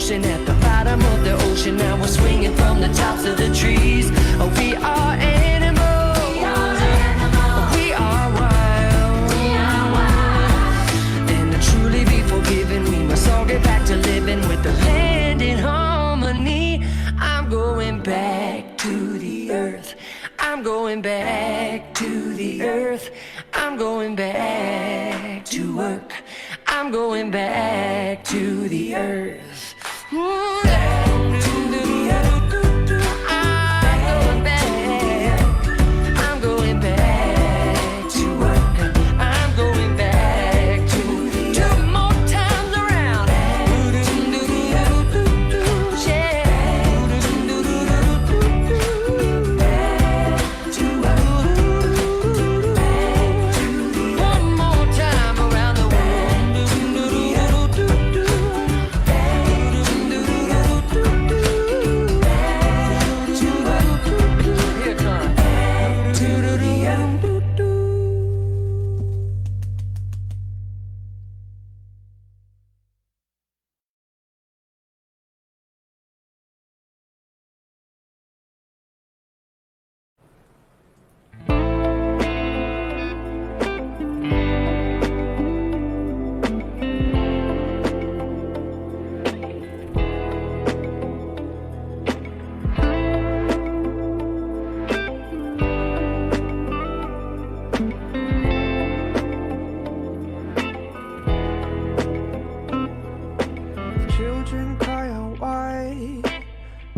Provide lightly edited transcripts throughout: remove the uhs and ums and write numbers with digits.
motion at the bottom of the ocean. Now we're swinging from the tops of the trees. Oh, we are animals. We are wild. And to truly be forgiven, we must all get back to living with the land in harmony. I'm going back to the earth. I'm going back to the earth. I'm going back to work. I'm going back to the earth.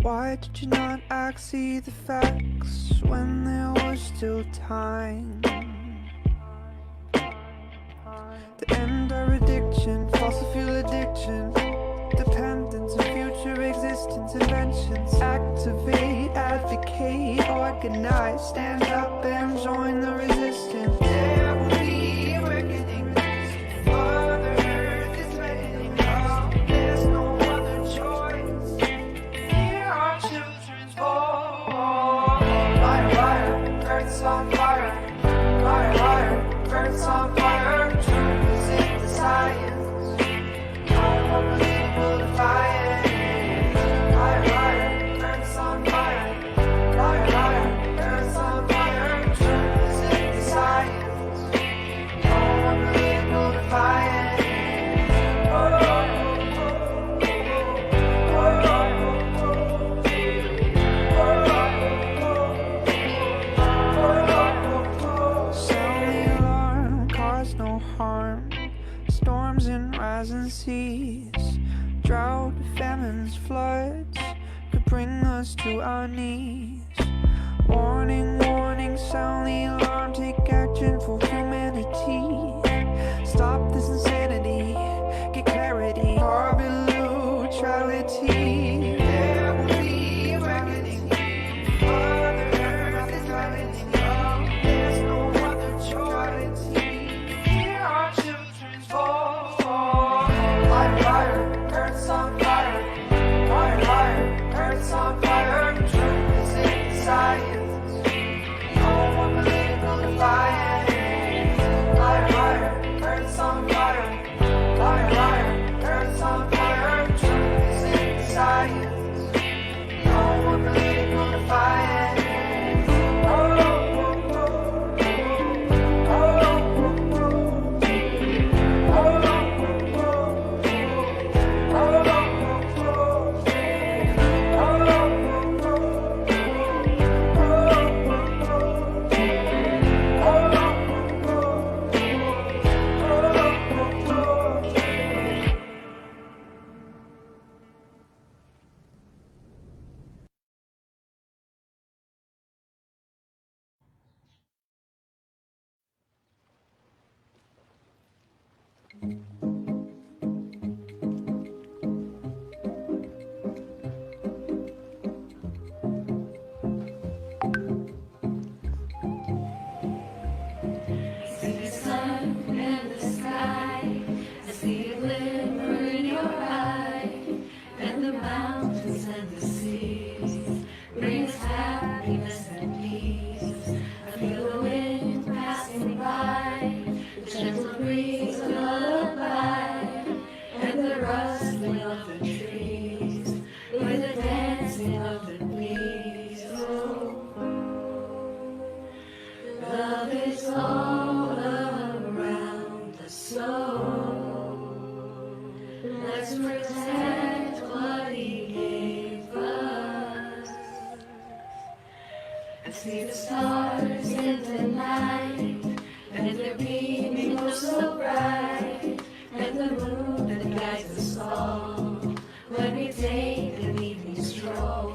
Why did you not see the facts when there was still time? The end our addiction, fossil fuel addiction, dependence on future existence, inventions. Activate, advocate, organize, stand up and join the resistance. There will be a reckoning. Father Earth is letting us. There's no other choice. Hear our children's voice. Fire, fire, Earth's on fire. Fire, fire, Earth's on fire. Truth is in the science. No more political defiance. Fire, fire, Earth's on fire. Fire, fire, Earth's on fire. Truth is in the science. No more political defiance. Sound the alarm, cause no harm. Storms and rising seas, drought, famines, floods could bring us to our knees. Warning, warning, sound the alarm, take action for humanity. Stop this insanity, get clarity, carbon neutrality. There will be a reckoning. Mother Earth is letting go. There's no other choice. Hear our children's voice. Fire, fire, Earth's on fire. Fire, fire, Earth's on fire. Truth is in the science. No more political defiance. Fire, fire, Earth's on fire. Let's protect what he gave us. And see the stars in the night, and their beaming glow so bright, and the moon that guides us all when we take an evening stroll.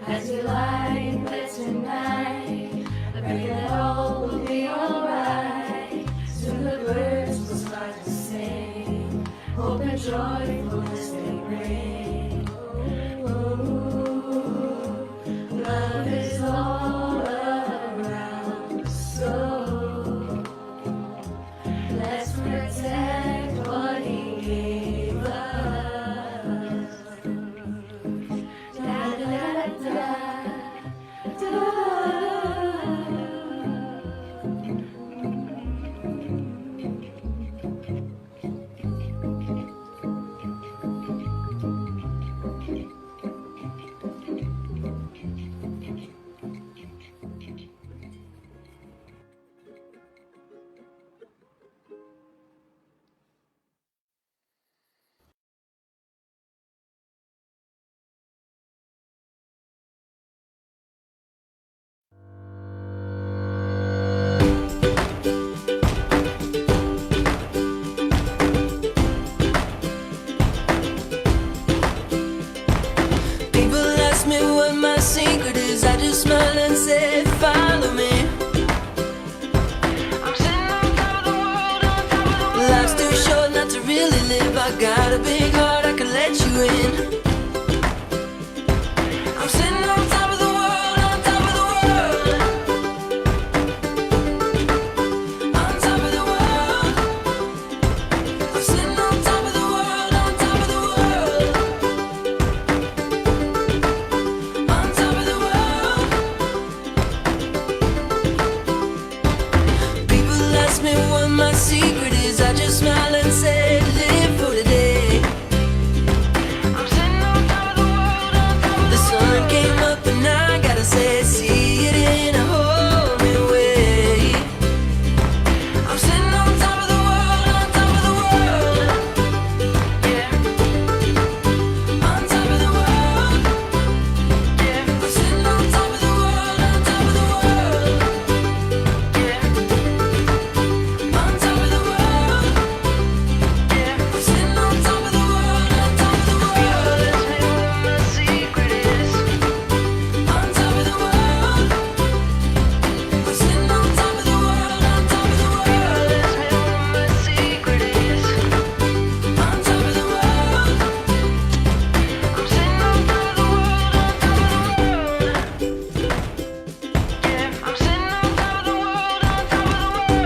As we lie in bed tonight, I pray that all will be alright. Soon the birds will start to sing, hope and joyfulness they bring. Ooh, love is all around us, so let's protect what he gave us. Da da da da da. Secret is I just smile and say follow me. I'm sitting on top of the world, on top of the world. Life's too short not to really live. I got a big heart, I can let you in. I'm sitting on top of the world, on top of the world. On top of the world. I'm sitting on top of the world, on top of the world. Me what my secret is, I just smile and say live for today. I'm sitting on top of the world, on top of the world. The sun came up and I gotta say see it in a whole new way. I'm sitting on top of the world, on top of the world. Yeah. On top of the world. Yeah. I'm sitting on top of the world, on top of the world. Yeah. On top of the world, yeah. I'm sitting on top of the world, on top of the world. Let's make what my secret is. On top of the world, I'm sitting on top of the world, on top of the world. Let's make what my secret is. On top of the world, I'm sitting on top of the world, on top of the world. Yeah, I'm sitting on top of the world, on top of the world.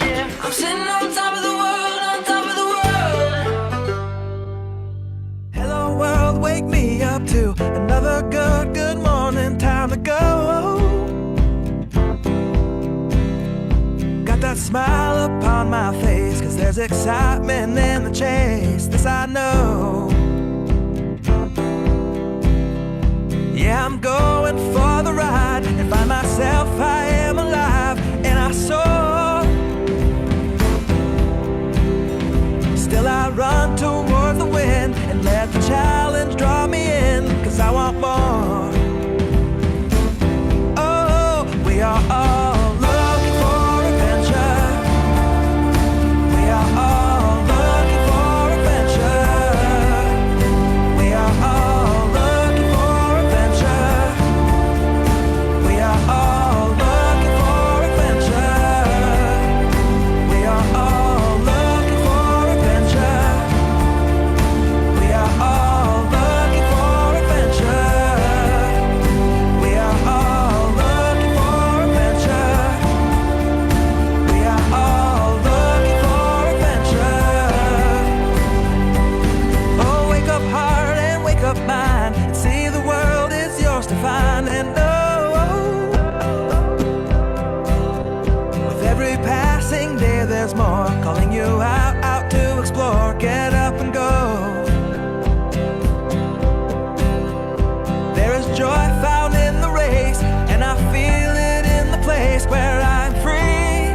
Yeah, I'm sitting on top of the world, on top of the world. Hello world, wake me up to another good morning, time to go. Got that smile upon my face, cause there's excitement in the chase, this I know. Yeah, I'm going for the ride and find myself, I am alive, and I soar. Still I run towards the wind and let the challenge draw me in, cause I want more. Oh, we are all looking for adventure. We are all looking for adventure. We are all looking for adventure. We are all looking for adventure. We are all looking for adventure. We are all looking for adventure. We are all looking for adventure. We are all looking for adventure. Oh, wake up heart and wake up mind, and see the world is yours to find. And oh, with every passing day there's more, calling you out to explore. Get up and go. There is joy found in the race, and I feel it in the place where I'm free.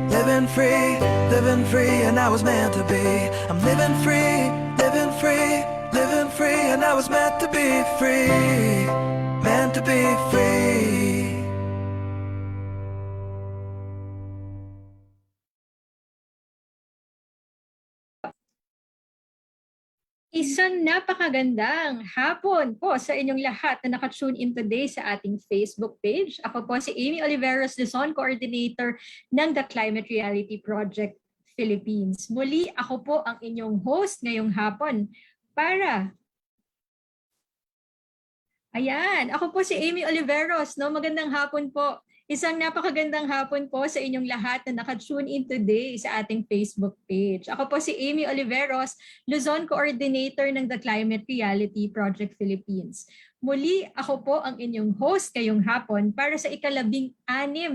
living free, and I was meant to be. I'm living free, living free, living free, and I was meant to be free, meant to be free. Isang napakagandang hapon po sa inyong lahat na nakatune in today sa ating Facebook page. Ako po si Amy Oliveros, Luzon Coordinator ng The Climate Reality Project Philippines. Muli, ako po ang inyong host ngayong hapon para... Ayan, ako po si Amy Oliveros. No? Magandang hapon po. Isang napakagandang hapon po sa inyong lahat na nakatune in today sa ating Facebook page. Ako po si Amy Oliveros, Luzon Coordinator ng The Climate Reality Project Philippines. Muli, ako po ang inyong host ngayong hapon para sa ika-16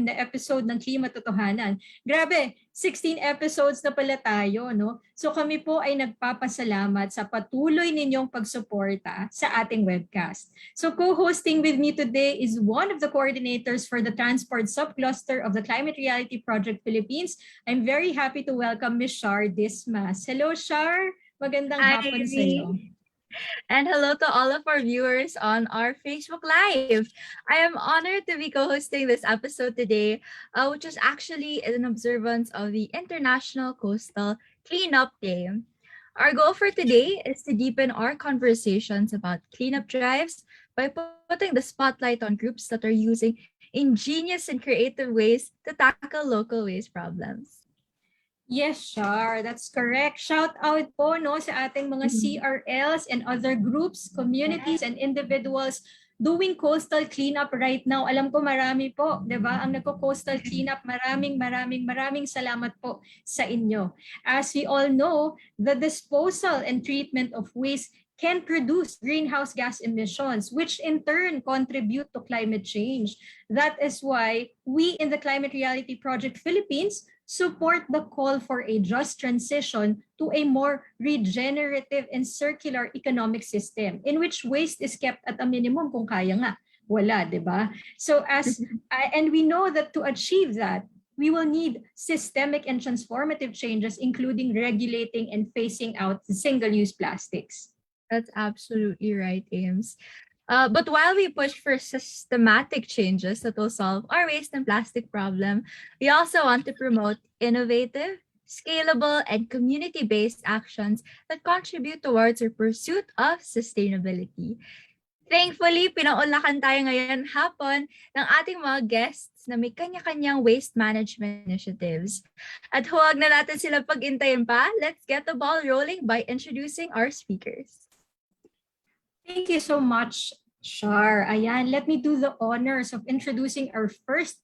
na episode ng Klimatotohanan. Grabe, 16 episodes na pala tayo, no? So kami po ay nagpapasalamat sa patuloy ninyong pagsuporta sa ating webcast. So co-hosting with me today is one of the coordinators for the Transport Subcluster of the Climate Reality Project Philippines. I'm very happy to welcome Ms. Shar Dismas. Hello, Shar. Magandang hapon sa iyo. And hello to all of our viewers on our Facebook Live. I am honored to be co-hosting this episode today, which is actually an observance of the International Coastal Cleanup Day. Our goal for today is to deepen our conversations about cleanup drives by putting the spotlight on groups that are using ingenious and creative ways to tackle local waste problems. Yes, Shar, that's correct. Shout out po no sa ating mga CRLs and other groups, communities, and individuals doing coastal cleanup right now. Alam ko marami po, 'di ba? Ang nagko-coastal cleanup, maraming salamat po sa inyo. As we all know, the disposal and treatment of waste can produce greenhouse gas emissions, which in turn contribute to climate change. That is why we in the Climate Reality Project Philippines support the call for a just transition to a more regenerative and circular economic system in which waste is kept at a minimum kung kaya nga. Wala, di ba? So and we know that to achieve that, we will need systemic and transformative changes, including regulating and phasing out the single-use plastics. That's absolutely right, Ames. But while we push for systematic changes that will solve our waste and plastic problem, we also want to promote innovative, scalable, and community-based actions that contribute towards our pursuit of sustainability. Thankfully, pinaunlakan tayo ngayon hapon ng ating mga guests na may kanya-kanyang waste management initiatives. At huwag na natin sila pag-intayin pa. Let's get the ball rolling by introducing our speakers. Thank you so much, Shar. Ayan, let me do the honors of introducing our first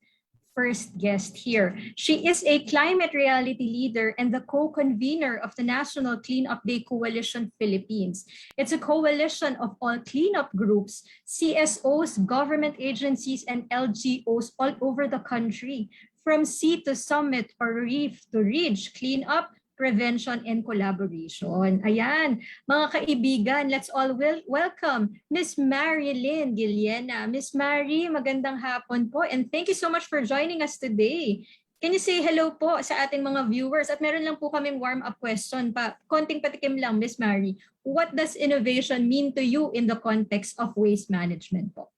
guest here. She is a climate reality leader and the co-convenor of the National Cleanup Day Coalition Philippines. It's a coalition of all cleanup groups, CSOs, government agencies, and LGOs all over the country. From sea to summit or reef to ridge, cleanup, prevention, and collaboration. Ayan, mga kaibigan, let's all welcome Miss Marilyn Gillian. Miss Mharee, magandang hapon po and thank you so much for joining us today. Can you say hello po sa ating mga viewers? At meron lang po kaming warm-up question pa. Konting patikim lang, Miss Mharee. What does innovation mean to you in the context of waste management po?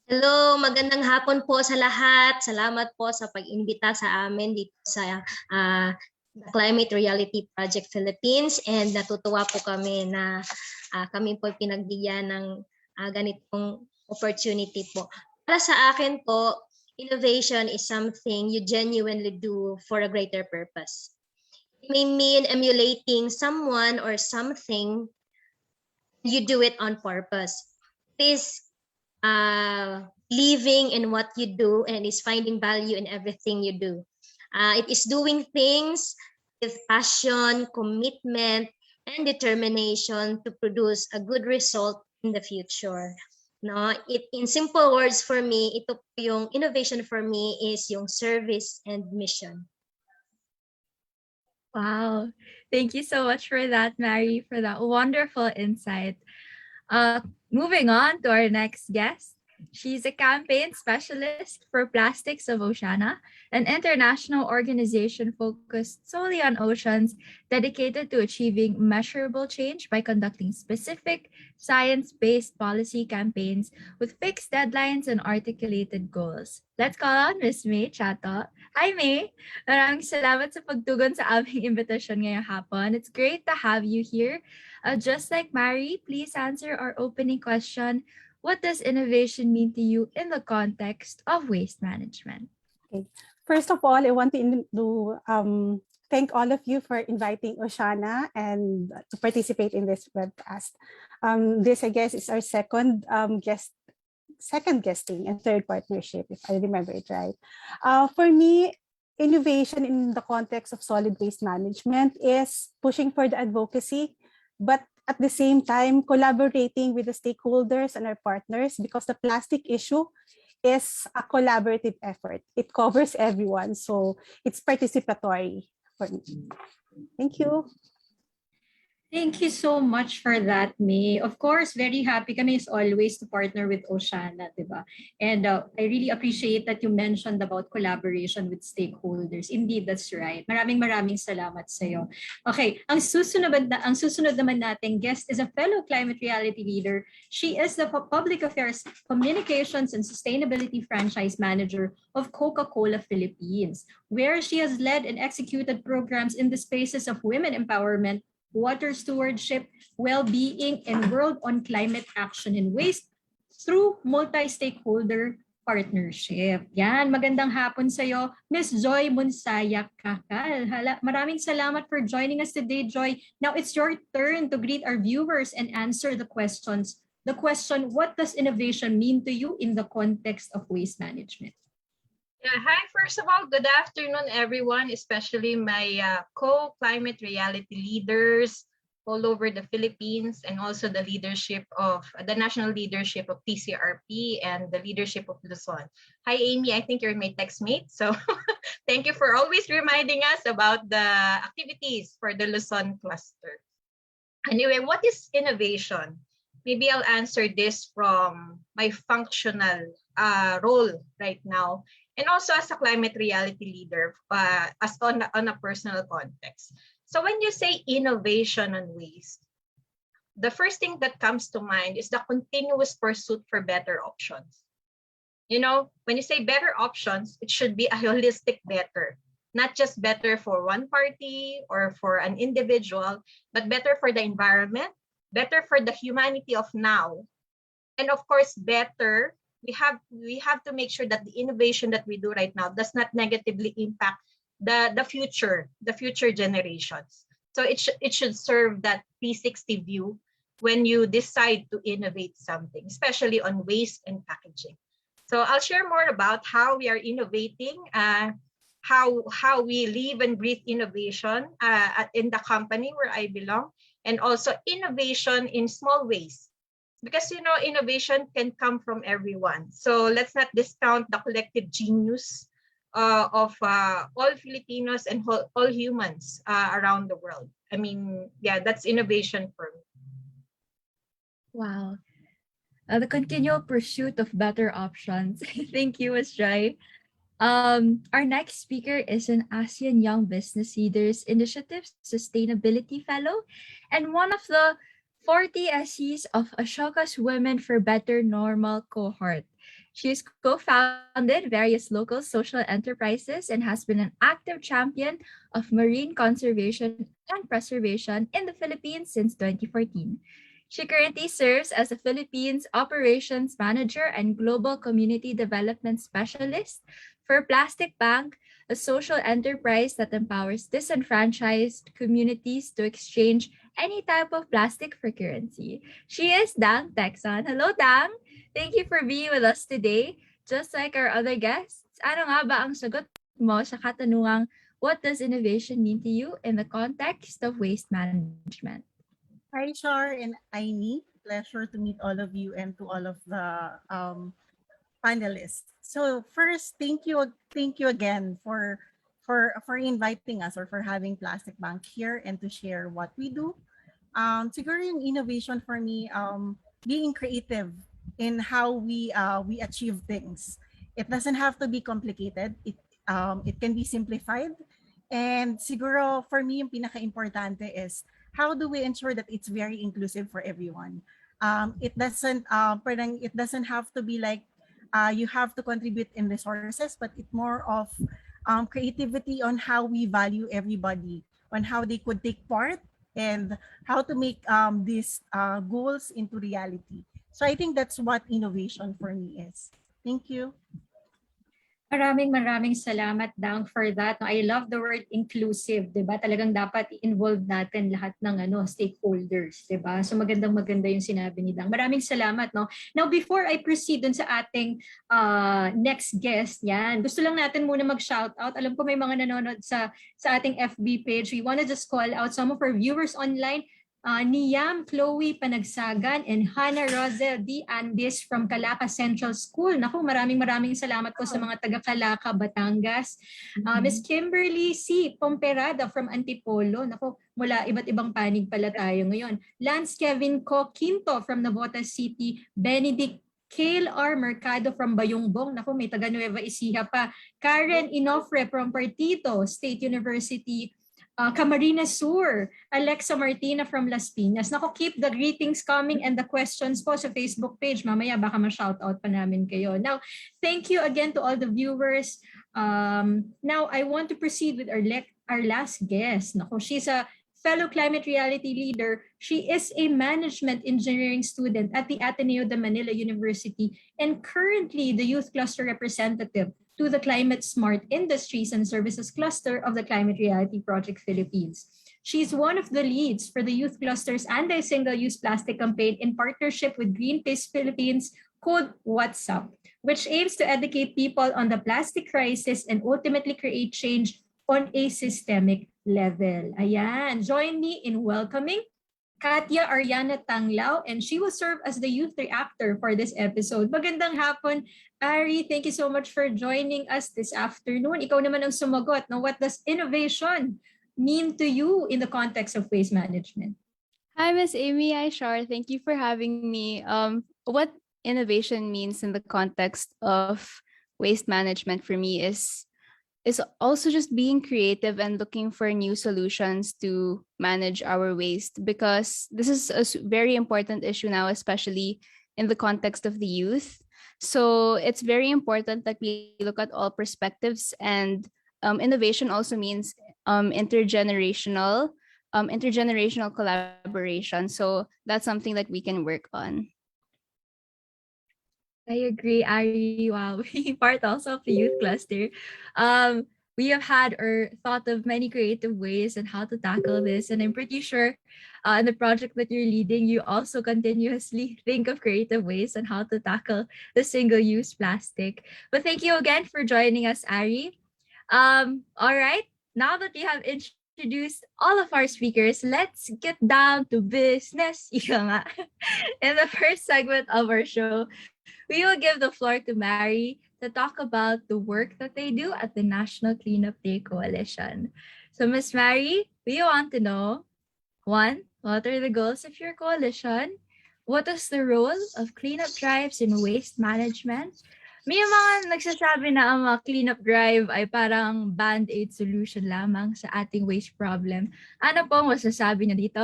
Hello, magandang hapon po sa lahat. Salamat po sa pag-imbita sa amin dito sa The Climate Reality Project Philippines, and natutuwa po kami na kami po pinagbigyan ng ganitong opportunity po. Para sa akin po, innovation is something you genuinely do for a greater purpose. It may mean emulating someone or something, you do it on purpose. It is believing in what you do and is finding value in everything you do. It is doing things with passion, commitment, and determination to produce a good result in the future. No, in simple words for me, ito po yung innovation for me is yung service and mission. Wow. Thank you so much for that, Mharee, for that wonderful insight. Moving on to our next guest. She's a campaign specialist for Plastics of Oceana, an international organization focused solely on oceans, dedicated to achieving measurable change by conducting specific science-based policy campaigns with fixed deadlines and articulated goals. Let's call on Miss May Chatham. Hi, May! Maraming salamat sa pagtugon sa aming invitation ngayong hapon. It's great to have you here. Just like Mharee, please answer our opening question. What does innovation mean to you in the context of waste management? Okay. First of all, I want to thank all of you for inviting Oceana and to participate in this webcast. This, I guess, is our second guesting and third partnership, if I remember it right. For me, innovation in the context of solid waste management is pushing for the advocacy, but at the same time, collaborating with the stakeholders and our partners, because the plastic issue is a collaborative effort. It covers everyone, so it's participatory for me. Thank you. Thank you so much for that, May. Of course, very happy kami as always to partner with Oceana, diba? And I really appreciate that you mentioned about collaboration with stakeholders. Indeed, that's right. Maraming salamat sa iyo. Okay, ang susunod naman nating guest is a fellow climate reality leader. She is the Public Affairs, Communications and Sustainability Franchise Manager of Coca-Cola Philippines, where she has led and executed programs in the spaces of women empowerment, water stewardship, well-being, and world on climate action and waste through multi-stakeholder partnership. Yan, magandang hapon sa iyo, Ms. Joy Munsayac-Cacal. Maraming salamat for joining us today, Joy. Now it's your turn to greet our viewers and answer the questions. The question, what does innovation mean to you in the context of waste management? Yeah, hi, first of all, good afternoon, everyone, especially my co-climate reality leaders all over the Philippines, and also the leadership of the national leadership of TCRP and the leadership of Luzon. Hi, Amy, I think you're my text mate, so thank you for always reminding us about the activities for the Luzon cluster. Anyway, what is innovation? Maybe I'll answer this from my functional role right now, and also as a climate reality leader, as on a personal context. So when you say innovation on waste, the first thing that comes to mind is the continuous pursuit for better options. You know, when you say better options, it should be a holistic better, not just better for one party or for an individual, but better for the environment, better for the humanity of now, and of course, better. We have to make sure that the innovation that we do right now does not negatively impact the future generations. So it should serve that 360 view when you decide to innovate something, especially on waste and packaging. So I'll share more about how we are innovating, how we live and breathe innovation in the company where I belong, and also innovation in small ways. Because, you know, innovation can come from everyone. So let's not discount the collective genius of all Filipinos and all humans around the world. I mean, yeah, that's innovation for me. Wow. The continual pursuit of better options. Thank you, Ms. Joy. Our next speaker is an ASEAN Young Business Leaders Initiative Sustainability Fellow and one of the 40 SEs of Ashoka's Women for Better Normal cohort. She has co-founded various local social enterprises and has been an active champion of marine conservation and preservation in the Philippines since 2014. She currently serves as the Philippines Operations Manager and Global Community Development Specialist for Plastic Bank, a social enterprise that empowers disenfranchised communities to exchange any type of plastic for currency. She is Dhang Tecson. Hello, Dhang! Thank you for being with us today. Just like our other guests, ano nga ba ang sagot mo sa katanungang, what does innovation mean to you in the context of waste management? Hi, Char and Aini. Pleasure to meet all of you and to all of the panelists. So first, thank you again for inviting us or for having Plastic Bank here and to share what we do. Siguro yung innovation for me, being creative in how we achieve things. It doesn't have to be complicated. It can be simplified. And siguro for me, yung pinaka-importante is how do we ensure that it's very inclusive for everyone? It doesn't have to be like you have to contribute in resources, but it's more of creativity on how we value everybody, on how they could take part, and how to make these goals into reality. So I think that's what innovation for me is. Thank you. Maraming salamat, Dang, for that. No, I love the word inclusive, 'di ba? Talagang dapat i-involve natin lahat ng stakeholders, 'di ba? So maganda yung sinabi ni Dang. Maraming salamat, no. Now before I proceed dun sa ating next guest, yan. Gusto lang natin muna mag-shoutout. Alam ko may mga nanonood sa ating FB page. We want to just call out some of our viewers online. Niyam Chloe Panagsagan and Hannah Rosel D. Andis from Calaca Central School. Naku, maraming salamat po sa mga taga Calaca, Batangas. Miss Kimberly C. Pomperada from Antipolo. Naku, mula iba't ibang panig pala tayo ngayon. Lance Kevin Co. Quinto from Navotas City. Benedict Kale R. Mercado from Bayongbong. Naku, may taga Nueva Ecija pa. Karen Inofre from Partido State University. Camarines Sur, Alexa Martina from Las Piñas. Naku, keep the greetings coming and the questions po sa Facebook page. Mamaya baka ma-shoutout pa namin kayo. Now, thank you again to all the viewers. Now, I want to proceed with our last guest. Naku, she's a fellow climate reality leader. She is a management engineering student at the Ateneo de Manila University and currently the youth cluster representative to the Climate Smart Industries and Services Cluster of the Climate Reality Project Philippines. She's one of the leads for the Youth Cluster's anti-single-use plastic campaign in partnership with Greenpeace Philippines called What's Up, which aims to educate people on the plastic crisis and ultimately create change on a systemic level. Ayan, join me in welcoming Katya Ayanna Tanglao, and she will serve as the youth reactor for this episode. Magandang hapon, Ari. Thank you so much for joining us this afternoon. Ikaw naman ang sumagot. No? What does innovation mean to you in the context of waste management? Hi, Miss Amy. Hi, Shar. Thank you for having me. What innovation means in the context of waste management for me is also just being creative and looking for new solutions to manage our waste, because this is a very important issue now, especially in the context of the youth. So it's very important that we look at all perspectives, and innovation also means intergenerational collaboration. So that's something that we can work on. I agree, Ari. Wow, being part also of the youth cluster. We have had or thought of many creative ways on how to tackle this, and I'm pretty sure in the project that you're leading, you also continuously think of creative ways on how to tackle the single-use plastic. But thank you again for joining us, Ari. All right, now that we have introduced all of our speakers, let's get down to business. Ika nga. In the first segment of our show, we will give the floor to Mharee to talk about the work that they do at the National Cleanup Day Coalition. So, Ms. Mharee, we want to know, 1, what are the goals of your coalition? What is the role of cleanup drives in waste management? May mga nagsasabi na ang mga cleanup drive ay parang band-aid solution lamang sa ating waste problem. Ano pong masasabi niyo dito?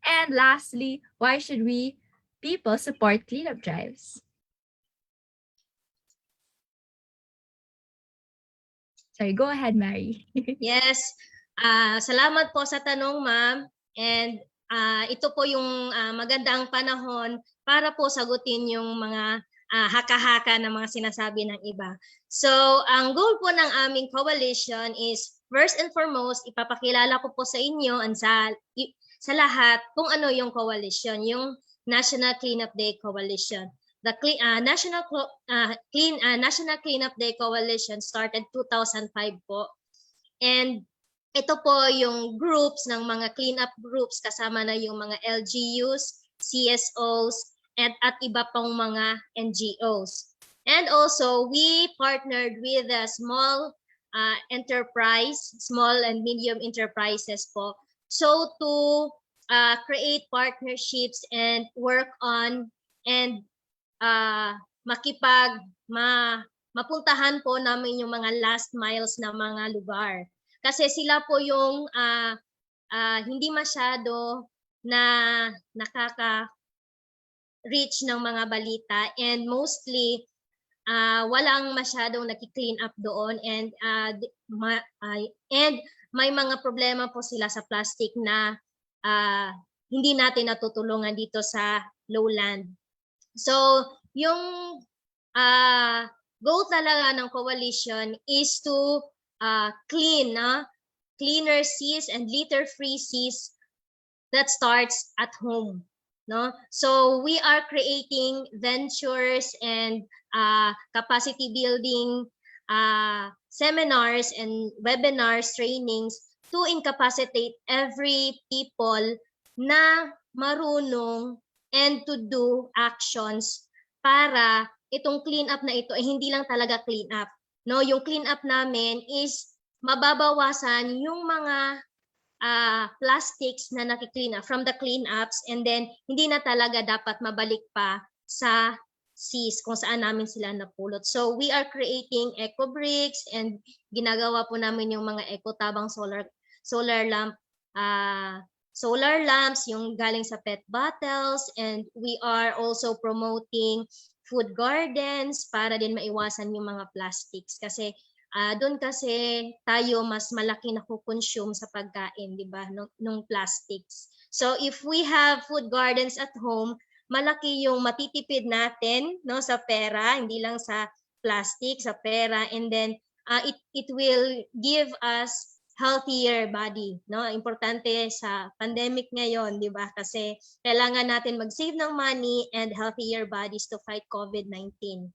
And lastly, why should people support cleanup drives? Sorry, go ahead, Mharee. Yes. Salamat po sa tanong, ma'am. And ito po yung magandang panahon para po sagutin yung mga haka-haka na mga sinasabi ng iba. So, ang goal po ng aming coalition is, first and foremost, ipapakilala ko po sa inyo and sa lahat kung ano yung coalition, yung National Cleanup Day Coalition. The National Cleanup Day Coalition started 2005 po. And ito po yung groups ng mga cleanup groups, kasama na yung mga LGUs, CSOs, at iba pang mga NGOs. And also, we partnered with a small and medium enterprises po. So to create partnerships and work on and mapuntahan po namin yung mga last miles na mga lugar. Kasi sila po yung hindi masyado na nakaka-reach ng mga balita, and mostly walang masyadong naki-clean up doon, and may mga problema po sila sa plastic na hindi natin natutulungan dito sa lowland. So, yung goal talaga ng coalition is to cleaner seas and litter-free seas that starts at home. No? So we are creating ventures and capacity building seminars and webinars, trainings to incapacitate every people na marunong and to do actions para itong clean up na ito ay hindi lang talaga clean up. No, yung clean up namin is mababawasan yung mga plastics na naki-clean up from the cleanups, and then hindi na talaga dapat mabalik pa sa seas kung saan namin sila napulot. So we are creating eco bricks, and ginagawa po namin yung mga eco tabang solar lamps yung galing sa PET bottles, and we are also promoting food gardens para din maiwasan yung mga plastics, kasi doon kasi tayo mas malaki na consume sa pagkain, di ba, nung plastics. So if we have food gardens at home, malaki yung matitipid natin, no, sa pera, hindi lang sa plastic, sa pera, and then it will give us healthier body, no? Importante sa pandemic ngayon, di ba? Kasi kailangan natin mag-save ng money and healthier bodies to fight COVID-19.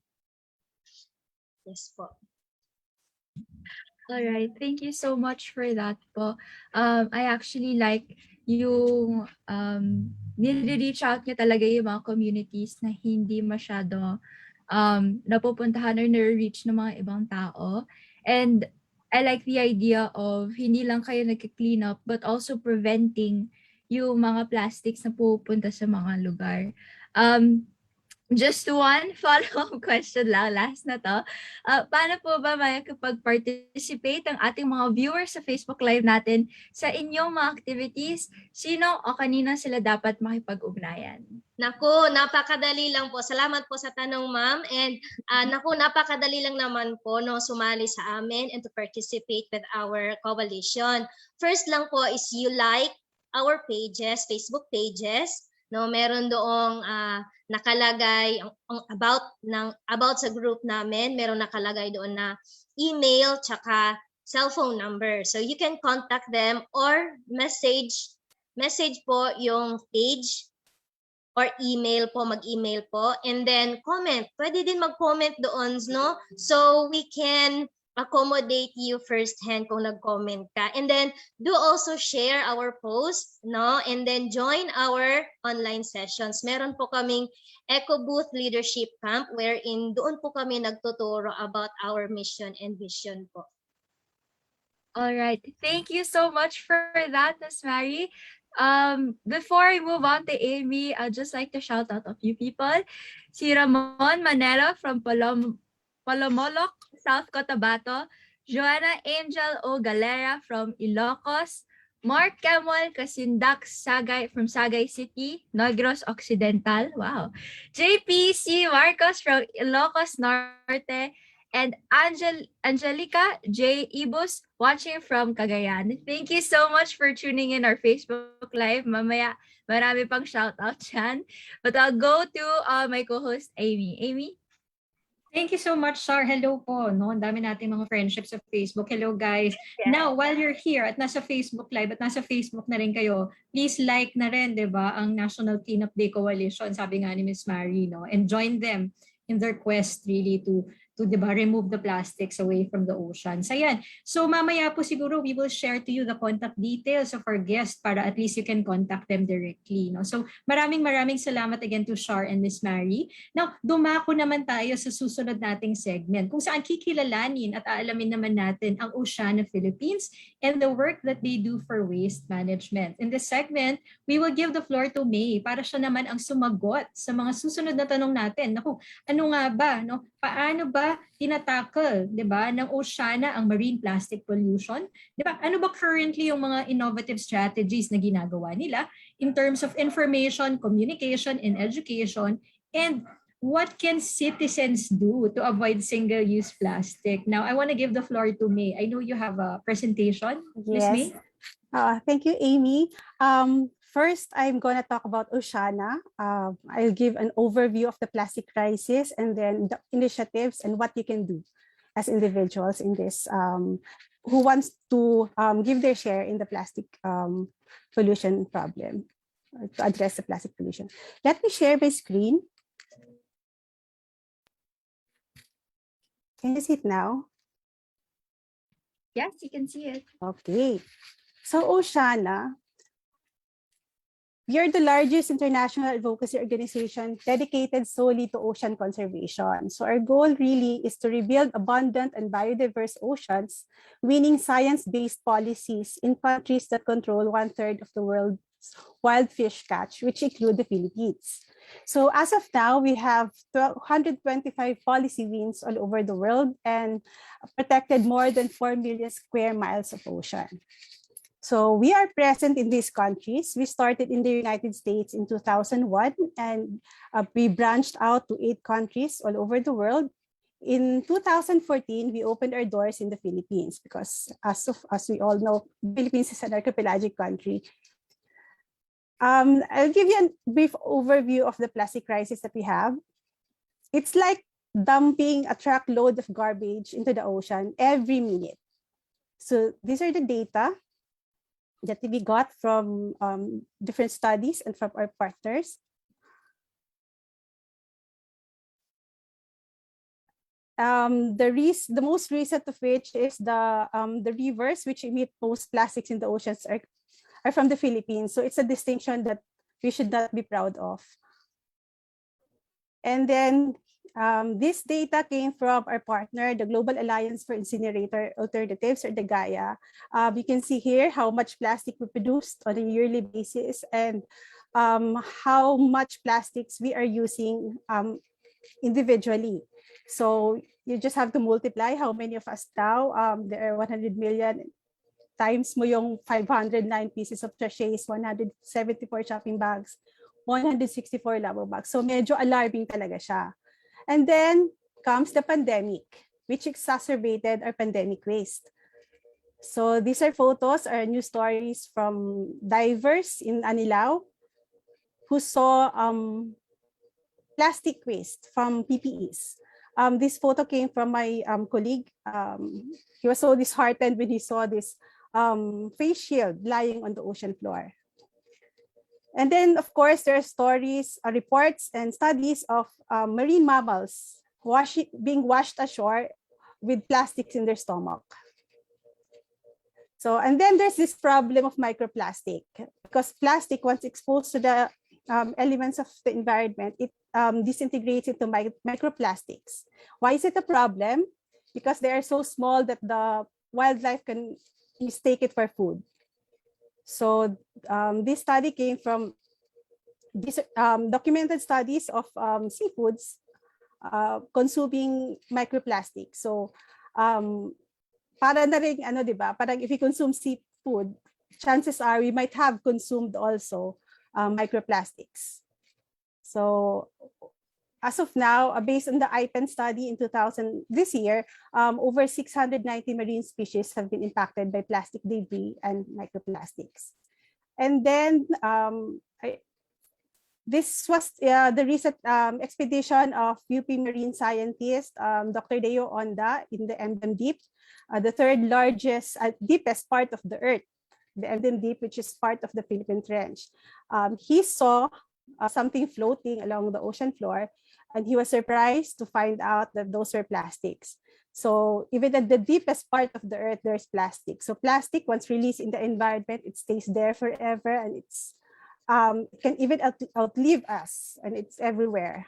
Yes po. All right, thank you so much for that po. I actually like yung nire-reach out niya talaga yung mga communities na hindi masyado napupuntahan or nare-reach ng mga ibang tao. And I like the idea of hindi lang kayo nag-clean up but also preventing yung mga plastics na pupunta sa mga lugar. Just one follow-up question lang, last na to. Paano po ba makikipag-participate ang ating mga viewers sa Facebook Live natin sa inyong mga activities? Sino o kanina sila dapat makipag-ugnayan? Naku, napakadali lang po. Salamat po sa tanong, ma'am. And naku, napakadali lang naman po, no, sumali sa amin and to participate with our coalition. First lang po is you like our pages, Facebook pages. No, meron doong nakalagay about sa group namin, meron nakalagay doon na email tsaka cellphone number. So you can contact them or message po yung page or email po, mag-email po, and then comment. Pwede din mag-comment doon, no? So we can accommodate you firsthand kung nag-comment ka. And then do also share our post, no? And then join our online sessions. Meron po kaming Eco Booth Leadership Camp wherein doon po kami nagtuturo about our mission and vision po. All right. Thank you so much for that, Ms. Mharee. Before I move on to Amy, I'd just like to shout out a few people. Si Ramon Manero from Palomoloc, South Cotabato, Joanna Angel O. Galera from Ilocos, Mark Camel Kasindak Sagay from Sagay City, Negros Occidental, wow, JPC Marcos from Ilocos Norte, and Angelica J. Ibus watching from Cagayan. Thank you so much for tuning in our Facebook Live. Mamaya marami pang shoutout dyan. But I'll go to my co-host, Amy. Amy? Thank you so much, Char. Hello po. No? Ang dami nating mga friendships sa Facebook. Hello, guys. Yeah. Now, while you're here at nasa Facebook Live at nasa Facebook na rin kayo, please like na rin, di ba, ang National Cleanup Day Coalition, sabi nga ni Ms. Mharee, no? And join them in their quest really to to, di ba, remove the plastics away from the oceans. Ayan. So mamaya po siguro we will share to you the contact details of our guest para at least you can contact them directly. No? So maraming salamat again to Shar and Miss Mharee. Now, dumako naman tayo sa susunod nating segment kung saan kikilalanin at aalamin naman natin ang Oceana Philippines and the work that they do for waste management. In this segment, we will give the floor to May para siya naman ang sumagot sa mga susunod na tanong natin. Naku, ano nga ba, no? Paano ba tinatakal, 'di ba, ng Oceana ang marine plastic pollution? 'Di ba? Ano ba currently yung mga innovative strategies na ginagawa nila in terms of information, communication, and education? And what can citizens do to avoid single-use plastic? Now, I want to give the floor to May. I know you have a presentation, Ms. May. Thank you, Amy. First, I'm going to talk about Oceana. I'll give an overview of the plastic crisis and then the initiatives and what you can do as individuals in this, who wants to give their share in the plastic pollution problem, to address the plastic pollution. Let me share my screen. Can you see it now? Yes, you can see it. Okay. So Oceana, we are the largest international advocacy organization dedicated solely to ocean conservation. So our goal really is to rebuild abundant and biodiverse oceans, winning science-based policies in countries that control 1/3 of the world's wild fish catch, which include the Philippines. So as of now, we have 125 policy wins all over the world and protected more than 4 million square miles of ocean. So we are present in these countries. We started in the United States in 2001, and we branched out to 8 countries all over the world. In 2014, we opened our doors in the Philippines because, as we all know, the Philippines is an archipelagic country. I'll give you a brief overview of the plastic crisis that we have. It's like dumping a truckload of garbage into the ocean every minute. So these are the data that we got from different studies and from our partners. The most recent of which is the rivers which emit most plastics in the oceans are from the Philippines. So it's a distinction that we should not be proud of. And then this data came from our partner, the Global Alliance for Incinerator Alternatives, or the GAIA. You can see here how much plastic we produced on a yearly basis and how much plastics we are using individually. So you just have to multiply how many of us now. There are 100 million times mo yung 509 pieces of sachets, 174 shopping bags, 164 labo bags. So medyo alarming talaga siya. And then comes the pandemic, which exacerbated our pandemic waste. So these are photos or news stories from divers in Anilao who saw plastic waste from PPEs. This photo came from my colleague. He was so disheartened when he saw this face shield lying on the ocean floor. And then, of course, there are stories, reports, and studies of marine mammals being washed ashore with plastics in their stomach. So, and then there's this problem of microplastic, because plastic, once exposed to the elements of the environment, it disintegrates into microplastics. Why is it a problem? Because they are so small that the wildlife can mistake it for food. So this study came from these documented studies of seafoods consuming microplastics. So para na rin, ano, diba? Parang if we consume seafood, chances are we might have consumed also microplastics. So as of now, based on the IPEN study in 2000, this year, over 690 marine species have been impacted by plastic debris and microplastics. And then this was the recent expedition of UP marine scientist, Dr. Deo Onda, in the Emden Deep, the third largest, deepest part of the Earth, the Emden Deep, which is part of the Philippine Trench. He saw something floating along the ocean floor. and he was surprised to find out that those were plastics. So even at the deepest part of the earth, there's plastic. So plastic, once released in the environment, it stays there forever, and it can even outlive us, and it's everywhere.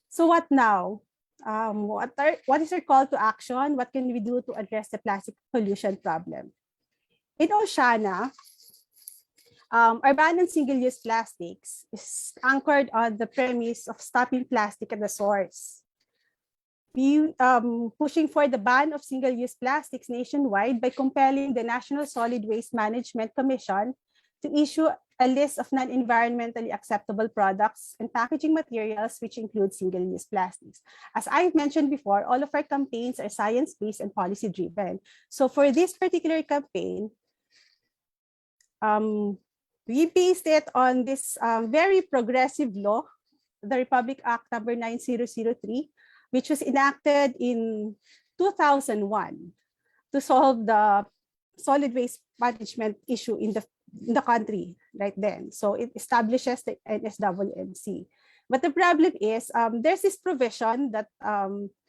So what now? What is our call to action? What can we do to address the plastic pollution problem? In Oceana, our ban on single-use plastics is anchored on the premise of stopping plastic at the source. We pushing for the ban of single-use plastics nationwide by compelling the National Solid Waste Management Commission to issue a list of non-environmentally acceptable products and packaging materials, which include single-use plastics. As I've mentioned before, all of our campaigns are science-based and policy-driven. So for this particular campaign, we based it on this very progressive law, the Republic Act number 9003, which was enacted in 2001 to solve the solid waste management issue in the country right then. So it establishes the NSWMC. But the problem is there's this provision that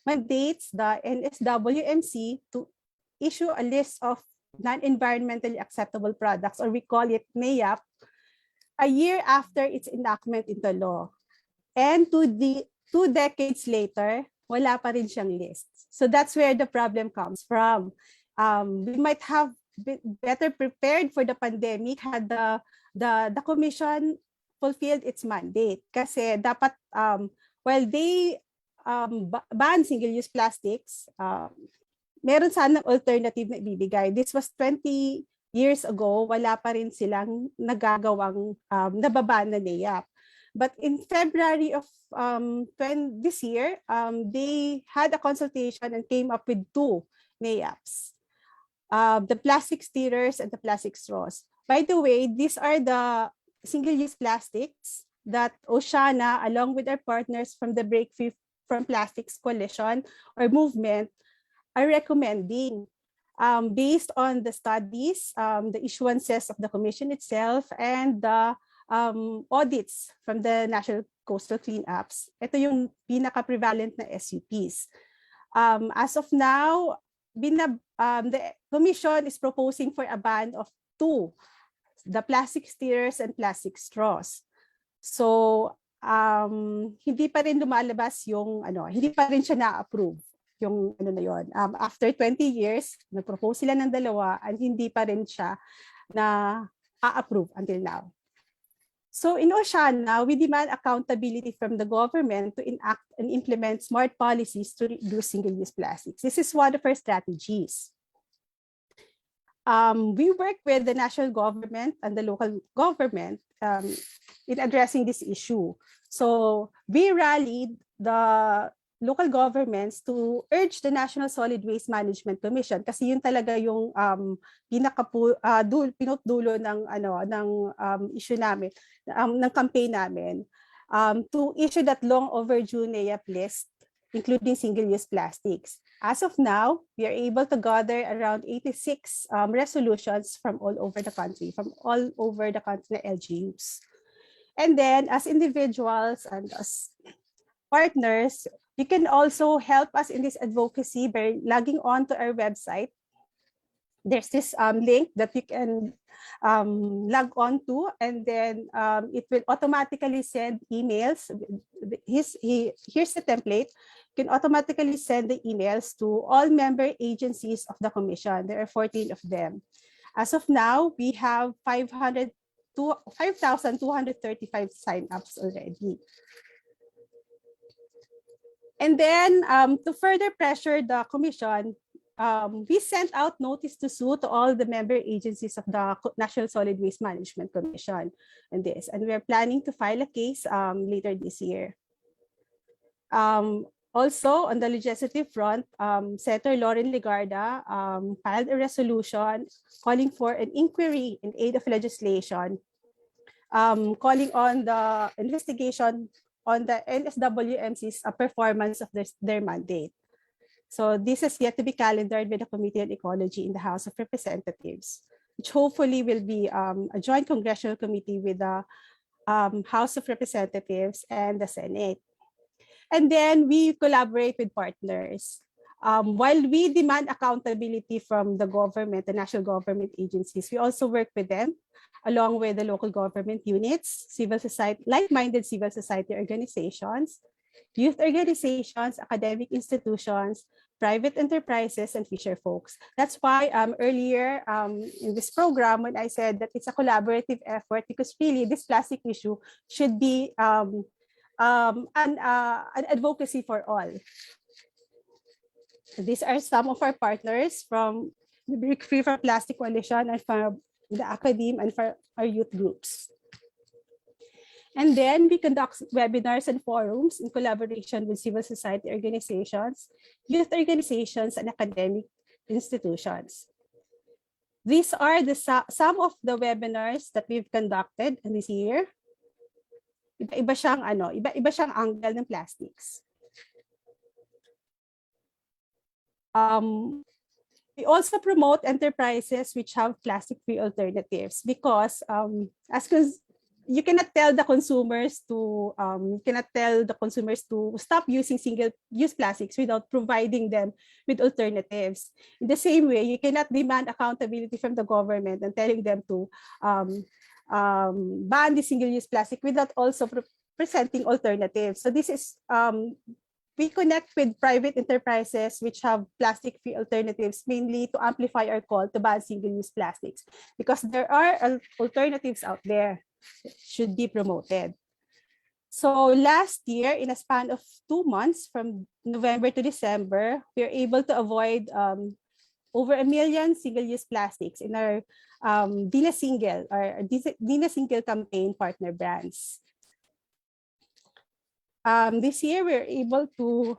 mandates the NSWMC to issue a list of non-environmentally acceptable products, or we call it NEAP, a year after its enactment into law. And 2 decades later, wala pa rin siyang list. So that's where the problem comes from. We might have been better prepared for the pandemic had the commission fulfilled its mandate. Kasi dapat, while they ban single-use plastics, meron sanang alternative na ibibigay. This was 20 years ago, wala pa rin silang nagagawang nababan na NEAP. But in February of this year, they had a consultation and came up with 2 NEAPs. The plastic stirrers and the plastic straws. By the way, these are the single-use plastics that Oceana, along with our partners from the Break Free from Plastics Coalition or movement, are recommending based on the studies, the issuances of the commission itself, and the audits from the National Coastal Cleanups. Ito yung pinaka-prevalent na SUPs. As of now, the commission is proposing for a ban of 2, the plastic stirrers and plastic straws. So, hindi pa rin lumalabas yung, hindi pa rin siya na-approve. Yung na yon. After 20 years, nag-propose sila ng 2 and hindi pa rin siya na-approve until now. So in Oceana, we demand accountability from the government to enact and implement smart policies to reduce single-use plastics. This is one of our strategies. We work with the national government and the local government in addressing this issue. So we rallied the local governments to urge the National Solid Waste Management Commission, kasi yun talaga yung pinutdulo ng issue namin, ng campaign namin, to issue that long overdue NEAP list, including single-use plastics. As of now, we are able to gather around 86 resolutions from all over the country na LGUs. And then as individuals and as partners, you can also help us in this advocacy by logging on to our website. There's this link that you can log on to, and then it will automatically send emails. Here's the template. You can automatically send the emails to all member agencies of the commission. There are 14 of them. As of now, we have 5,235 sign-ups already. And then to further pressure the commission, we sent out notice to sue to all the member agencies of the National Solid Waste Management Commission on this. And we're planning to file a case later this year. Also, on the legislative front, Senator Lauren Legarda filed a resolution calling for an inquiry in aid of legislation, calling on the investigation on the NSWMC's performance of their mandate. So this is yet to be calendared by the Committee on Ecology in the House of Representatives, which hopefully will be a joint congressional committee with the House of Representatives and the Senate. And then we collaborate with partners. While we demand accountability from the government, the national government agencies, we also work with them along with the local government units, civil society, like-minded civil society organizations, youth organizations, academic institutions, private enterprises, and fisher folks. That's why earlier in this program, when I said that it's a collaborative effort, because really this plastic issue should be an advocacy for all. These are some of our partners from the Break Free from Plastic Coalition and from the academe and for our youth groups. And then we conduct webinars and forums in collaboration with civil society organizations, youth organizations, and academic institutions. These are some of the webinars that we've conducted in this year. Iba-iba siyang angle ng plastics. We also promote enterprises which have plastic-free alternatives because you cannot tell the consumers to stop using single-use plastics without providing them with alternatives. In the same way, you cannot demand accountability from the government and telling them to ban the single-use plastic without also presenting alternatives. So this is we connect with private enterprises which have plastic-free alternatives, mainly to amplify our call to ban single-use plastics, because there are alternatives out there that should be promoted. So last year, in a span of 2 months, from November to December, we were able to avoid over 1 million single-use plastics in our Dina Single campaign partner brands. This year, we're able to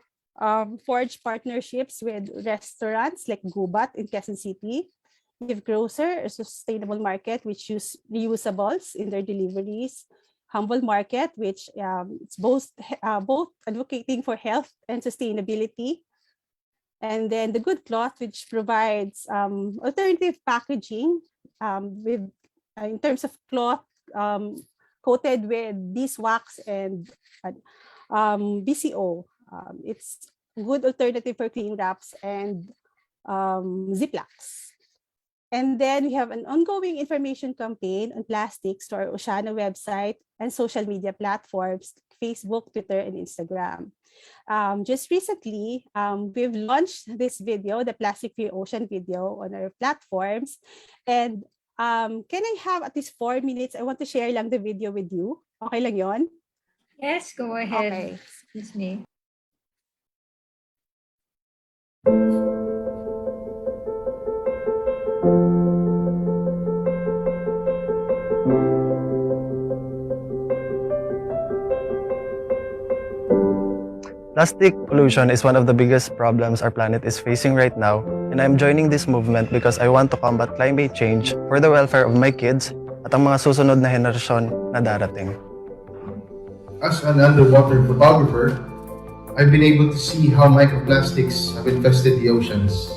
forge partnerships with restaurants like Gubat in Quezon City, Give Grocer, a sustainable market which use reusables in their deliveries, Humble Market, which it's both advocating for health and sustainability, and then the Good Cloth, which provides alternative packaging in terms of cloth coated with beeswax and BCO. It's a good alternative for cling wraps and Ziplocs. And then we have an ongoing information campaign on plastics to our Oceana website and social media platforms, Facebook, Twitter, and Instagram. Just recently, we've launched this video, the Plastic Free Ocean video, on our platforms. And can I have at least 4 minutes? I want to share lang the video with you. Okay lang yon? Yes, go ahead. Okay. Excuse me. Plastic pollution is one of the biggest problems our planet is facing right now, and I'm joining this movement because I want to combat climate change for the welfare of my kids at ang mga susunod na henerasyon na darating. As an underwater photographer, I've been able to see how microplastics have infested the oceans,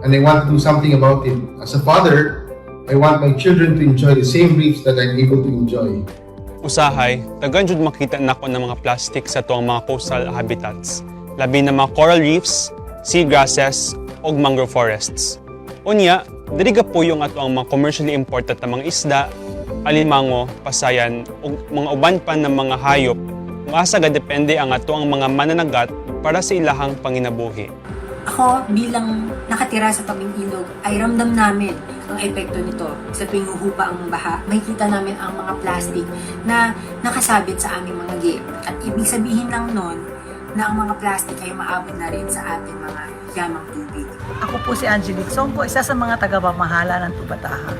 and I want to do something about it. As a father, I want my children to enjoy the same reefs that I'm able to enjoy. Usahay, tagan jud makita nako ng mga plastic sa tuwang mga coastal habitats, labi na mga coral reefs, seagrasses, ug mangrove forests. Unya, diri gapuyo nga ato ang mga commercially imported na mga isda, alimango, pasayan, ug mga uban pa ng mga hayop, nga asa depende ang ato ang mga mananagat para sa ilahang panginabuhi. Ako bilang nakatira sa tabing ilog ay ramdam namin ang epekto nito. Sa tuwing huhupa ang baha, makikita namin ang mga plastic na nakasabit sa aming mga gate. At ibig sabihin lang nun na ang mga plastic ay maabot na rin sa ating mga yamang tubig. Ako po si Angelique Songko, isa sa mga tagapamahala ng Tubataha.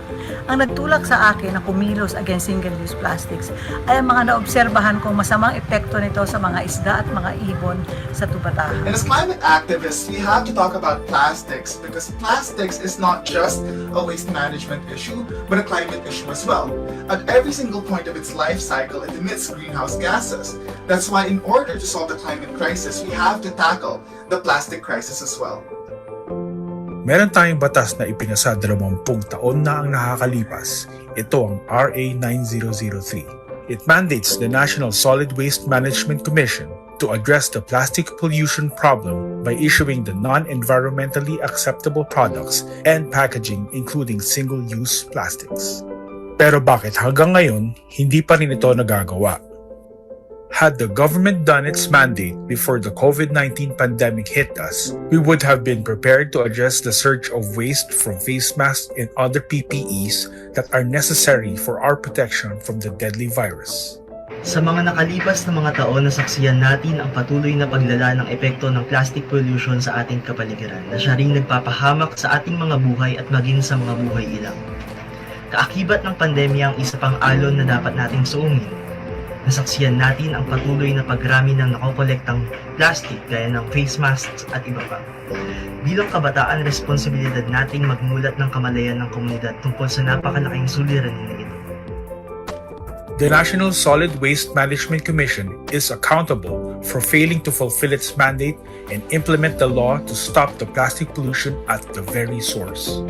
Ang nagtulak sa akin na kumilos against single-use plastics ay ang mga naobserbahan kong masamang epekto nito sa mga isda at mga ibon sa Tubataha. And as climate activists, we have to talk about plastics because plastics is not just a waste management issue, but a climate issue as well. At every single point of its life cycle, it emits greenhouse gases. That's why in order to solve the climate crisis, we have to tackle the plastic crisis as well. Meron tayong batas na ipinasa 20 taon na ang nakakalipas. Ito ang RA 9003. It mandates the National Solid Waste Management Commission to to address the plastic pollution problem by issuing the non-environmentally acceptable products and packaging including single-use plastics. Pero bakit hanggang ngayon, hindi pa rin ito nagagawa? Had the government done its mandate before the COVID-19 pandemic hit us, we would have been prepared to address the surge of waste from face masks and other PPEs that are necessary for our protection from the deadly virus. Sa mga nakalipas na mga taon, nasaksiyan natin ang patuloy na paglala ng epekto ng plastic pollution sa ating kapaligiran na siya ring nagpapahamak sa ating mga buhay at maging sa mga buhay ilang. Kaakibat ng pandemya ang isa pang alon na dapat nating suungin. Nasaksiyan natin ang patuloy na pagrami ng nakokolektang plastic gaya ng face masks at iba pa. Bilang kabataan, responsibilidad nating magmulat ng kamalayan ng komunidad tungkol sa napakalaking suliranin na ito. The National Solid Waste Management Commission is accountable for failing to fulfill its mandate and implement the law to stop the plastic pollution at the very source.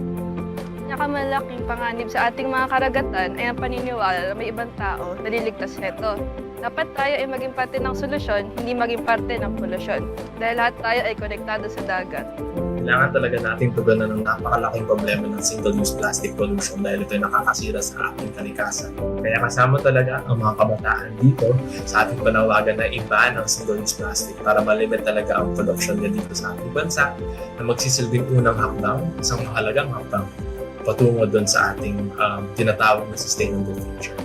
Pinakamalaking panganib sa ating mga karagatan ay ang paniniwala na may ibang tao na liligtas nito. Dapat tayo ay maging parte ng solusyon, hindi maging parte ng polusyon. Dahil lahat tayo ay konektado sa dagat. Kailangan talaga natin tugunan ng napakalaking problema ng single-use plastic pollution dahil ito ay nakakasira sa ating kalikasan. Kaya kasama talaga ang mga kabataan dito sa ating panawagan na ibaan ang single-use plastic para malimit talaga ang production niya dito sa ating bansa na magsisilbing unang hakbang, isang mahalagang hakbang patungo doon sa ating tinatawag na sustainable future.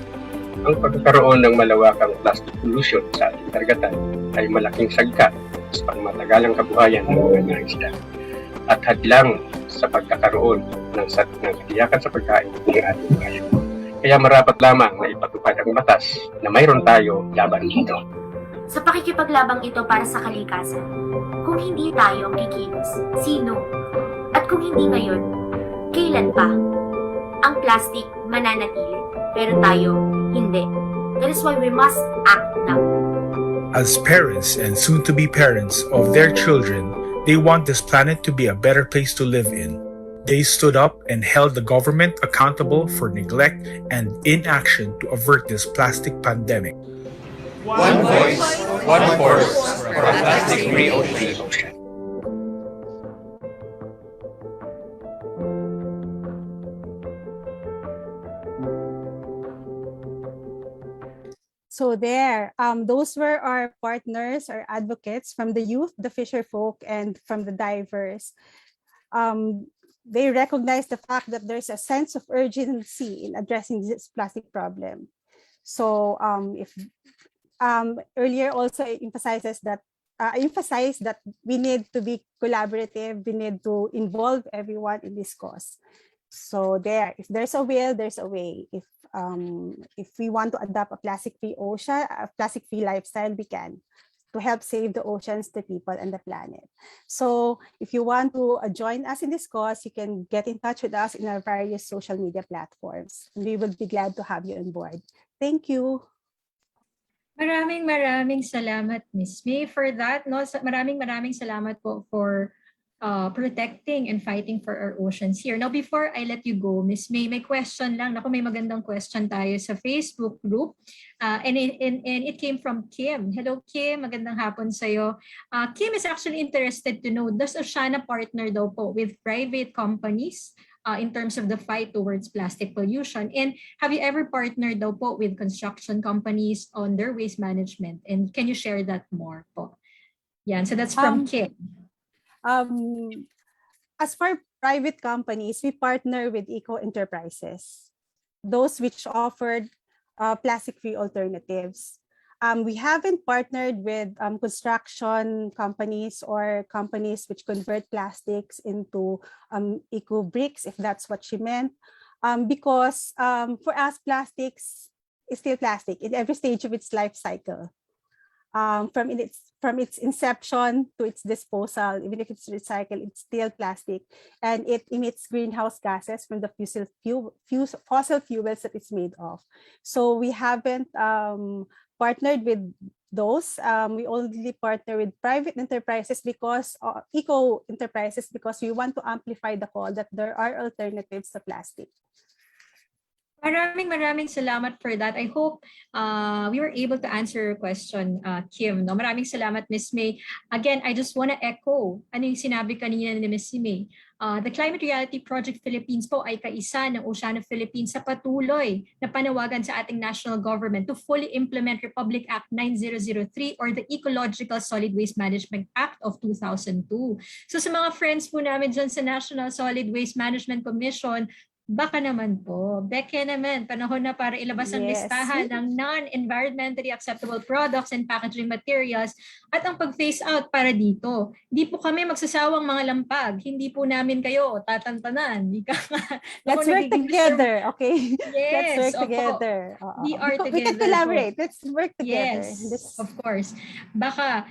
Ang pagkakaroon ng malawakang plastic pollution sa ating karagatan ay malaking sagkat sa pangmatagalang kabuhayan ng mga nangisda at hadlang sa pagkakaroon ng katiyakan sa pagkain ng ating bayan. Kaya marapat lamang na ipatupad ang batas na mayroon tayo laban dito. Sa pakikipaglabang ito para sa kalikasan, kung hindi tayo ang kikilos, sino? At kung hindi ngayon, kailan pa? Ang plastic mananatili, pero tayo hindi. That is why we must act now. As parents and soon-to-be parents of their children, they want this planet to be a better place to live in. They stood up and held the government accountable for neglect and inaction to avert this plastic pandemic. One voice, one force for a plastic-free ocean. So there, those were our partners, our advocates from the youth, the fisher folk, and from the divers. They recognize the fact that there's a sense of urgency in addressing this plastic problem. So if earlier also emphasized that we need to be collaborative, we need to involve everyone in this cause. So there, if there's a will, there's a way. If we want to adopt a plastic-free ocean, a plastic-free lifestyle, we can, to help save the oceans, the people, and the planet. So if you want to join us in this cause, you can get in touch with us in our various social media platforms. We will be glad to have you on board. Thank you. Maraming salamat, Miss May, for that. No, maraming salamat po for protecting and fighting for our oceans here. Now, before I let you go, Miss May, may question lang. Naku, may magandang question tayo sa Facebook group. And it came from Kim. Hello, Kim. Magandang hapon sa'yo. Kim is actually interested to know, does Oceana partner daw po with private companies in terms of the fight towards plastic pollution? And have you ever partnered daw po with construction companies on their waste management? And can you share that more po? Yan, so that's from Kim. As for private companies, we partner with eco-enterprises, those which offered plastic-free alternatives. We haven't partnered with construction companies or companies which convert plastics into eco bricks, if that's what she meant, because for us, plastics is still plastic in every stage of its life cycle. From its inception to its disposal, even if it's recycled, it's still plastic, and it emits greenhouse gases from the fossil fuels that it's made of. So we haven't partnered with those. We only partner with private enterprises because eco enterprises, because we want to amplify the call that there are alternatives to plastic. Maraming salamat for that. I hope we were able to answer your question, Kim. No? Maraming salamat, Miss May. Again, I just want to echo ano yung sinabi kanina ni Miss May. The Climate Reality Project Philippines po ay kaisa ng Oceana Philippines sa patuloy na panawagan sa ating national government to fully implement Republic Act 9003 or the Ecological Solid Waste Management Act of 2002. So sa mga friends po namin dyan sa National Solid Waste Management Commission, baka naman po, beke naman, panahon na para ilabas ang Yes. listahan ng non-environmentally acceptable products and packaging materials at ang pag-phase out para dito. Hindi po kami magsasawang mga lampag. Hindi po namin kayo tatantanan. Let's work together, okay? Yes, Let's work opo. together. We are together. We can collaborate. Let's work together. Yes, of course. Baka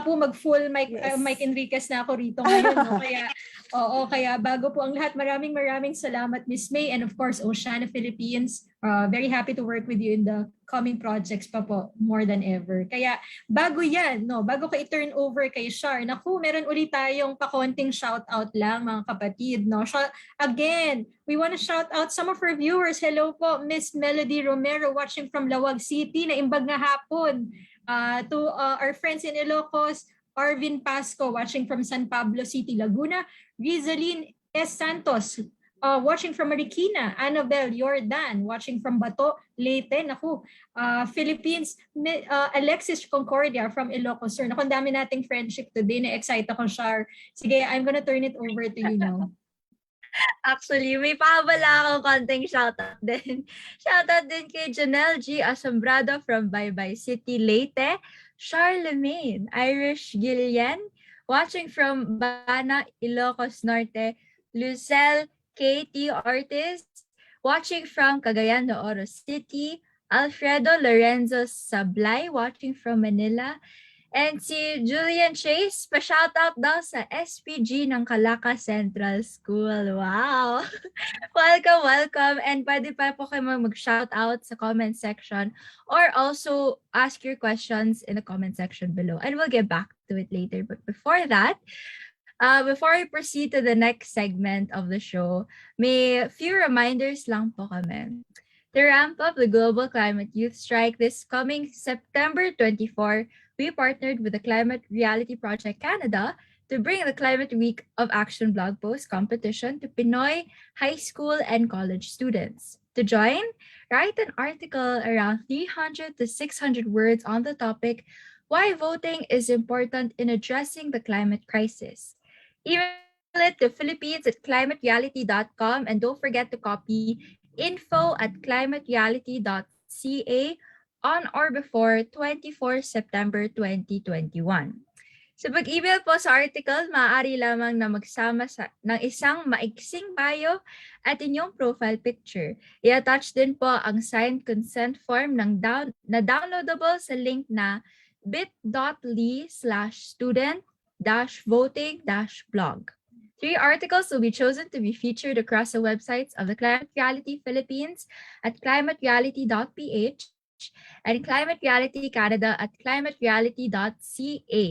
po mag-full Mike Enriquez na ako rito ngayon. No? Kaya bago po ang lahat, maraming salamat, Miss May, and of course, Oceana Philippines. Very happy to work with you in the coming projects pa po, more than ever. Kaya bago yan, no, bago ka i-turn over kay Shar, naku, meron ulit tayong pakonting shout-out lang, mga kapatid. No? Again, we want to shout out some of our viewers. Hello po, Miss Melody Romero watching from Lawag City, na imbag na hapon. To our friends in Ilocos, Arvin Pasco watching from San Pablo City, Laguna, Rizalyn S. Santos watching from Marikina, Annabel Jordan watching from Bato, Leyte, naku, Philippines, Alexis Concordia from Ilocos Sur. Naku, ang dami nating friendship today, na-excite ako, Shar. Sige, I'm gonna turn it over to you now. Actually, may pahabala akong konting shoutout din. Shoutout din kay Janelle G. Asombrado from Baybay City, Leyte. Charlemagne, Irish Gillian, watching from Bana, Ilocos Norte. Lucelle Katie Ortiz, watching from Cagayan de Oro City. Alfredo Lorenzo Sablay, watching from Manila. And si Julian Chase, pa-shoutout daw sa SPG ng Calaca Central School. Wow! Welcome! And pwede pa po kayo mag-shoutout sa comment section or also ask your questions in the comment section below. And we'll get back to it later. But before that, before we proceed to the next segment of the show, may few reminders lang po kami. To ramp up the Global Climate Youth Strike this coming September 24, we partnered with the Climate Reality Project Canada to bring the Climate Week of Action blog post competition to Pinoy high school and college students. To join, write an article around 300 to 600 words on the topic, why voting is important in addressing the climate crisis. Email it to philippines@climatereality.com and don't forget to copy info@climatereality.ca on or before 24 September 2021. Sa pag-email po sa article, maaari lamang na magsama ng isang maiksing bio at inyong profile picture. I-attach din po ang signed consent form na downloadable sa link na bit.ly/student-voting-blog. 3 articles will be chosen to be featured across the websites of the Climate Reality Philippines at climatereality.ph and Climate Reality Canada at climatereality.ca.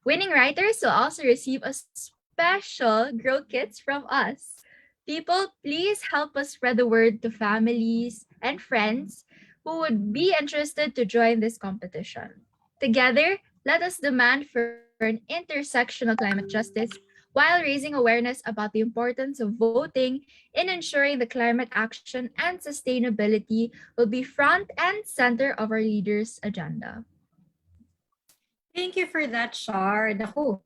Winning writers will also receive a special grow kits from us. People, please help us spread the word to families and friends who would be interested to join this competition. Together, let us demand for an intersectional climate justice while raising awareness about the importance of voting in ensuring the climate action and sustainability will be front and center of our leaders' agenda. Thank you for that, Shar. Naku,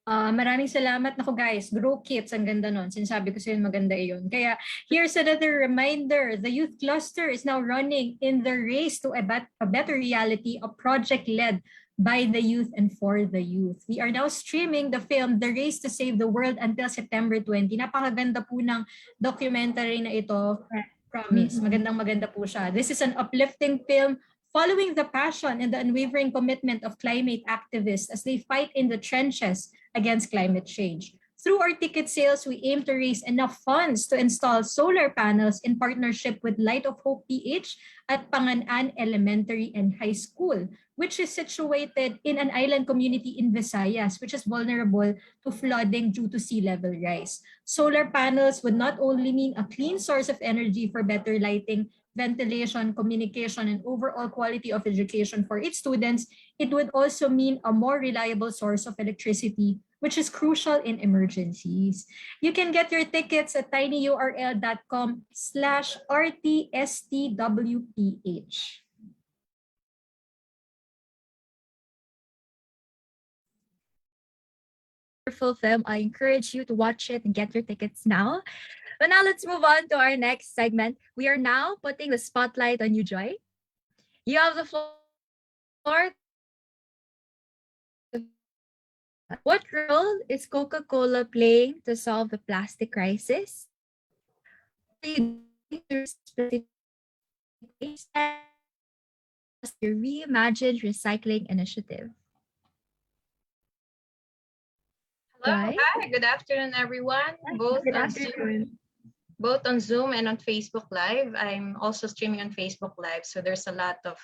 maraming salamat. Naku guys, grow kits, ang ganda nun. Sinasabi ko sa'yo, maganda iyon. Kaya here's another reminder. The Youth Cluster is now running in the Race to a Better Reality, a project led by the youth and for the youth. We are now streaming the film The Race to Save the World until September 20. Napakaganda po ng documentary na ito. Promise, maganda po siya. This is an uplifting film following the passion and the unwavering commitment of climate activists as they fight in the trenches against climate change. Through our ticket sales, we aim to raise enough funds to install solar panels in partnership with Light of Hope PH at Panganan Elementary and High School. which is situated in an island community in Visayas, which is vulnerable to flooding due to sea level rise. Solar panels would not only mean a clean source of energy for better lighting, ventilation, communication, and overall quality of education for its students, it would also mean a more reliable source of electricity, which is crucial in emergencies. You can get your tickets at tinyurl.com/rtstwph. Wonderful film. I encourage you to watch it and get your tickets now. But now let's move on to our next segment. We are now putting the spotlight on you, Joy. You have the floor. What role is Coca-Cola playing to solve the plastic crisis? What are you doing to your reimagined recycling initiative? Hello, Right. hi, good afternoon, everyone. Good afternoon. Both on Zoom and on Facebook Live. I'm also streaming on Facebook Live, so there's a lot of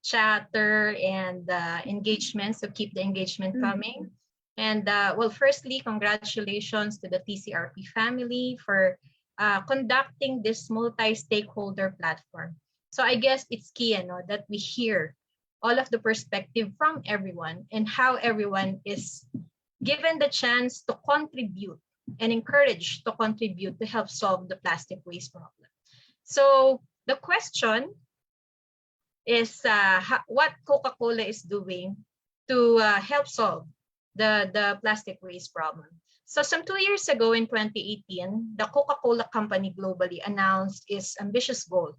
chatter and engagement, so keep the engagement coming. And well, firstly, congratulations to the TCRP family for conducting this multi-stakeholder platform. So I guess it's key, that we hear all of the perspective from everyone and how everyone is given the chance to contribute and encouraged to contribute to help solve the plastic waste problem. So the question is what Coca-Cola is doing to help solve the plastic waste problem. So some 2 years ago in 2018, the Coca-Cola company globally announced its ambitious goal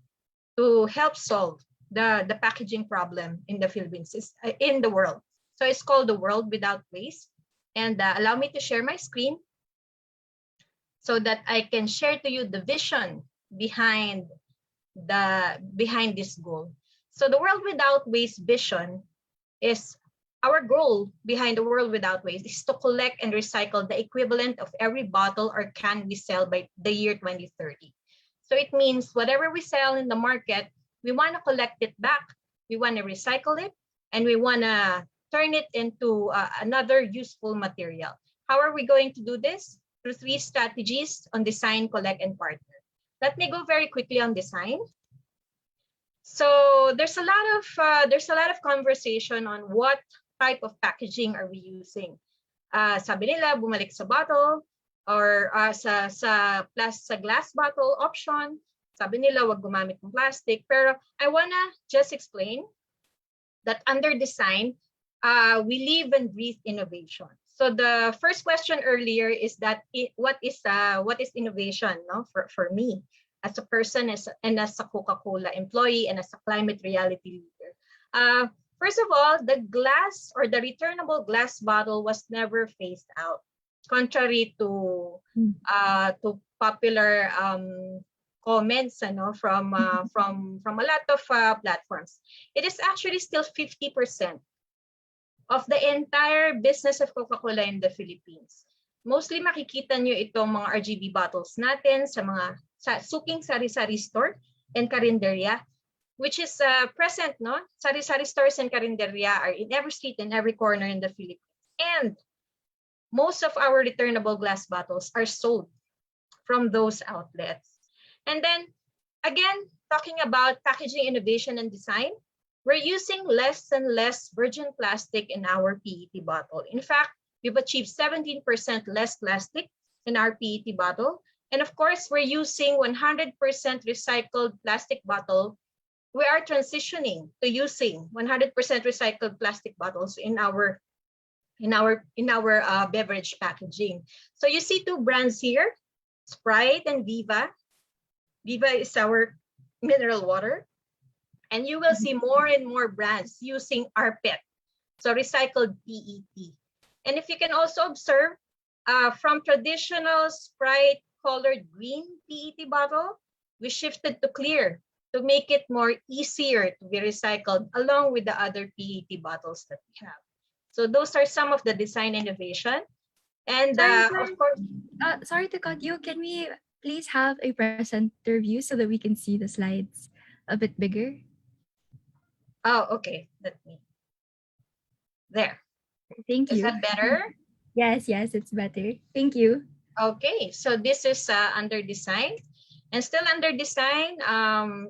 to help solve the packaging problem in the Philippines, in the world. So it's called the World Without Waste. And allow me to share my screen so that I can share to you the vision behind this goal. So the World Without Waste vision is our goal behind the World Without Waste is to collect and recycle the equivalent of every bottle or can we sell by the year 2030. So it means whatever we sell in the market, we want to collect it back, we want to recycle it, and we want to turn it into another useful material. How are we going to do this? Through 3 strategies on design, collect, and partner. Let me go very quickly on design. So there's a lot of conversation on what type of packaging are we using. Sabi nila bumalik sa bottle or sa glass bottle option. Sabi nila wag gumamit ng plastic. Pero I wanna just explain that under design, we live and breathe innovation. So the first question earlier is that what is innovation, no? For me as a person and as a Coca-Cola employee and as a climate reality leader. First of all, the glass or the returnable glass bottle was never phased out, contrary to popular comments from a lot of platforms. It is actually still 50% of the entire business of Coca-Cola in the Philippines. Mostly makikita nyo itong mga RGB bottles natin sa mga suking sari-sari store and karinderya, which is present, no? Sari-sari stores and karinderya are in every street and every corner in the Philippines. And most of our returnable glass bottles are sold from those outlets. And then, again, talking about packaging innovation and design, we're using less and less virgin plastic in our PET bottle. In fact, we've achieved 17% less plastic in our PET bottle. And of course, we're using 100% recycled plastic bottle. We are transitioning to using 100% recycled plastic bottles in our beverage packaging. So you see 2 brands here, Sprite and Viva. Viva is our mineral water. And you will see more and more brands using rPET, so recycled PET. And if you can also observe, from traditional Sprite colored green PET bottle, we shifted to clear to make it more easier to be recycled along with the other PET bottles that we have. So those are some of the design innovation. And of course, sorry to cut you. Can we please have a presenter view so that we can see the slides a bit bigger? Oh, okay. Let me. There. Thank you. Is that better? Yes, it's better. Thank you. Okay, so this is under design. And still under design,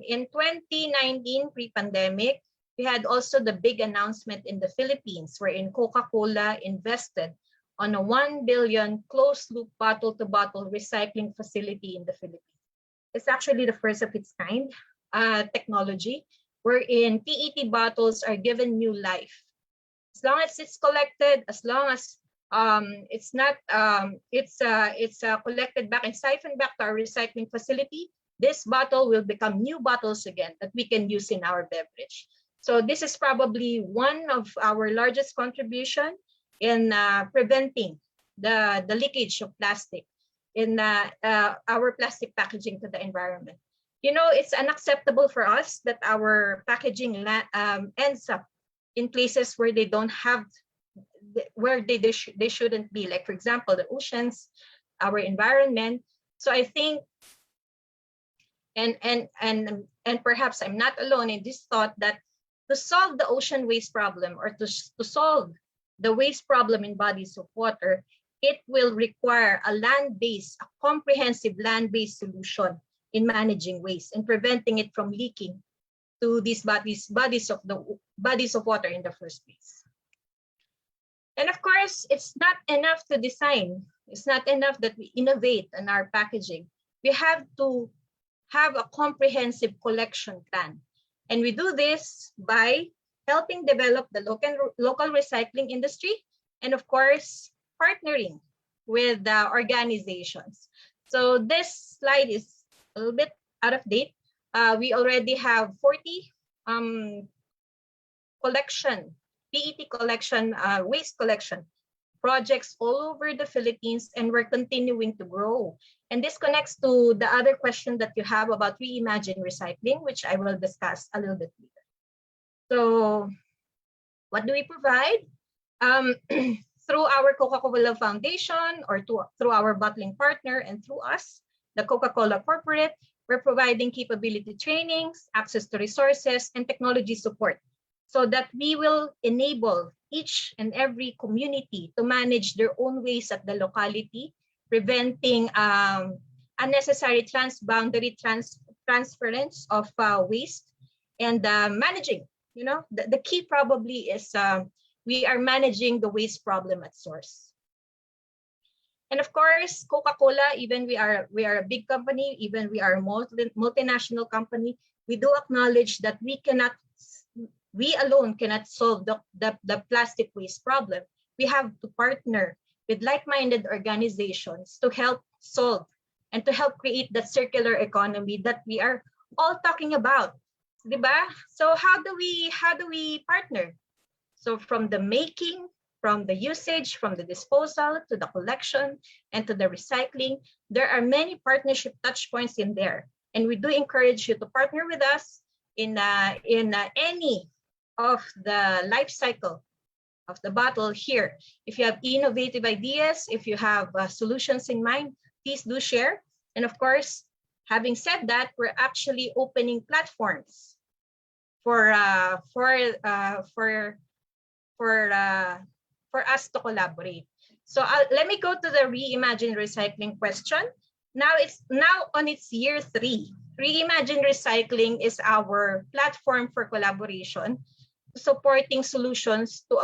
in 2019, pre-pandemic, we had also the big announcement in the Philippines wherein Coca-Cola invested on a 1 billion closed-loop bottle-to-bottle recycling facility in the Philippines. It's actually the first of its kind technology wherein PET bottles are given new life. As long as it's collected, as long as it's collected back and siphoned back to our recycling facility, this bottle will become new bottles again that we can use in our beverage. So this is probably one of our largest contribution in preventing the leakage of plastic in our plastic packaging to the environment. You know, it's unacceptable for us that our packaging ends up in places where they don't have, where they shouldn't be, like for example the oceans, our environment. So I think, and perhaps I'm not alone in this thought, that to solve the ocean waste problem, or to solve the waste problem in bodies of water, it will require a comprehensive land-based solution in managing waste and preventing it from leaking to these bodies of water in the first place. And of course, it's not enough to design. It's not enough that we innovate in our packaging. We have to have a comprehensive collection plan. And we do this by helping develop the local recycling industry, and of course, partnering with organizations. So this slide is a little bit out of date. We already have 40 PET collection, waste collection projects all over the Philippines, and we're continuing to grow. And this connects to the other question that you have about reimagine recycling, which I will discuss a little bit later. So what do we provide? Through our Coca-Cola Foundation, or through our bottling partner, and through us, the Coca-Cola Corporate, we're providing capability trainings, access to resources, and technology support, so that we will enable each and every community to manage their own waste at the locality, preventing unnecessary transboundary transference of waste, and managing. You know, the key probably is we are managing the waste problem at source. And of course, Coca-Cola, even we are a big company, even we are a multinational company, we do acknowledge that we alone cannot solve the plastic waste problem. We have to partner with like-minded organizations to help solve and to help create that circular economy that we are all talking about. Diba? So how do we partner? So from the making, from the usage, from the disposal, to the collection, and to the recycling, there are many partnership touch points in there. And we do encourage you to partner with us in any of the life cycle of the bottle here. If you have innovative ideas, if you have solutions in mind, please do share. And of course, having said that, we're actually opening platforms for us to collaborate. So let me go to the Reimagine Recycling question. Now it's on its year 3. Reimagine Recycling is our platform for collaboration, supporting solutions to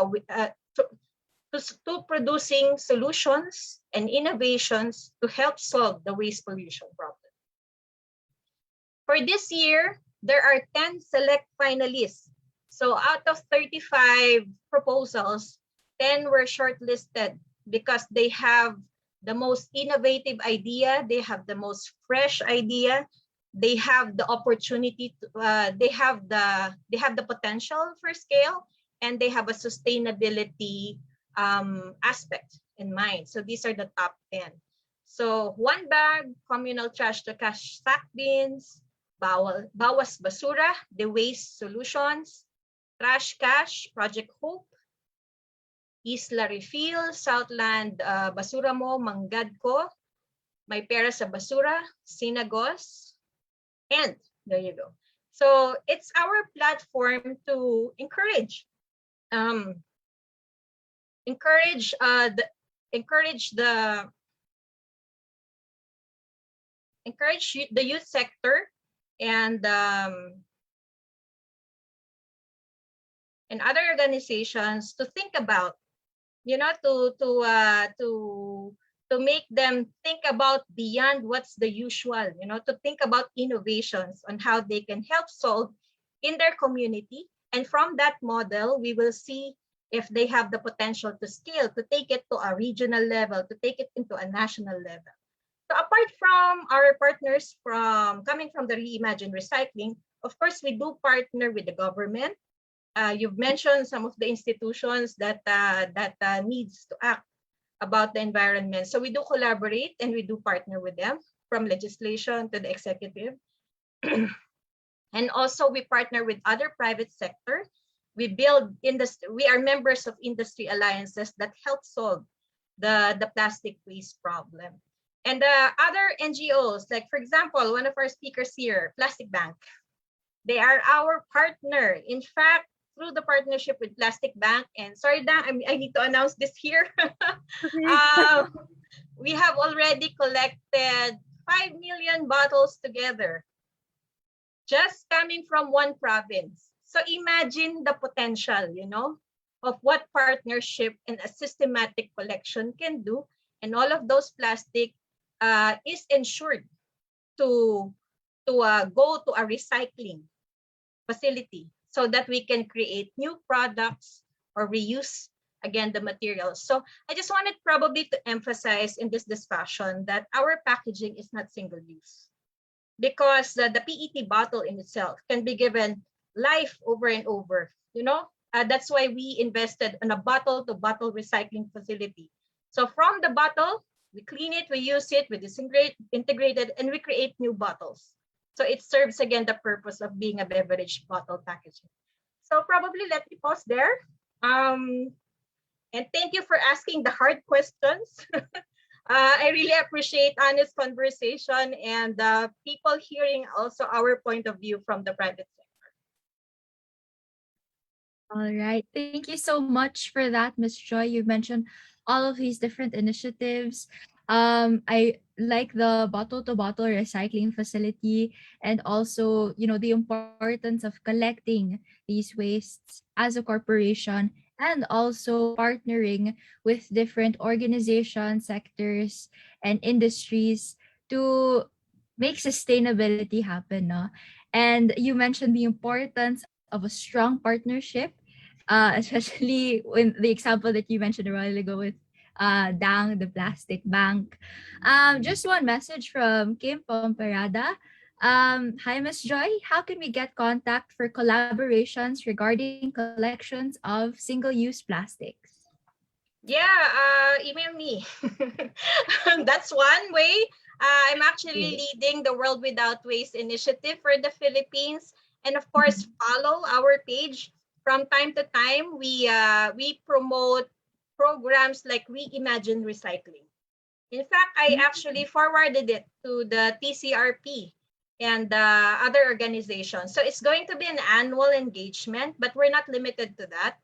producing solutions and innovations to help solve the waste pollution problem. For this year, there are 10 select finalists. So out of 35 proposals, 10 were shortlisted because they have the most innovative idea, they have the most fresh idea, they have the opportunity to, they have the potential for scale, and they have a sustainability aspect in mind. So these are the top 10. So one bag, communal trash to cash sack bins, Bawas Basura, the waste solutions, Trash Cash, Project Hope, Isla Refill, Southland Basura Mo, Manggad Ko, May Pera sa Basura, Sinagos, and there you go. So it's our platform to encourage encourage the youth sector and other organizations to think about, to make them think about beyond what's the usual, to think about innovations on how they can help solve in their community. And from that model, we will see if they have the potential to scale, to take it to a regional level, to take it into a national level. So apart from our partners coming from the Reimagine Recycling, of course, we do partner with the government. You've mentioned some of the institutions that needs to act about the environment. So we do collaborate and we do partner with them, from legislation to the executive. And also we partner with other private sector. We build industry. We are members of industry alliances that help solve the plastic waste problem. And other NGOs, like for example, one of our speakers here, Plastic Bank. They are our partner. In fact, through the partnership with Plastic Bank, and sorry, Dhang, I need to announce this here. We have already collected 5 million bottles together, just coming from one province. So imagine the potential, of what partnership and a systematic collection can do. And all of those plastic is ensured to go to a recycling facility so that we can create new products or reuse again the materials. So I just wanted probably to emphasize in this discussion that our packaging is not single use, because the PET bottle in itself can be given life over and over. That's why we invested in a bottle-to-bottle recycling facility. So from the bottle, we clean it, we use it, we disintegrate, integrated, and we create new bottles. So it serves again the purpose of being a beverage bottle packaging. So probably let me pause there. And thank you for asking the hard questions. I really appreciate honest conversation and people hearing also our point of view from the private sector. All right. Thank you so much for that, Ms. Joy. You mentioned all of these different initiatives. I like the bottle-to-bottle recycling facility, and also, the importance of collecting these wastes as a corporation, and also partnering with different organizations, sectors, and industries to make sustainability happen. No? And you mentioned the importance of a strong partnership, especially in the example that you mentioned a while ago with Dhang, the Plastic Bank. Just one message from Kim Pomperada. Hi, Ms. Joy. How can we get contact for collaborations regarding collections of single-use plastics? Yeah, email me. That's one way. I'm actually leading the World Without Waste initiative for the Philippines. And of course, follow our page. From time to time, we promote programs like Reimagine Recycling. In fact, I actually forwarded it to the TCRP and other organizations. So it's going to be an annual engagement, but we're not limited to that.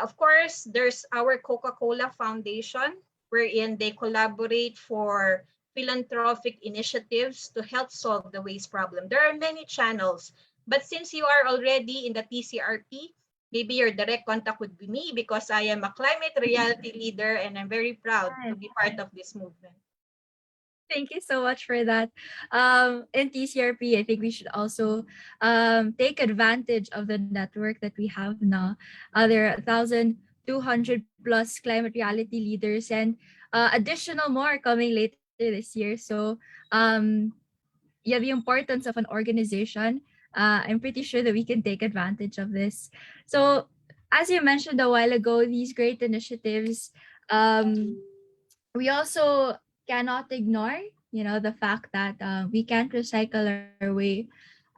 Of course, there's our Coca-Cola Foundation, wherein they collaborate for philanthropic initiatives to help solve the waste problem. There are many channels, but since you are already in the TCRP, maybe your direct contact would be me, because I am a climate reality leader and I'm very proud to be part of this movement. Thank you so much for that. In TCRP, I think we should also take advantage of the network that we have now. There are 1,200 plus climate reality leaders, and additional more coming later this year. So the importance of an organization, I'm pretty sure that we can take advantage of this. So as you mentioned a while ago, these great initiatives, we also cannot ignore, the fact that we can't recycle our way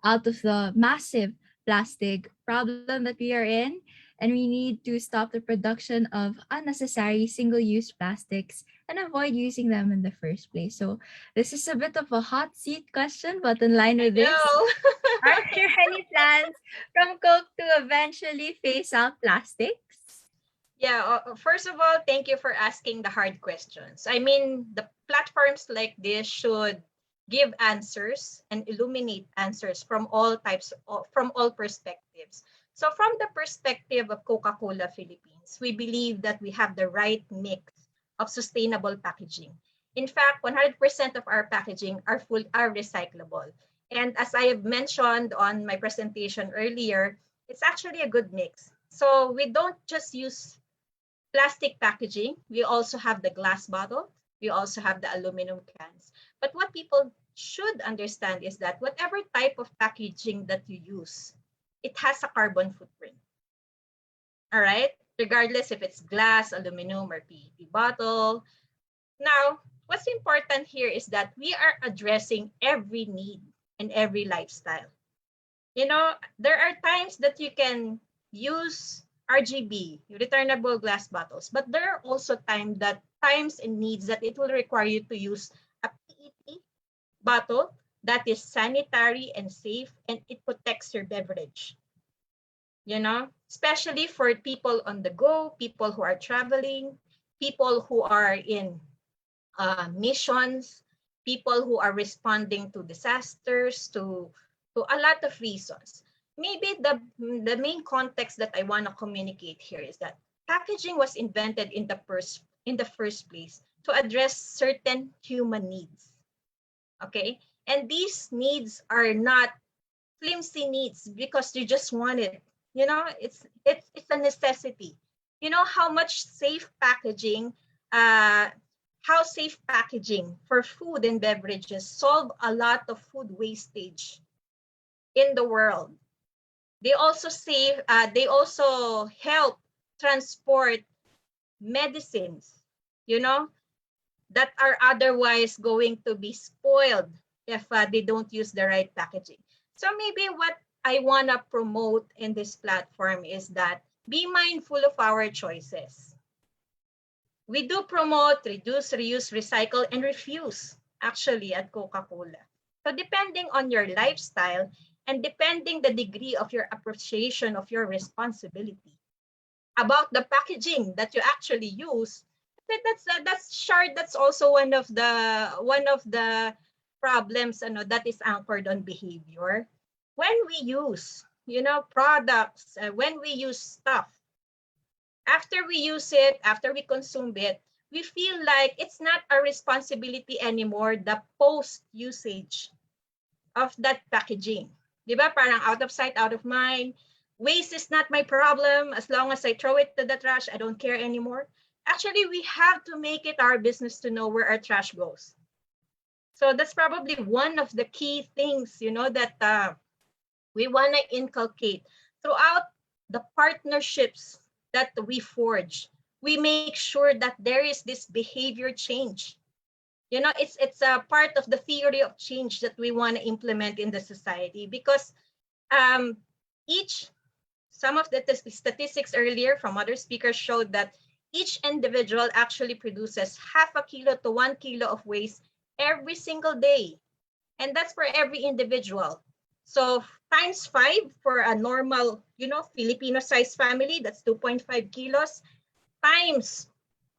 out of the massive plastic problem that we are in, and we need to stop the production of unnecessary single-use plastics and avoid using them in the first place. So this is a bit of a hot seat question, but in line with this, are there any plans from Coke to eventually phase out plastics? Yeah, first of all, thank you for asking the hard questions. I mean, the platforms like this should give answers and illuminate answers from all types, from all perspectives. So from the perspective of Coca-Cola Philippines, we believe that we have the right mix of sustainable packaging. In fact, 100% of our packaging are recyclable. And as I have mentioned on my presentation earlier, it's actually a good mix. So we don't just use plastic packaging. We also have the glass bottle. We also have the aluminum cans. But what people should understand is that whatever type of packaging that you use, it has a carbon footprint. All right? Regardless if it's glass, aluminum, or PET bottle. Now, what's important here is that we are addressing every need and every lifestyle. You know, there are times that you can use RGB, returnable glass bottles, but there are also times and needs that it will require you to use a PET bottle that is sanitary and safe, and it protects your beverage. You know, especially for people on the go, people who are traveling, people who are in missions, people who are responding to disasters, to a lot of reasons. Maybe the main context that I want to communicate here is that packaging was invented in the first place to address certain human needs. Okay, and these needs are not flimsy needs because you just want it. You know, it's a necessity. You know how much safe packaging, how safe packaging for food and beverages solve a lot of food wastage in the world. They also help transport medicines, you know, that are otherwise going to be spoiled if they don't use the right packaging. So maybe what I want to promote in this platform is that be mindful of our choices. We do promote reduce, reuse, recycle, and refuse actually at Coca-Cola. So depending on your lifestyle and depending the degree of your appreciation of your responsibility about the packaging that you actually use, that's also one of the problems that is anchored on behavior. When we use, products, when we use stuff, after we use it, after we consume it, we feel like it's not our responsibility anymore, the post-usage of that packaging. Diba? Parang out of sight, out of mind. Waste is not my problem. As long as I throw it to the trash, I don't care anymore. Actually, we have to make it our business to know where our trash goes. So that's probably one of the key things, that we want to inculcate throughout the partnerships that we forge. We make sure that there is this behavior change. It's a part of the theory of change that we want to implement in the society, because some of the statistics earlier from other speakers showed that each individual actually produces 0.5 kilo to 1 kilo of waste every single day. And that's for every individual. So times 5 for a normal, Filipino-sized family, that's 2.5 kilos. Times,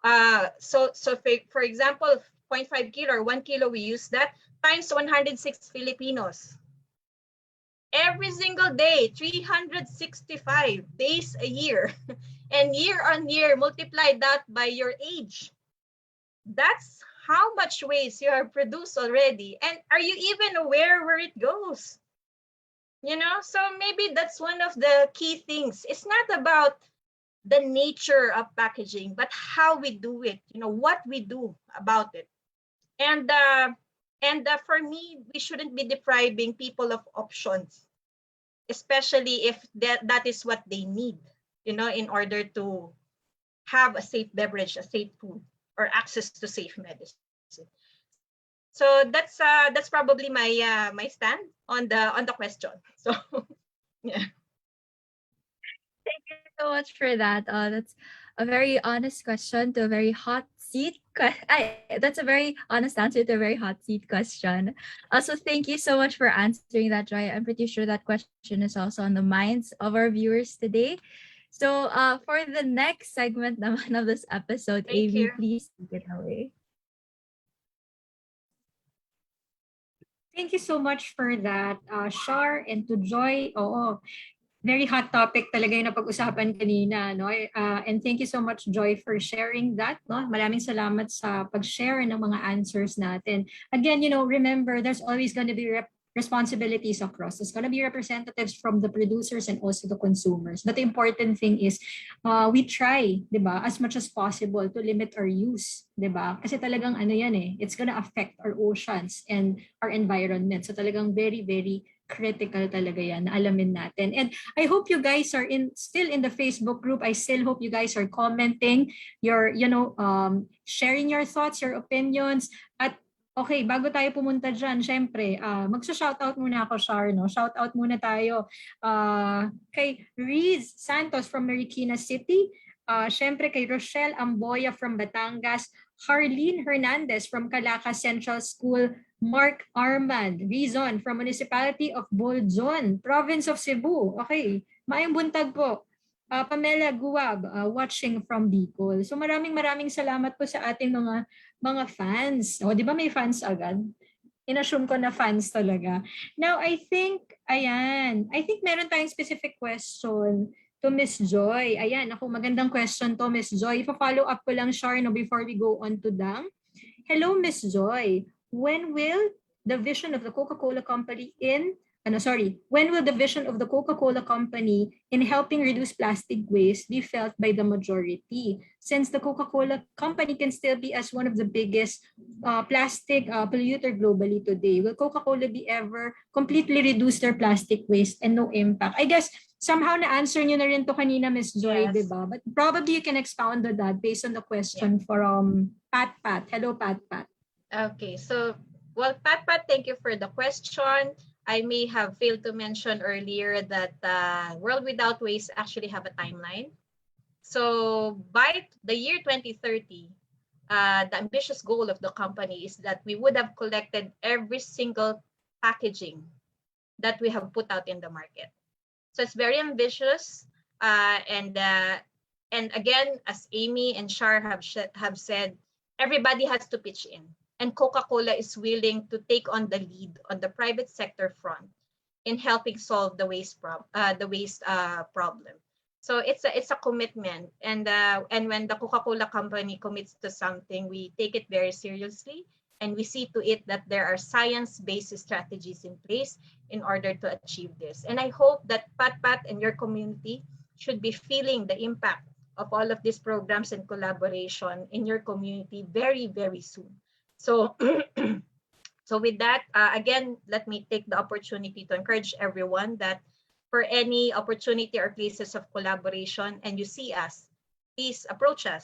for example, 0.5 kilo or 1 kilo, we use that, times 106 Filipinos. Every single day, 365 days a year. And year on year, multiply that by your age. That's how much waste you have produced already. And are you even aware where it goes? So maybe that's one of the key things. It's not about the nature of packaging, but how we do it, what we do about it. And for me, we shouldn't be depriving people of options, especially if that is what they need, in order to have a safe beverage, a safe food, or access to safe medicine. So that's probably my my stand on the question. So yeah. Thank you so much for that. That's a very honest question to a very hot seat. That's a very honest answer to a very hot seat question. So thank you so much for answering that, Joy. I'm pretty sure that question is also on the minds of our viewers today. So for the next segment naman of this episode, Thank Amy, you. please take it away. Thank you so much for that, Shar, and to Joy. Oo, very hot topic talaga yung napag-usapan kanina, no? And thank you so much, Joy, for sharing that, no? Maraming salamat sa pag-share ng mga answers natin. Again, remember, there's always going to be responsibilities across. There's going to be representatives from the producers and also the consumers. But the important thing is we try, 'di ba, as much as possible to limit our use, 'di ba? Kasi talagang yan it's going to affect our oceans and our environment. So talagang very very critical talaga yan na alamin natin. And I hope you guys are still in the Facebook group. I still hope you guys are commenting, sharing your thoughts, your opinions. At okay, bago tayo pumunta dyan, syempre, magsa-shoutout muna ako, Shar, no? Shoutout muna tayo kay Riz Santos from Marikina City, syempre kay Rochelle Amboya from Batangas, Harleen Hernandez from Calacas Central School, Mark Armand Rizon from Municipality of Boljon, Province of Cebu. Okay, maayong buntag po. Pamela Guab, watching from Bicol. So maraming salamat po sa ating mga fans. O, di ba may fans agad? In-assume ko na fans talaga. Now, I think meron tayong specific question to Miss Joy. Ayan, magandang question to, Miss Joy. Ipa-follow up ko lang, Shar, before we go on to Dhang. Hello, Miss Joy. When will the vision of the Coca-Cola Company when will the vision of the Coca-Cola Company in helping reduce plastic waste be felt by the majority? Since the Coca-Cola Company can still be as one of the biggest plastic polluter globally today, will Coca-Cola be ever completely reduce their plastic waste and no impact? I guess somehow na-answer nyo na rin to kanina, Ms. Joy, Yes. diba? But probably you can expound on that based on the question from Pat. Hello, Pat. Okay, so, well, Pat, thank you for the question. I may have failed to mention earlier that World Without Waste actually have a timeline. So by the year 2030, the ambitious goal of the company is that we would have collected every single packaging that we have put out in the market. So it's very ambitious. And again, as Amy and Shar have said, everybody has to pitch in. And Coca-Cola is willing to take on the lead on the private sector front in helping solve the waste problem. So it's a commitment, and when the Coca-Cola Company commits to something, we take it very seriously, and we see to it that there are science-based strategies in place in order to achieve this. And I hope that Pat and your community should be feeling the impact of all of these programs and collaboration in your community very, very soon. So, so with that, again, let me take the opportunity to encourage everyone that for any opportunity or places of collaboration and you see us, please approach us.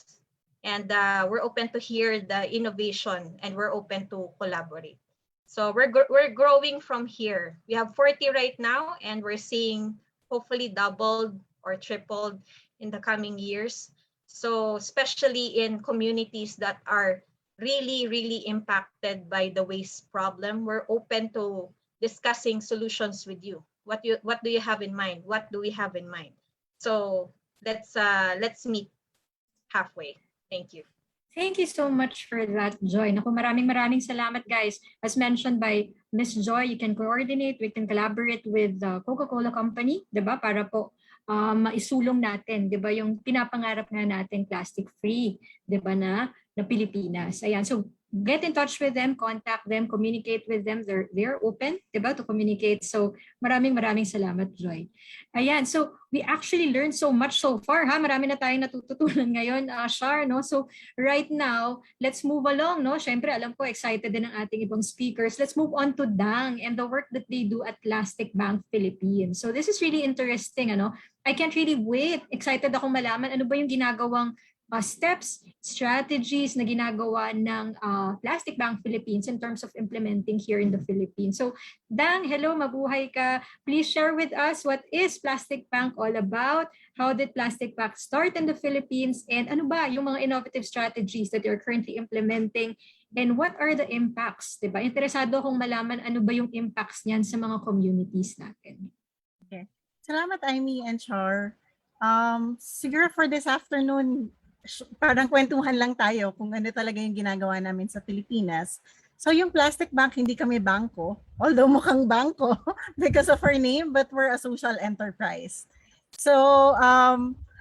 And we're open to hear the innovation and we're open to collaborate. So we're growing from here. We have 40 right now and we're seeing hopefully doubled or tripled in the coming years. So especially in communities that are really impacted by the waste problem, we're open to discussing solutions with you. What do you have in mind? What do we have in mind? So let's meet halfway. Thank you. Thank you so much for that, Joy. Naku, maraming salamat, guys. As mentioned by Miss Joy, you can coordinate, we can collaborate with the Coca-Cola Company, 'di ba? Para po maisulong natin, 'di ba, yung pinapangarap nga natin plastic-free, 'di ba, na Pilipinas. Ayan. So get in touch with them, contact them, communicate with them. They're open, 'di ba, to communicate. So maraming salamat, Joy. Ayan. So we actually learned so much so far, ha? Marami na tayong natututunan ngayon, Shar, no? So right now, let's move along, no? Syempre, alam ko excited din ang ating ibang speakers. Let's move on to Dhang and the work that they do at Plastic Bank Philippines. So this is really interesting, ano? I can't really wait. Excited akong malaman ano ba yung ginagawang steps, strategies na ginagawa ng Plastic Bank Philippines in terms of implementing here in the Philippines. So, Dhang, hello, mabuhay ka. Please share with us what is Plastic Bank all about? How did Plastic Bank start in the Philippines? And ano ba yung mga innovative strategies that you're currently implementing? And what are the impacts? Diba? Interesado akong malaman ano ba yung impacts niyan sa mga communities natin. Okay. Salamat, Amy and Char. Siguro for this afternoon, parang kwentuhan lang tayo kung ano talaga yung ginagawa namin sa Pilipinas. So yung plastic bank, hindi kami bangko, although mukhang bangko because of our name, but we're a social enterprise. So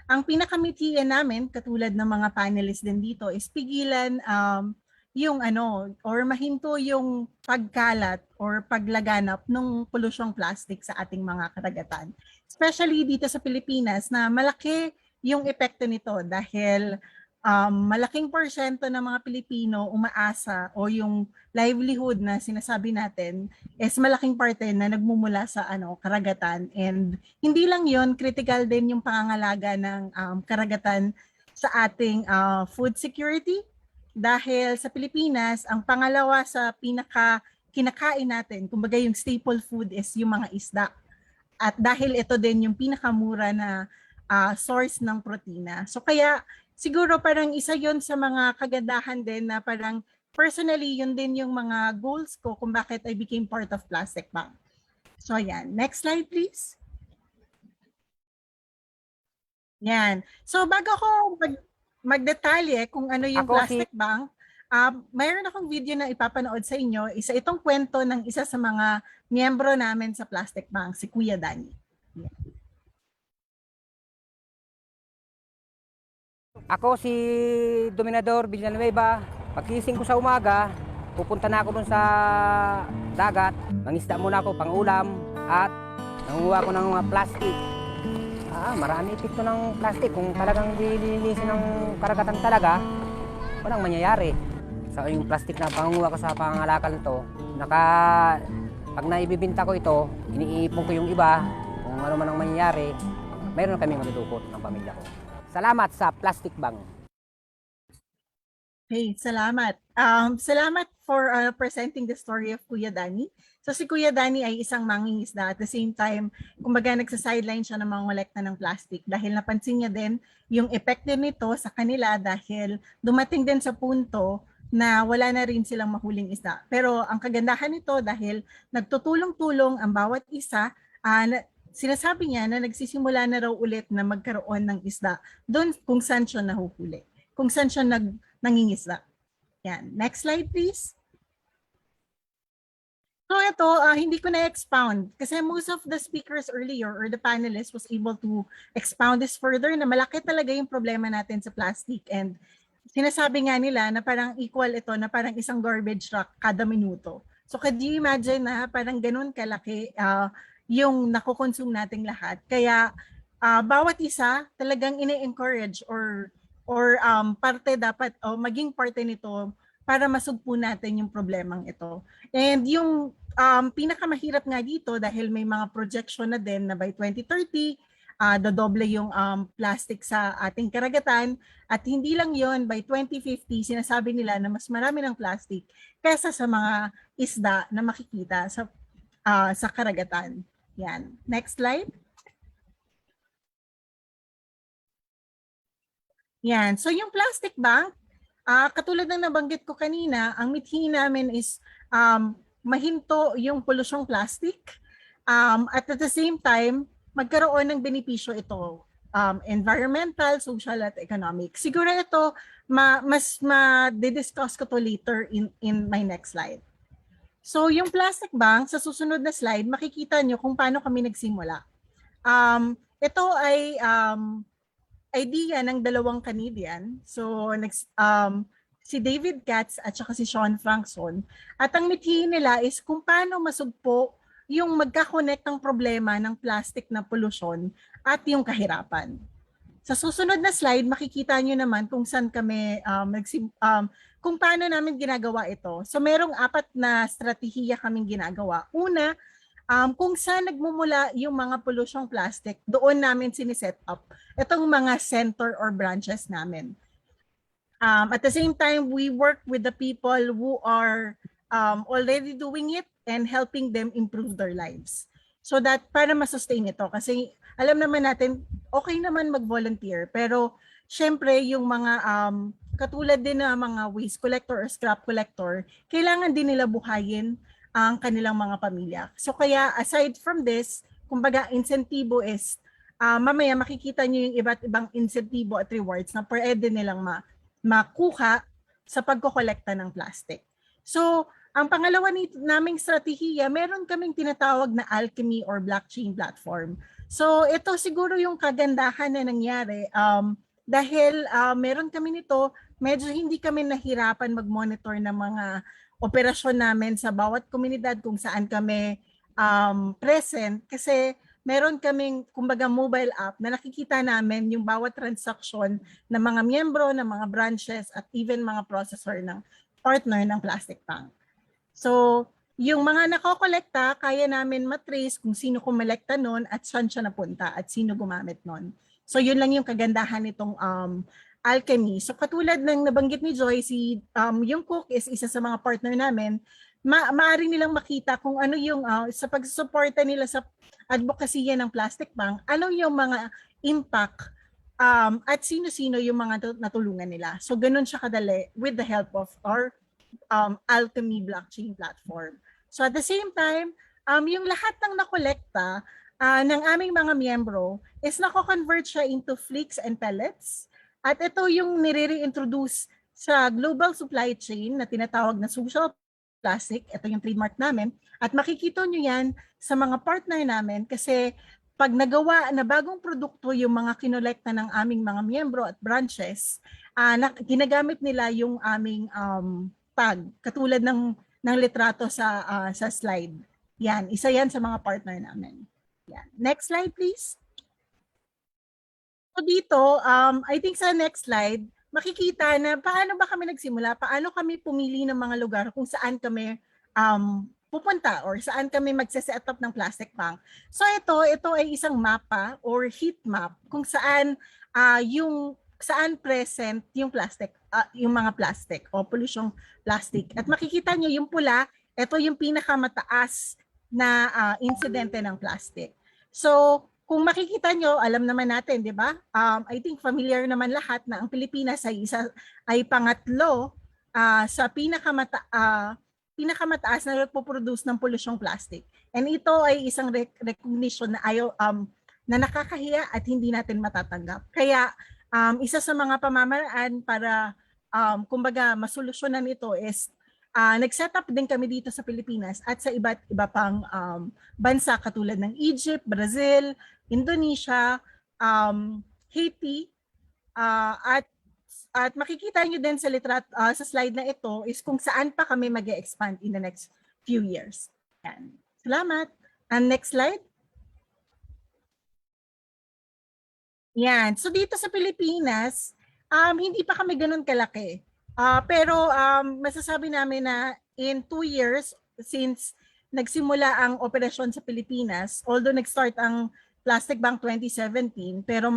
ang pinaka-mithiin namin, katulad ng mga panelists din dito, is pigilan yung or mahinto yung pagkalat or paglaganap ng polusyong plastic sa ating mga karagatan. Especially dito sa Pilipinas na malaki yung epekto nito dahil malaking porsyento ng mga Pilipino umaasa o yung livelihood na sinasabi natin is malaking parte na nagmumula sa karagatan, and hindi lang yon, critical din yung pangangalaga ng karagatan sa ating food security dahil sa Pilipinas ang pangalawa sa pinaka kinakain natin, kumbaga yung staple food is yung mga isda, at dahil ito din yung pinakamura na source ng protina. So kaya siguro parang isa yon sa mga kagandahan din na parang personally yun din yung mga goals ko kung bakit I became part of Plastic Bank. So yan, next slide please. Yan. So bago ko magdetalye kung ano yung Plastic Bank, mayroon akong video na ipapanood sa inyo. Isa itong kwento ng isa sa mga miyembro namin sa Plastic Bank, si Kuya Danny. Yan. Ako si Dominador Villanueva. Pagkising ko sa umaga, pupunta na ako dun sa dagat. Mangisda muna ako pang ulam at nanguha ko ng mga plastic. Marami epekto ng plastic. Kung talagang dilinisin ng karagatan talaga, walang mangyayari. So yung plastic na pangunguha ko sa pangangalakal nito, pag naibibinta ko ito, iniipon ko yung iba. Kung ano man ang mangyayari, mayroon kami madudukot ng pamilya ko. Salamat sa Plastic Bank. Hey, salamat. Salamat for presenting the story of Kuya Danny. So si Kuya Danny ay isang mangingisda, at the same time, kumbaga nagsa-sideline siya ng mga kolekta ng plastic dahil napansin niya din yung epekto nito sa kanila dahil dumating din sa punto na wala na rin silang mahuling isda. Pero ang kagandahan nito dahil nagtutulong-tulong ang bawat isa, sinasabi niya na nagsisimula na raw ulit na magkaroon ng isda doon kung saan siya nahuhuli, kung saan siya nangingisda. Yan. Next slide please. So ito, hindi ko na-expound kasi most of the speakers earlier or the panelists was able to expound this further na malaki talaga yung problema natin sa plastic, and sinasabi nga nila na parang equal ito na parang isang garbage truck kada minuto. So could you imagine na parang ganun kalaki yung nakokonsume nating lahat. Kaya bawat isa talagang ine-encourage or parte dapat maging parte nito para masugpo natin yung problemang ito. And yung pinakamahirap nga dito dahil may mga projection na din na by 2030, dodoble yung plastic sa ating karagatan, at hindi lang yon, by 2050 sinasabi nila na mas marami ng plastic kaysa sa mga isda na makikita sa karagatan. Yan. Next slide. Yan. So yung Plastic Bank, katulad ng nabanggit ko kanina, ang mithi namin is mahinto yung polusyong plastic, at the same time, magkaroon ng benepisyo ito, environmental, social, at economic. Siguro ito, mas ma-discuss ko to later in my next slide. So yung Plastic Bank, sa susunod na slide, makikita nyo kung paano kami nagsimula. Ito ay idea ng dalawang Canadian. So si David Katz at saka si Sean Frankson. At ang mithi nila is kung paano masugpo yung magkakonect ng problema ng plastic na polusyon at yung kahirapan. Sa susunod na slide, makikita nyo naman kung saan kami kung paano namin ginagawa ito. So merong 4 na strategiya kaming ginagawa. Una, kung saan nagmumula yung mga polusyong plastic, doon namin siniset up itong mga center or branches namin. At the same time, we work with the people who are already doing it and helping them improve their lives. So that para masustain ito. Kasi alam naman natin, okay naman mag-volunteer, pero syempre yung mga katulad din na mga waste collector or scrap collector, kailangan din nila buhayin ang kanilang mga pamilya. So kaya aside from this, kumbaga insentibo is mamaya makikita nyo yung iba't ibang insentibo at rewards na pwede nilang makuha sa pagkokolekta ng plastic. So, ang pangalawa naming strategiya, meron kaming tinatawag na alchemy or blockchain platform. So, ito siguro yung kagandahan na nangyari dahil meron kami nito, medyo hindi kami nahirapan mag-monitor ng mga operasyon namin sa bawat komunidad kung saan kami present kasi meron kaming kumbaga mobile app na nakikita namin yung bawat transaction ng mga miyembro, ng mga branches at even mga processor ng partner ng plastic bank. So, yung mga nakokolekta, kaya namin matrace kung sino kumelekta nun at saan siya napunta at sino gumamit nun. So, yun lang yung kagandahan nitong alchemy. So, katulad ng nabanggit ni Joy, yung Cook is isa sa mga partner namin, maaari nilang makita kung ano yung sa pagsusuporta nila sa advocacy ng plastic bank, ano yung mga impact at sino-sino yung mga natulungan nila. So, ganun siya kadali with the help of our alchemy blockchain platform. So, at the same time, yung lahat ng nakolekta ng aming mga miyembro is nako-convert siya into flakes and pellets. At ito yung nire-reintroduce sa global supply chain na tinatawag na social plastic. Ito yung trademark namin. At makikita nyo yan sa mga partner namin kasi pag nagawa na bagong produkto yung mga kinolekta ng aming mga miyembro at branches, ginagamit nila yung aming tag, katulad ng litrato sa slide. Yan, isa yan sa mga partner namin. Yan. Next slide, please. So dito, I think sa next slide, makikita na paano ba kami nagsimula, paano kami pumili ng mga lugar kung saan kami pupunta or saan kami magse-set up ng plastic bank. So ito ay isang mapa or heat map kung saan saan present yung plastic, yung mga plastic o polusyong plastic. At makikita nyo yung pula, ito yung pinakamataas na insidente ng plastic. So, kung makikita nyo, alam naman natin, di ba? I think familiar naman lahat na ang Pilipinas ay pangatlo sa pinakamataas na nagpo-produce ng polusyong plastic. And ito ay isang recognition na na nakakahiya at hindi natin matatanggap. Kaya isa sa mga pamamaraan para kumbaga masolusyonan ito is nag-set up din kami dito sa Pilipinas at sa iba't iba pang bansa katulad ng Egypt, Brazil, Indonesia, Haiti, at makikita nyo din sa sa slide na ito is kung saan pa kami mag-expand in the next few years. Yan. Salamat. And next slide. Yan. So dito sa Pilipinas, hindi pa kami ganun kalaki. Pero masasabi namin na in 2 years since nagsimula ang operasyon sa Pilipinas, although nag-start ang Plastic Bank 2017, pero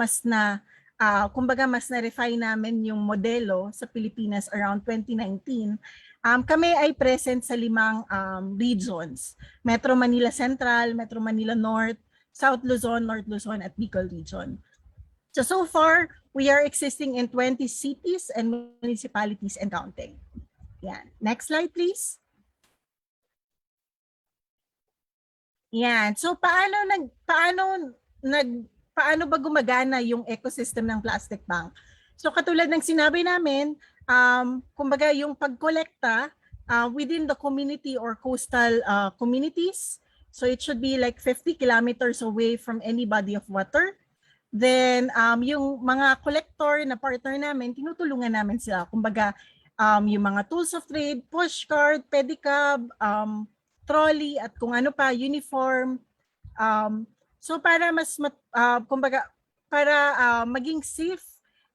kumbaga mas na-refine namin yung modelo sa Pilipinas around 2019. Kami ay present sa 5 regions. Metro Manila Central, Metro Manila North, South Luzon, North Luzon at Bicol region. So far, we are existing in 20 cities and municipalities and counting. Yan. Next slide, please. Yan. So paano ba gumagana yung ecosystem ng plastic bank? So katulad ng sinabi namin, kumbaga yung pagkolekta within the community or coastal communities. So it should be like 50 kilometers away from any body of water. Then yung mga collector na partner namin, tinutulungan namin sila. Kumbaga yung mga tools of trade, pushcart, pedicab, trolley at kung ano pa, uniform. So para maging safe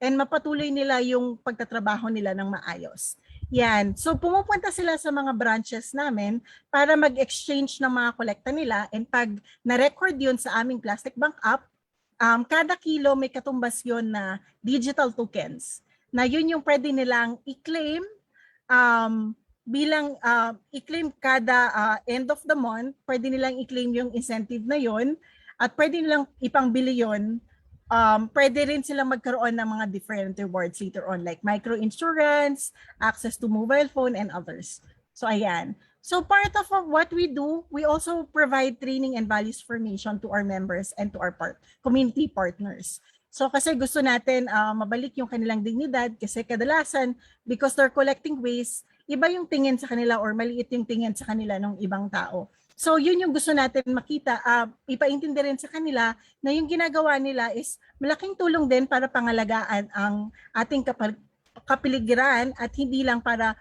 and mapatuloy nila yung pagtatrabaho nila ng maayos. Yan. So pumupunta sila sa mga branches namin para mag-exchange ng mga kolekta nila, and pag na-record yun sa aming plastic bank app, kada kilo may katumbas yun na digital tokens na yun yung pwede nilang i-claim bilang i-claim kada end of the month. Pwede nilang i-claim yung incentive na yun at pwede nilang ipangbili yun. Pwede rin silang magkaroon ng mga different rewards later on like micro insurance, access to mobile phone and others. So ayan. So part of what we do, we also provide training and values formation to our members and to our community partners. So kasi gusto natin mabalik yung kanilang dignidad kasi kadalasan because they're collecting waste, iba yung tingin sa kanila or maliit yung tingin sa kanila ng ibang tao. So yun yung gusto natin makita, ipaintindi rin sa kanila na yung ginagawa nila is malaking tulong din para pangalagaan ang ating kapaligiran at hindi lang para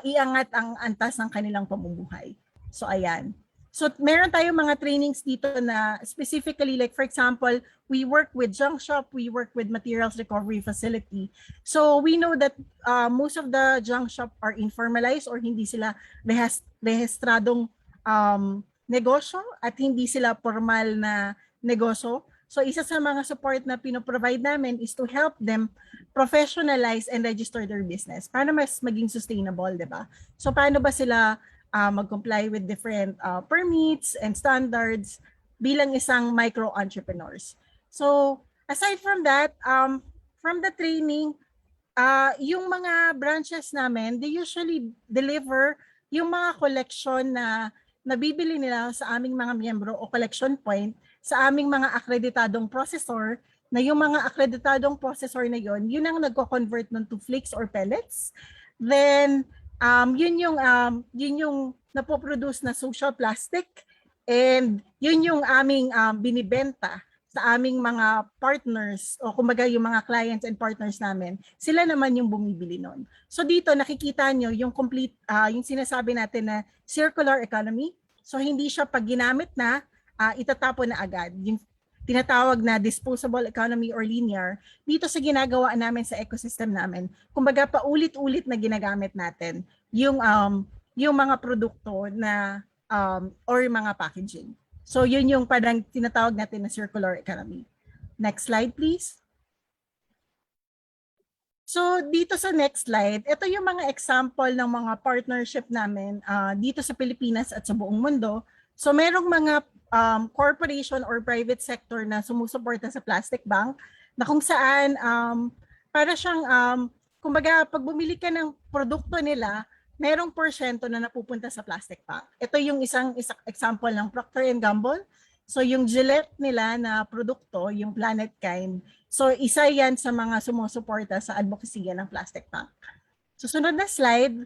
iangat ang antas ng kanilang pamumuhay. So ayan. So meron tayong mga trainings dito na specifically like for example, we work with junk shop, we work with materials recovery facility. So we know that most of the junk shop are informalized or hindi sila rehistradong negosyo at hindi sila formal na negosyo. So isa sa mga support na pinoprovide namin is to help them professionalize and register their business para mas maging sustainable, di ba? So paano ba sila mag-comply with different permits and standards bilang isang micro-entrepreneurs. So aside from that, from the training, yung mga branches namin, they usually deliver yung mga collection na nabibili nila sa aming mga miyembro o collection point sa aming mga akreditadong processor na yung mga akreditadong processor na yun ang nagko-convert nun to flakes or pellets. Then, yun yung napoproduce na social plastic and yun yung aming binibenta sa aming mga partners o kumbaga yung mga clients and partners namin. Sila naman yung bumibili nun. So dito nakikita nyo yung complete, yung sinasabi natin na circular economy. So hindi siya pag ginamit na, itatapon na agad. Yung tinatawag na disposable economy or linear, dito sa ginagawa namin sa ecosystem namin, kumbaga paulit-ulit na ginagamit natin yung mga produkto na or mga packaging. So yun yung parang tinatawag natin na circular economy. Next slide please. So dito sa next slide, ito yung mga example ng mga partnership namin dito sa Pilipinas at sa buong mundo. So merong mga corporation or private sector na sumusuporta sa plastic bank na kung saan para siyang kumbaga pag bumili ka ng produkto nila, merong porsyento na napupunta sa plastic bank. Ito yung isang example ng Procter & Gamble. So yung Gillette nila na produkto, yung Planet Kind. So isa yan sa mga sumusuporta sa advocacy ng plastic bank. Susunod na slide,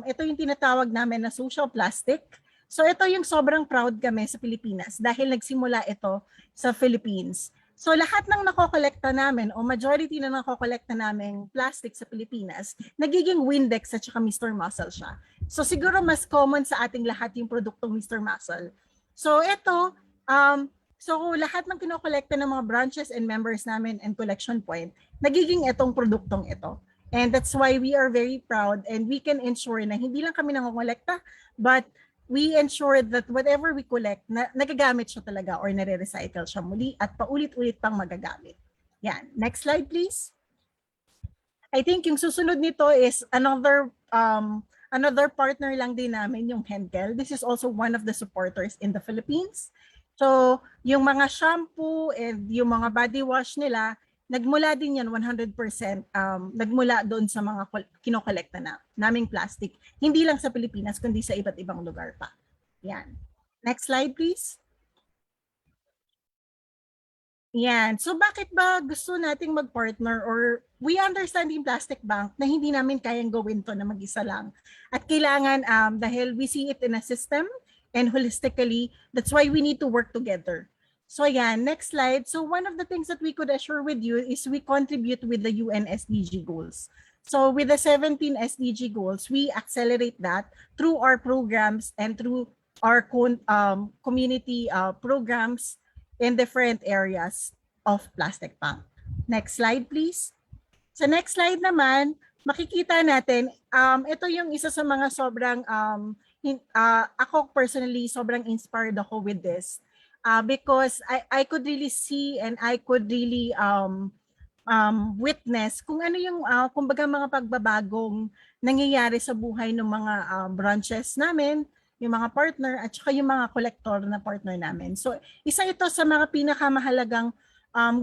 ito yung tinatawag namin na social plastic. So ito yung sobrang proud kami sa Pilipinas dahil nagsimula ito sa Philippines. So lahat ng nakokolekta namin o majority na nakokolekta namin plastic sa Pilipinas, nagiging Windex at saka Mr. Muscle siya. So siguro mas common sa ating lahat yung produktong Mr. Muscle. So ito, so lahat ng kinokolekta ng mga branches and members namin and collection point, nagiging itong produktong ito. And that's why we are very proud and we can ensure na hindi lang kami nangongolekta, but we ensure that whatever we collect, nagagamit siya talaga or nare-recycle siya muli at paulit-ulit pang magagamit. Yan. Next slide, please. I think yung susunod nito is another partner lang din namin, yung Henkel. This is also one of the supporters in the Philippines. So, yung mga shampoo and yung mga body wash nila, nagmula din yan 100%, nagmula doon sa mga kinokolekta naming plastic. Hindi lang sa Pilipinas, kundi sa iba't ibang lugar pa. Yan. Next slide, please. Yan. So bakit ba gusto nating mag-partner or we understand yung plastic bank na hindi namin kayang gawin to na mag-isa lang. At kailangan, dahil we see it in a system and holistically, that's why we need to work together. So yan, next slide. So one of the things that we could assure with you is we contribute with the UN SDG goals. So with the 17 SDG goals, we accelerate that through our programs and through our community programs in different areas of plastic bank. Next slide, please. Sa next slide naman, makikita natin, ito yung isa sa mga sobrang, ako personally, sobrang inspired ako with this. Because I could really see and I could really witness kung ano yung kumbaga mga pagbabagong nangyayari sa buhay ng mga branches namin, yung mga partner at saka yung mga collector na partner namin. So isa ito sa mga pinakamahalagang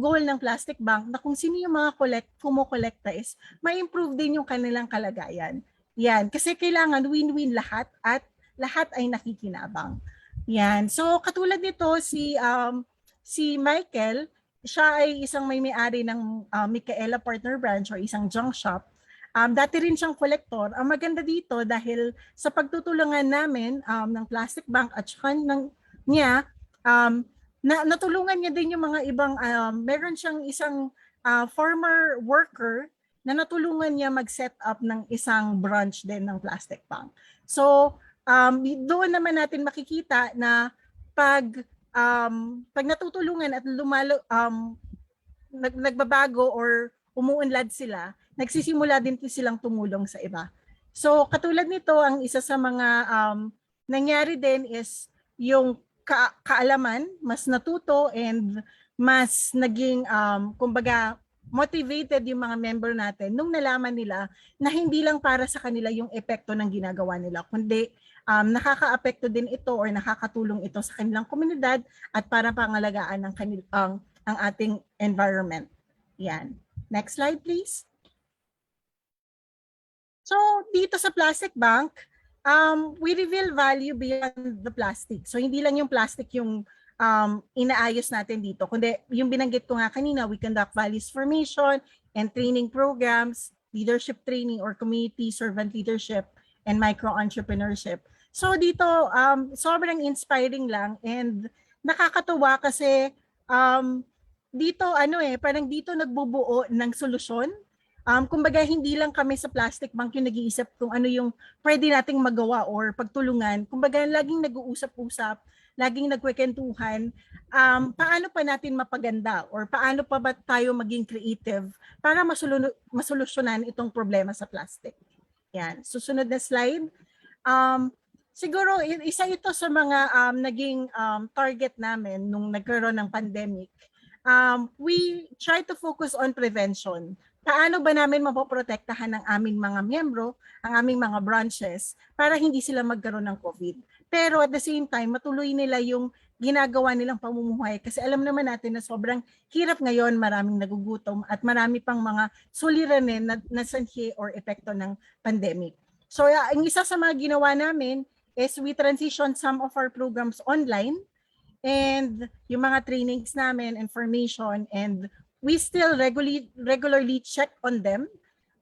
goal ng plastic bank na kung sino yung mga kumokolekta is ma-improve din yung kanilang kalagayan. Yan, kasi kailangan win-win lahat at lahat ay nakikinabang. Yan. So katulad nito si Michael, siya ay isang may-ari ng Micaela Partner Branch or isang junk shop. Dati rin siyang kolektor. Ang maganda dito dahil sa pagtutulungan namin ng Plastic Bank at saka niya, natulungan niya din yung mga ibang, meron siyang isang former worker na natulungan niya mag-set up ng isang branch din ng Plastic Bank. So, doon naman natin makikita na pag natutulungan at nagbabago or umuunlad sila, nagsisimula din silang tumulong sa iba. So katulad nito, ang isa sa mga nangyari din is yung kaalaman, mas natuto and mas naging kumbaga motivated yung mga member natin nung nalaman nila na hindi lang para sa kanila yung epekto ng ginagawa nila, kundi nakakaapekto din ito or nakakatulong ito sa kanilang komunidad at para pangalagaan ng ang ating environment. Yan. Next slide, please. So, dito sa Plastic Bank, we reveal value beyond the plastic. So, hindi lang yung plastic yung inaayos natin dito, kundi yung binanggit ko nga kanina, we conduct values formation and training programs, leadership training or community servant leadership, and micro-entrepreneurship. So, dito, sobrang inspiring lang and nakakatuwa kasi dito parang dito nagbubuo ng solusyon. Kumbaga hindi lang kami sa Plastic Bank yung nag-iisip kung ano yung pwede nating magawa or pagtulungan. Kumbaga laging nag-uusap-usap, laging nagkwentuhan, paano pa natin mapaganda or paano pa ba tayo maging creative para masolusyonan itong problema sa plastic. Yan. Susunod na slide. Siguro isa ito sa mga naging target namin nung nagkaroon ng pandemic. We try to focus on prevention. Paano ba namin mapoprotektahan ng aming mga miyembro, ang aming mga branches, para hindi sila magkaroon ng COVID. Pero at the same time, matuloy nila yung ginagawa nilang pamumuhay. Kasi alam naman natin na sobrang hirap ngayon, maraming nagugutom at marami pang mga suliranin na sanhi or epekto ng pandemic. So ang isa sa mga ginawa namin is we transition some of our programs online. And yung mga trainings namin, information, and we still regularly check on them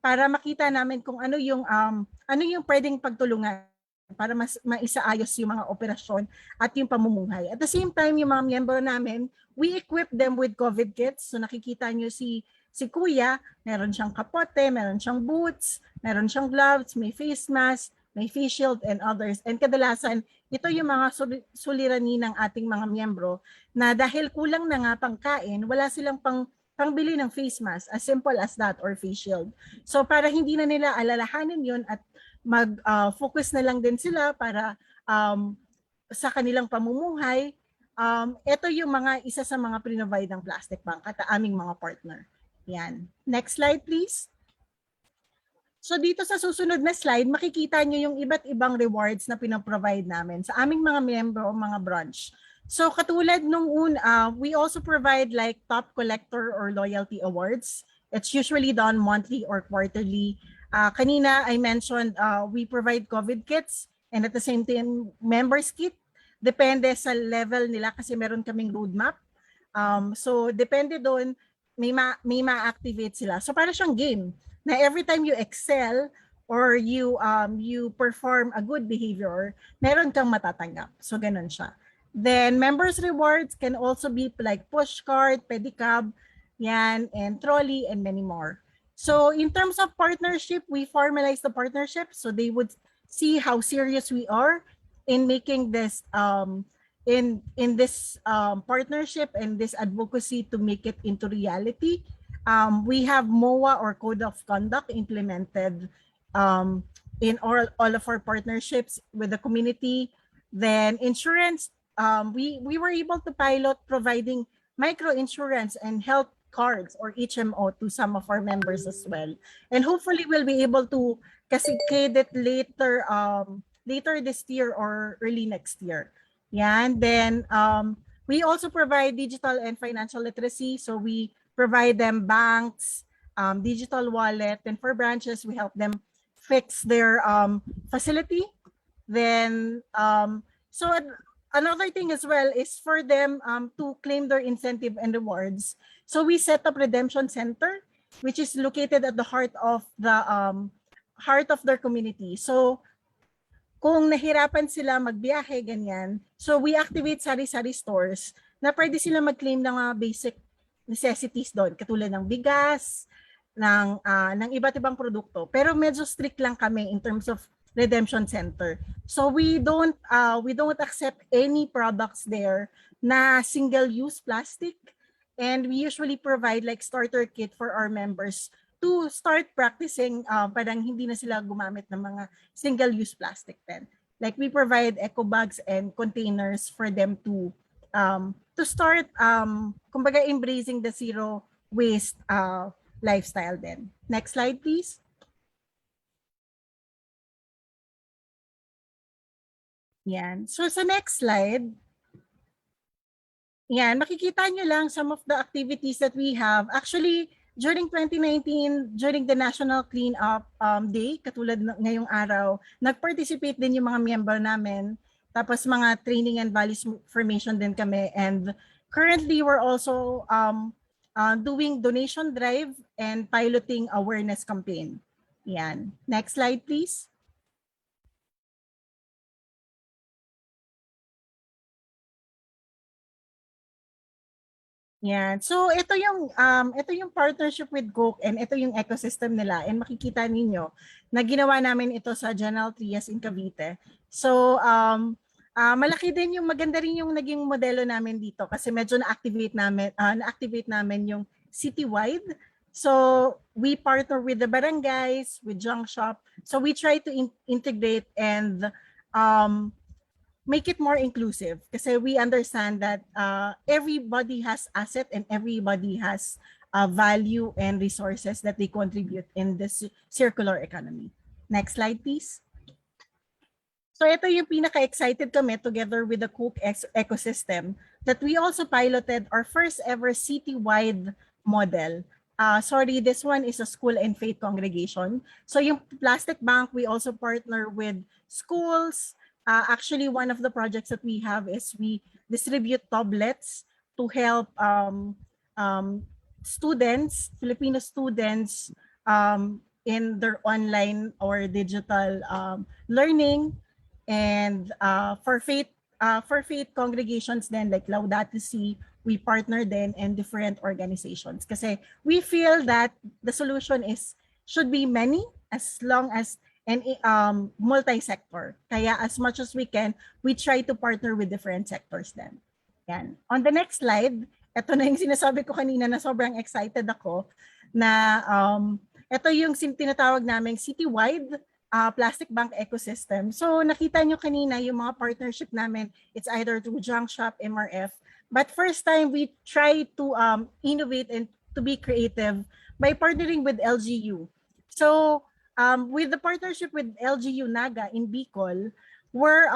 para makita namin kung ano yung pwedeng pagtulungan para mas maisaayos yung mga operasyon at yung pamumuhay. At the same time, yung mga miyembro namin, we equip them with COVID kits. So nakikita nyo si Kuya, meron siyang kapote, meron siyang boots, meron siyang gloves, may face mask, may face shield and others. And kadalasan, ito yung mga suliranin ng ating mga miyembro na dahil kulang na nga pangkain, wala silang pangbili ng face mask, as simple as that, or face shield. So para hindi na nila alalahanin yun at mag-focus na lang din sila para sa kanilang pamumuhay, ito yung isa sa mga provide ng Plastic Bank at aming mga partner. Yan. Next slide, please. So dito sa susunod na slide, makikita nyo yung iba't ibang rewards na pinaprovide namin sa aming mga miyembro o mga branch. So katulad nung we also provide like top collector or loyalty awards. It's usually done monthly or quarterly. Kanina I mentioned we provide COVID kits and at the same time members kit. Depende sa level nila kasi meron kaming roadmap. So depende doon, may ma-activate sila. So para siyang game na every time you excel or you perform a good behavior, meron kang matatanggap. So ganun siya. Then members rewards can also be like push card, pedicab, yan, and trolley, and many more. So in terms of partnership, we formalize the partnership so they would see how serious we are in making this in this partnership and this advocacy to make it into reality. We have MOA or Code of Conduct implemented in all of our partnerships with the community. Then insurance, we were able to pilot providing micro-insurance and health cards or HMO to some of our members as well. And hopefully we'll be able to cascade it later this year or early next year. Yan. Then we also provide digital and financial literacy. So we provide them banks, digital wallet, and for branches, we help them fix their facility Then, another thing as well is for them to claim their incentive and rewards. So we set up Redemption Center, which is located at the heart of their community. So kung nahirapan sila magbiyahe, ganyan, so we activate sari-sari stores na pwede sila mag-claim ng mga basic necessities doon, katulad ng bigas, ng iba't ibang produkto. Pero medyo strict lang kami in terms of redemption center. So we don't accept any products there na single-use plastic, and we usually provide like starter kit for our members to start practicing parang hindi na sila gumamit ng mga single-use plastic then. Like we provide eco bags and containers for them to start kumbaga embracing the zero waste lifestyle then. Next slide please. Yan. So sa next slide, yan, makikita nyo lang some of the activities that we have. Actually, during 2019, during the National Clean Up Day, katulad ngayong araw, nag-participate din yung mga member namin. Tapos mga training and values formation din kami. And currently, we're also doing donation drive and piloting awareness campaign. Yan. Next slide, please. Yan. So ito yung partnership with Coke, and ito yung ecosystem nila, and makikita ninyo na ginawa namin ito sa General Trias in Cavite. So malaki din yung maganda rin yung naging modelo namin dito kasi medyo na-activate namin yung citywide. So we partner with the barangays, with junk shop. So we try to integrate and make it more inclusive kasi we understand that everybody has asset and everybody has value and resources that they contribute in this circular economy. Next slide, please. So ito yung pinaka-excited kami together with the Coke ecosystem that we also piloted our first ever city-wide model. Sorry, this one is a school and faith congregation. So yung plastic bank, we also partner with schools. Actually, one of the projects that we have is we distribute tablets to help students, Filipino students, in their online or digital learning. And for faith congregations then like Laudato Si, we partner then and different organizations. Kasi we feel that the solution should be many as long as and multi-sector. Kaya as much as we can, we try to partner with different sectors then. Yan. On the next slide, ito na yung sinasabi ko kanina na sobrang excited ako na ito yung tinatawag naming citywide plastic bank ecosystem. So nakita nyo kanina yung mga partnership namin, it's either through Junk Shop, MRF, but first time we try to innovate and to be creative by partnering with LGU. So with the partnership with LGU Naga in Bicol, we're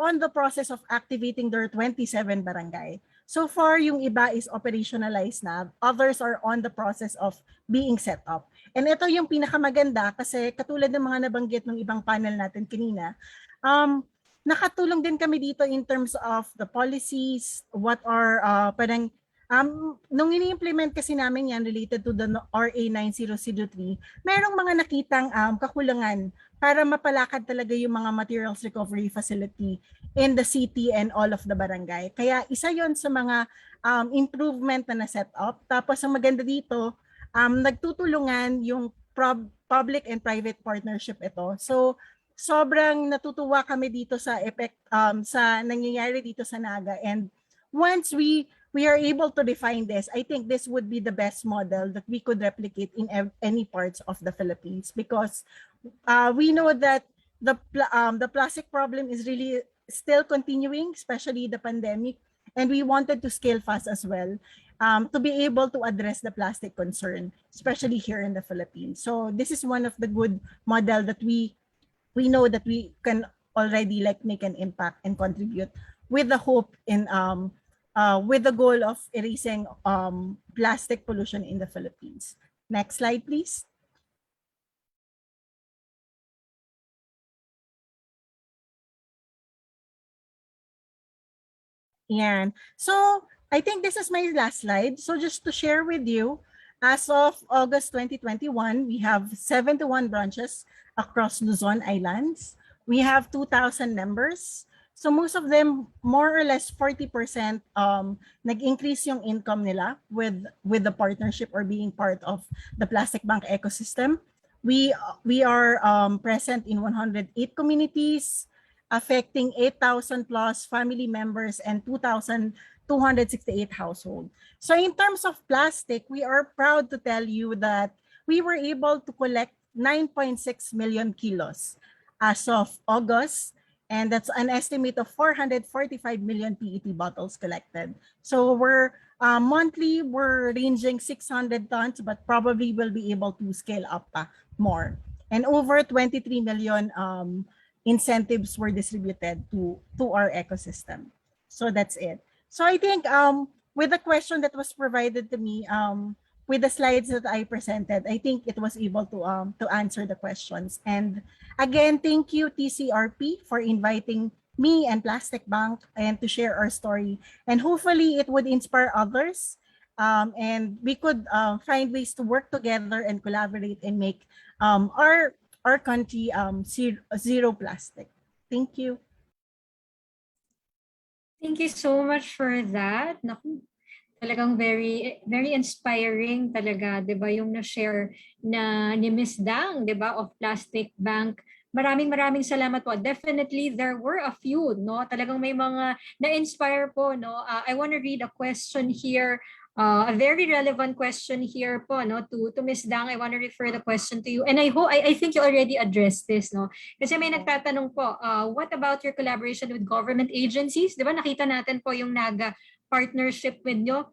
on the process of activating their 27 barangay. So far, yung iba is operationalized na. Others are on the process of being set up. And ito yung pinakamaganda kasi katulad ng mga nabanggit ng ibang panel natin kanina, nakatulong din kami dito in terms of the policies, what are parang nung ini-implement kasi namin yan related to the RA 9003, merong mga nakitang kakulangan para mapalakad talaga yung mga materials recovery facility in the city and all of the barangay. Kaya isa yon sa mga improvement na na-set up. Tapos ang maganda dito, nagtutulungan yung public and private partnership ito. So sobrang natutuwa kami dito sa sa nangyayari dito sa Naga, and once we are able to define this, I think this would be the best model that we could replicate in any parts of the Philippines, because we know that the plastic problem is really still continuing, especially the pandemic, and we wanted to scale fast as well to be able to address the plastic concern, especially here in the Philippines. So this is one of the good model that we know that we can already like make an impact and contribute with the hope in with the goal of erasing plastic pollution in the Philippines. Next slide, please. Yan. So, I think this is my last slide. So, just to share with you, as of August 2021, we have 71 branches across Luzon Islands. We have 2,000 members. So, most of them, more or less 40%, nag-increase yung income nila with the partnership or being part of the Plastic Bank ecosystem. We are present in 108 communities, affecting 8,000 plus family members and 2,268 households. So in terms of plastic, we are proud to tell you that we were able to collect 9.6 million kilos as of August, and that's an estimate of 445 million PET bottles collected. So we're monthly, we're ranging 600 tons, but probably will be able to scale up more. And over 23 million incentives were distributed to our ecosystem. So that's it. So I think with the question that was provided to me, with the slides that I presented, I think it was able to answer the questions. And again, thank you TCRP for inviting me and Plastic Bank and to share our story. And hopefully it would inspire others, and we could find ways to work together and collaborate and make our country zero plastic. Thank you. Thank you so much for that. Naku, talagang very very inspiring talaga, 'di ba, yung na-share ni Miss Dhang, 'di ba, of Plastic Bank. Maraming salamat po. Definitely there were a few, no? Talagang may mga na-inspire po, no? I want to read a question here. A very relevant question here po, no, to Miss Dhang. I want to refer the question to you, and I think you already addressed this, no, kasi may nagtatanong po, what about your collaboration with government agencies? Di ba nakita natin po yung NAGA partnership with nyo.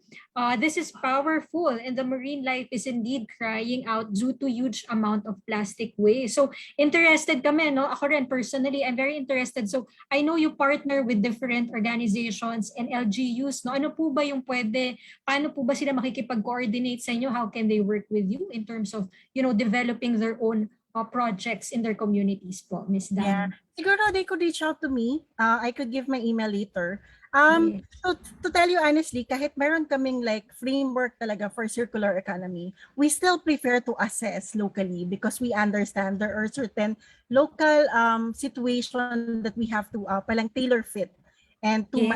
This is powerful, and the marine life is indeed crying out due to huge amount of plastic waste. So interested kami, no? Ako rin personally, I'm very interested. So I know you partner with different organizations and LGUs, no? Ano po ba yung pwede, paano po ba sila makikipag-coordinate sa inyo? How can they work with you in terms of, developing their own projects in their communities po, Ms. Dan? Yeah. Siguro they could reach out to me. I could give my email later. So to tell you honestly, kahit meron kaming like framework talaga for circular economy, we still prefer to assess locally because we understand there are certain local situation that we have to palang tailor fit and to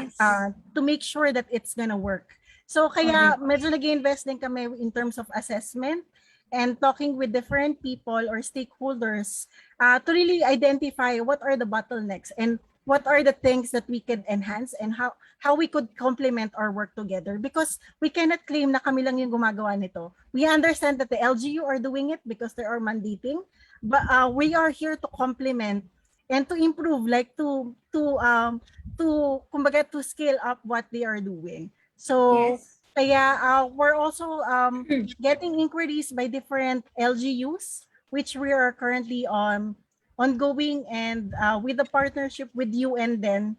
make sure that it's gonna work. So kaya medyo nag-invest din kami in terms of assessment and talking with different people or stakeholders to really identify what are the bottlenecks and what are the things that we can enhance and how we could complement our work together, because we cannot claim na kami lang yung gumagawa nito. We understand that the LGU are doing it because they are mandating, but we are here to complement and to improve, like to kumbaga to scale up what they are doing. So kaya we're also getting inquiries by different LGUs, which we are currently ongoing, and with the partnership with UN, then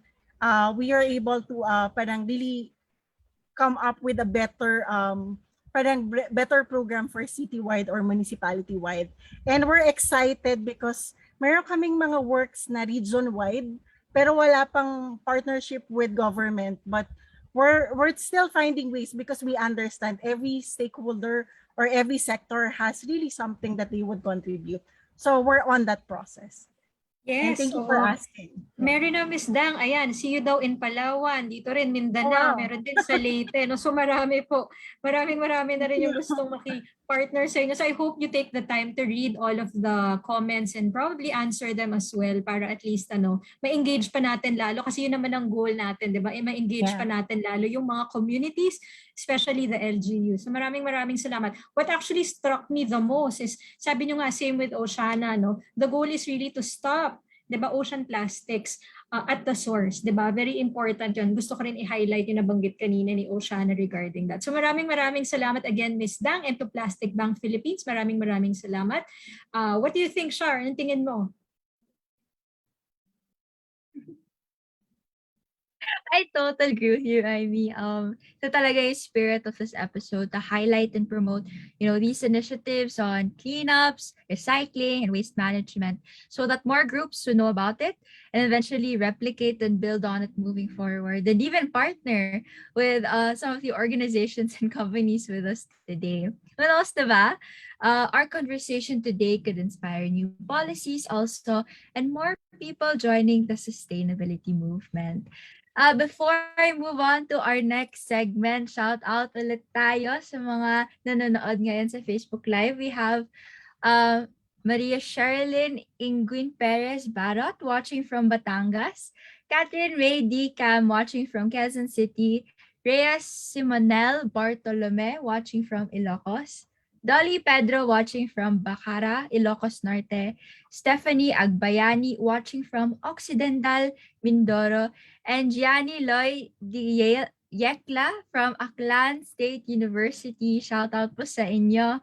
we are able to parang really come up with a better better program for citywide or municipality-wide. And we're excited because meron kaming mga works na region-wide pero wala pang partnership with government, but we're still finding ways because we understand every stakeholder or every sector has really something that they would contribute. So we're on that process. And Yes, thank you for asking. Meron na, Miss Dhang, ayan, see you daw in Palawan, dito rin Mindanao, meron din sa Leyte, no? So marami po, maraming na rin yung gustong maki-partner sa inyo. So I hope you take the time to read all of the comments and probably answer them as well para at least ma-engage pa natin lalo, kasi yun naman ang goal natin, di ba? Ma-engage pa natin lalo yung mga communities, especially the LGU. So maraming salamat. What actually struck me the most is, sabi nyo nga, same with Oceana, no? The goal is really to stop, 'di ba, ocean plastics at the source, 'di ba? Very important 'yon. Gusto ko rin i-highlight yung nabanggit kanina ni Oceana regarding that. So maraming salamat again, Ms. Dhang, and to Plastic Bank Philippines. Maraming salamat. What do you think, Shar? Anong tingin mo? I totally agree with you, Ivy. So talaga yung spirit of this episode to highlight and promote, these initiatives on cleanups, recycling, and waste management so that more groups will know about it and eventually replicate and build on it moving forward and even partner with some of the organizations and companies with us today. What else, diba? Our conversation today could inspire new policies also and more people joining the sustainability movement. Before I move on to our next segment, shout out ulit tayo sa mga nanonood ngayon sa Facebook Live. We have Maria Sherilyn Ingwin Perez Barot watching from Batangas, Catherine Ray D. Cam watching from Quezon City, Reyes Simonel Bartolome watching from Ilocos, Dolly Pedro watching from Bacara, Ilocos Norte, Stephanie Agbayani watching from Occidental, Mindoro, and Gianni Loy Yekla from Aklan State University. Shout out po sa inyo.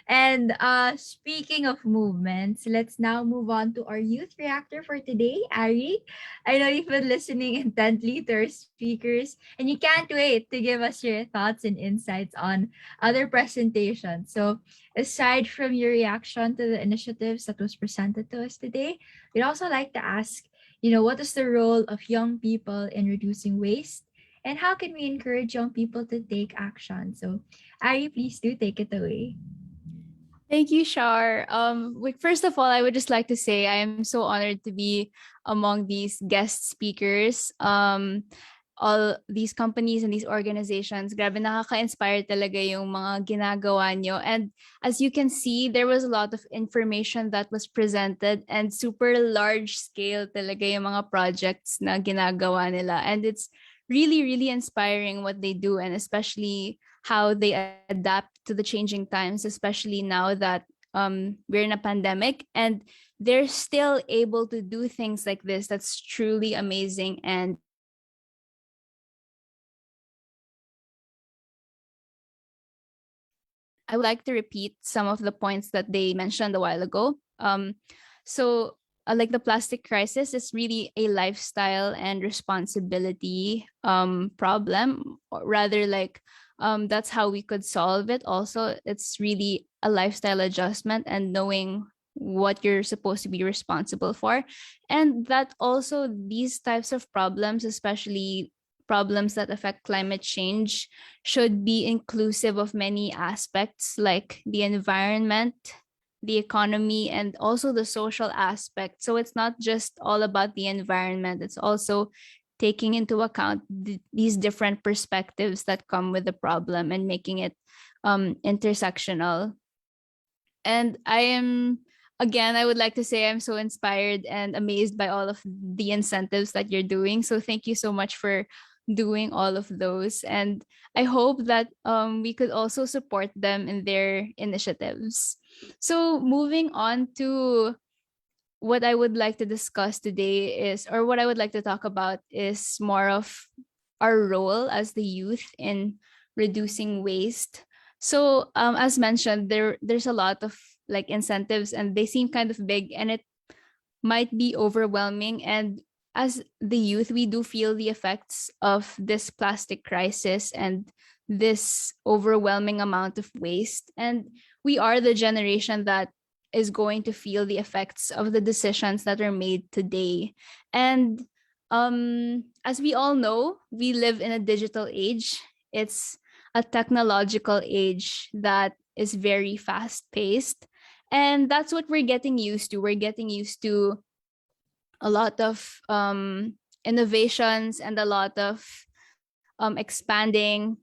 And speaking of movements, let's now move on to our youth reactor for today. Ari, I know you've been listening intently to our speakers, and you can't wait to give us your thoughts and insights on other presentations. So aside from your reaction to the initiatives that was presented to us today, we'd also like to ask, what is the role of young people in reducing waste? And how can we encourage young people to take action? So Ari, please do take it away. Thank you, Shar. First of all, I would just like to say I am so honored to be among these guest speakers. All these companies and these organizations, grabe nakaka-inspire talaga yung mga ginagawa nyo. And as you can see, there was a lot of information that was presented and super large scale talaga yung mga projects na ginagawa nila. And it's really, really inspiring what they do, and especially how they adapt to the changing times, especially now that we're in a pandemic, and they're still able to do things like this. That's truly amazing. And I would like to repeat some of the points that they mentioned a while ago. Like the plastic crisis is really a lifestyle and responsibility problem, or rather like that's how we could solve it. Also, it's really a lifestyle adjustment and knowing what you're supposed to be responsible for. And that also these types of problems, especially problems that affect climate change, should be inclusive of many aspects like the environment, the economy, and also the social aspect. So it's not just all about the environment, it's also taking into account these different perspectives that come with the problem and making it intersectional. And I would like to say I'm so inspired and amazed by all of the incentives that you're doing. So thank you so much for doing all of those. And I hope that we could also support them in their initiatives. So moving on to what I would like to discuss today or what I would like to talk about is more of our role as the youth in reducing waste. So as mentioned, there's a lot of like incentives and they seem kind of big and it might be overwhelming. And as the youth, we do feel the effects of this plastic crisis and this overwhelming amount of waste. And we are the generation that is going to feel the effects of the decisions that are made today. And as we all know, we live in a digital age. It's a technological age that is very fast paced. And that's what we're getting used to. We're getting used to a lot of innovations and a lot of exponential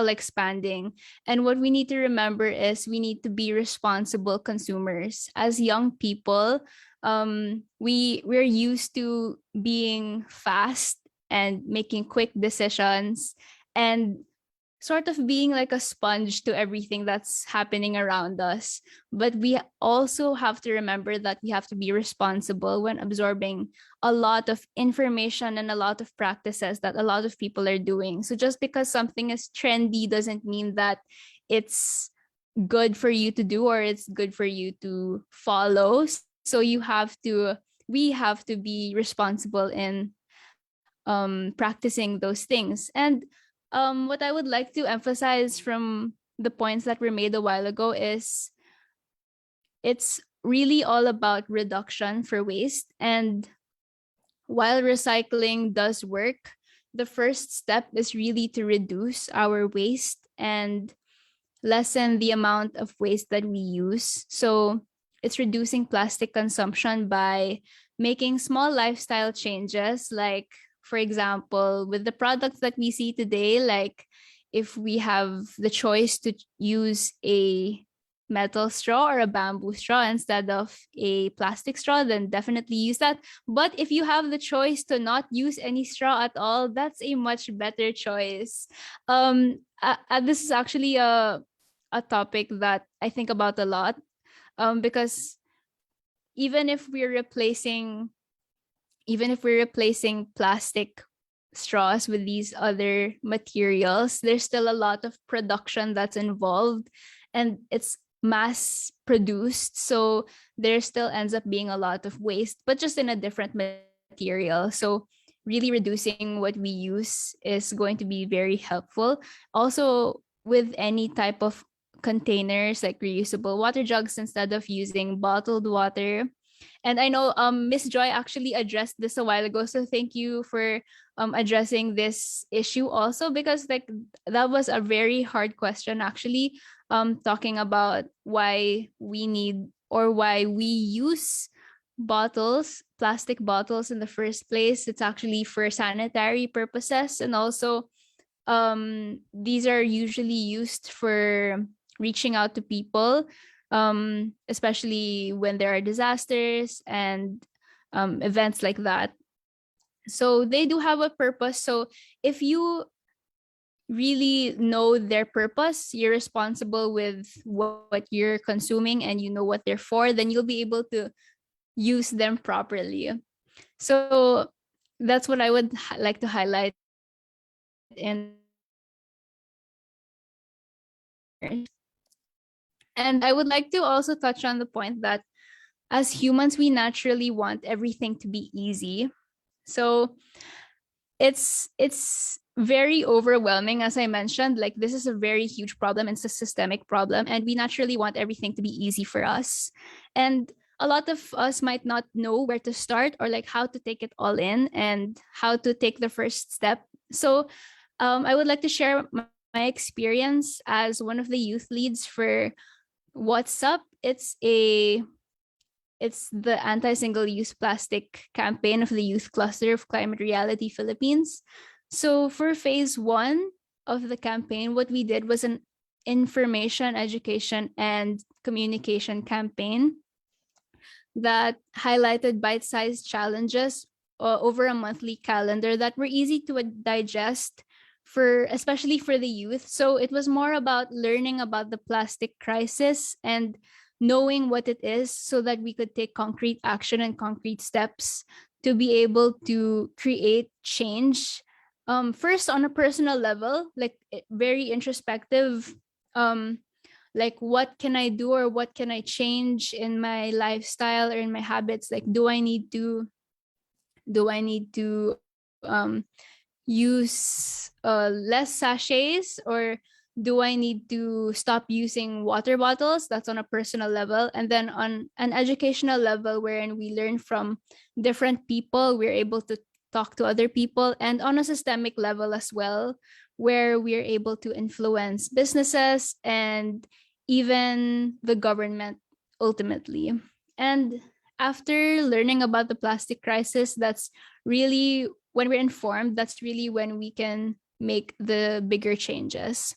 expanding. And what we need to remember is we need to be responsible consumers. As young people, we're used to being fast and making quick decisions and sort of being like a sponge to everything that's happening around us. But we also have to remember that we have to be responsible when absorbing a lot of information and a lot of practices that a lot of people are doing. So just because something is trendy doesn't mean that it's good for you to do or it's good for you to follow. So we have to be responsible in practicing those things. And what I would like to emphasize from the points that were made a while ago is it's really all about reduction for waste. And while recycling does work, the first step is really to reduce our waste and lessen the amount of waste that we use. So it's reducing plastic consumption by making small lifestyle changes, like, for example, with the products that we see today, like if we have the choice to use a metal straw or a bamboo straw instead of a plastic straw, then definitely use that. But if you have the choice to not use any straw at all, that's a much better choice. This is actually a topic that I think about a lot, because even if we're replacing plastic straws with these other materials, there's still a lot of production that's involved, and it's mass produced, so there still ends up being a lot of waste, but just in a different material. So really reducing what we use is going to be very helpful. Also, with any type of containers, like reusable water jugs instead of using bottled water. And I know Miss Joy actually addressed this a while ago, so thank you for addressing this issue also, because like that was a very hard question actually, talking about why we need or why we use plastic bottles in the first place. It's actually for sanitary purposes, and also these are usually used for reaching out to people, especially when there are disasters and events like that. So they do have a purpose. So if you really know their purpose, you're responsible with what you're consuming, and you know what they're for, then you'll be able to use them properly. So that's what I would like to highlight in. And I would like to also touch on the point that as humans, we naturally want everything to be easy. So it's very overwhelming, as I mentioned. Like, this is a very huge problem. It's a systemic problem, and we naturally want everything to be easy for us. And a lot of us might not know where to start, or like how to take it all in and how to take the first step. So I would like to share my experience as one of the youth leads for What's Up. It's the anti-single-use plastic campaign of the youth cluster of Climate Reality Philippines. So for phase 1 of the campaign, what we did was an information, education, and communication campaign that highlighted bite-sized challenges over a monthly calendar that were easy to digest, especially for the youth. So it was more about learning about the plastic crisis and knowing what it is, so that we could take concrete action and concrete steps to be able to create change. First, on a personal level, like very introspective, like what can I do, or what can I change in my lifestyle or in my habits? Like, do I need to use less sachets, or do I need to stop using water bottles? That's on a personal level. And then on an educational level, wherein we learn from different people, we're able to talk to other people, and on a systemic level as well, where we're able to influence businesses and even the government ultimately. And after learning about the plastic crisis, that's really when we're informed, that's really when we can make the bigger changes.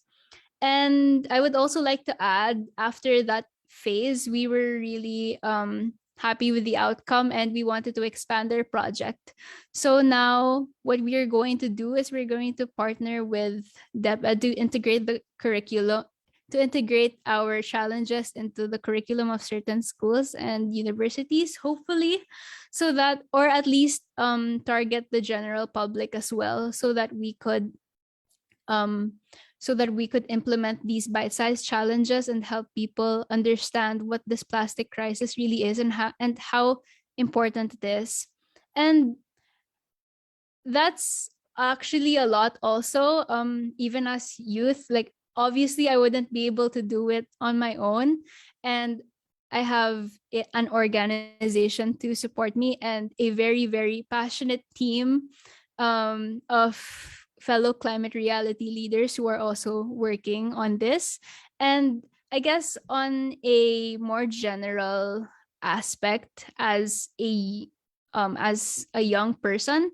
And I would also like to add, after that phase, we were really happy with the outcome, and we wanted to expand our project. So now what we are going to do is we're going to partner with DepEd to integrate the curriculum, to integrate our challenges into the curriculum of certain schools and universities, hopefully, so that, or at least target the general public as well, so that we could implement these bite-sized challenges and help people understand what this plastic crisis really is, and how important it is. And that's actually a lot also. Even as youth, like obviously I wouldn't be able to do it on my own, and I have an organization to support me and a very, very passionate team of fellow climate reality leaders who are also working on this. And I guess on a more general aspect, as a young person,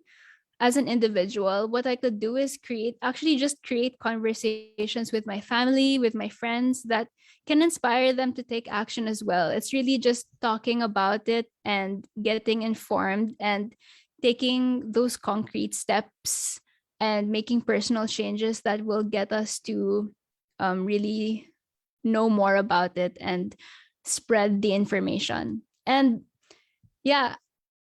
as an individual, what I could do is create conversations with my family, with my friends that can inspire them to take action as well. It's really just talking about it and getting informed and taking those concrete steps and making personal changes that will get us to really know more about it and spread the information. And yeah,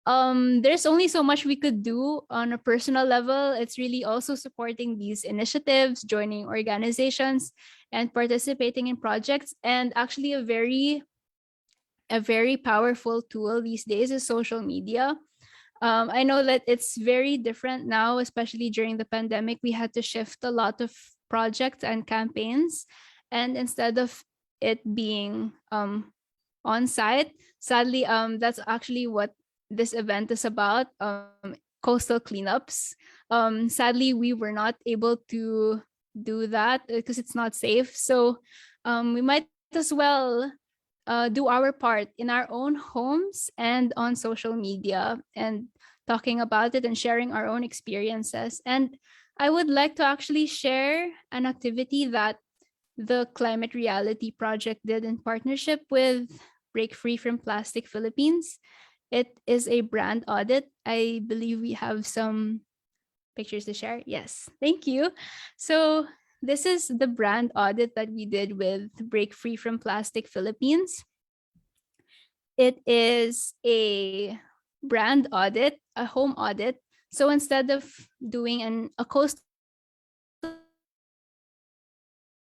there's only so much we could do on a personal level. It's really also supporting these initiatives, joining organizations, and participating in projects. And actually a very powerful tool these days is social media. I know that it's very different now, especially during the pandemic. We had to shift a lot of projects and campaigns, and instead of it being on site, sadly, that's actually what this event is about, coastal cleanups. Sadly, we were not able to do that because it's not safe. So we might as well do our part in our own homes and on social media and talking about it and sharing our own experiences. And I would like to actually share an activity that the Climate Reality Project did in partnership with Break Free from Plastic Philippines. It is a brand audit. I believe we have some pictures to share. Yes, thank you. So this is the brand audit that we did with Break Free from Plastic Philippines. It is a brand audit, a home audit. So instead of doing a coastal,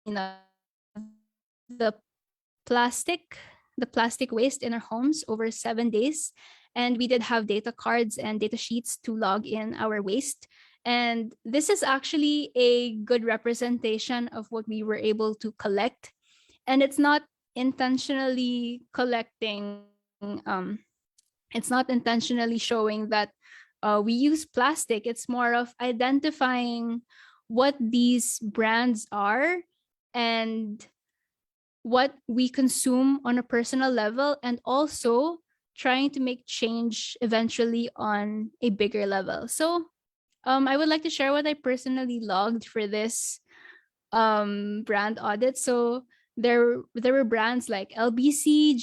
the plastic waste in our homes over 7 days. And we did have data cards and data sheets to log in our waste. And this is actually a good representation of what we were able to collect. And it's not intentionally collecting, it's not intentionally showing that we use plastic. It's more of identifying what these brands are and what we consume on a personal level, and also trying to make change eventually on a bigger level. So I would like to share what I personally logged for this brand audit. So there were brands like LBC,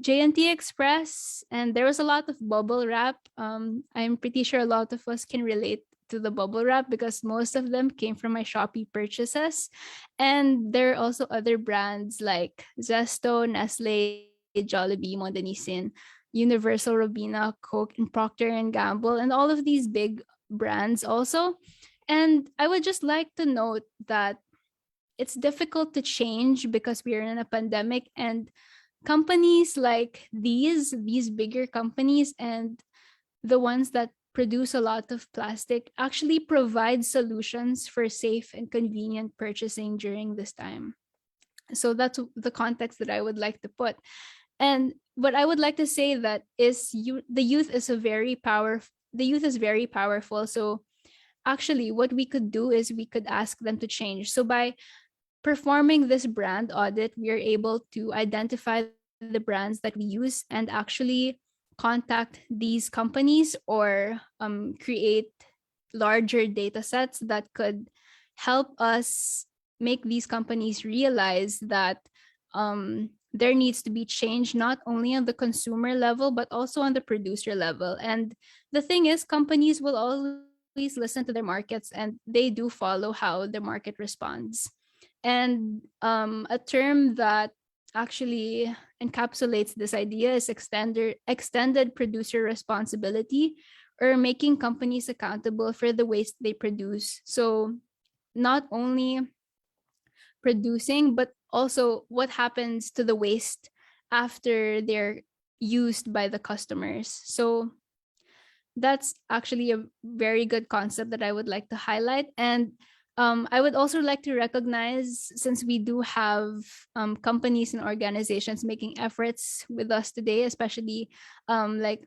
JNT Express, and there was a lot of bubble wrap. I'm pretty sure a lot of us can relate to the bubble wrap because most of them came from my Shopee purchases. And there are also other brands like Zesto, Nestle, Jollibee, Mondanisin, Universal, Robina, Coke, and Procter and Gamble, and all of these big brands also. And I would just like to note that it's difficult to change because we are in a pandemic, and companies like these bigger companies and the ones that produce a lot of plastic actually provide solutions for safe and convenient purchasing during this time. So that's the context that I would like to put. And what I would like to say that is the youth is very powerful. So actually what we could do is we could ask them to change. So by performing this brand audit, we are able to identify the brands that we use and actually contact these companies or create larger data sets that could help us make these companies realize that there needs to be change not only on the consumer level but also on the producer level. And the thing is, companies will always listen to their markets, and they do follow how the market responds. And a term that actually encapsulates this idea is extended producer responsibility, or making companies accountable for the waste they produce. So not only producing, but also what happens to the waste after they're used by the customers. So that's actually a very good concept that I would like to highlight. And I would also like to recognize, since we do have companies and organizations making efforts with us today, especially like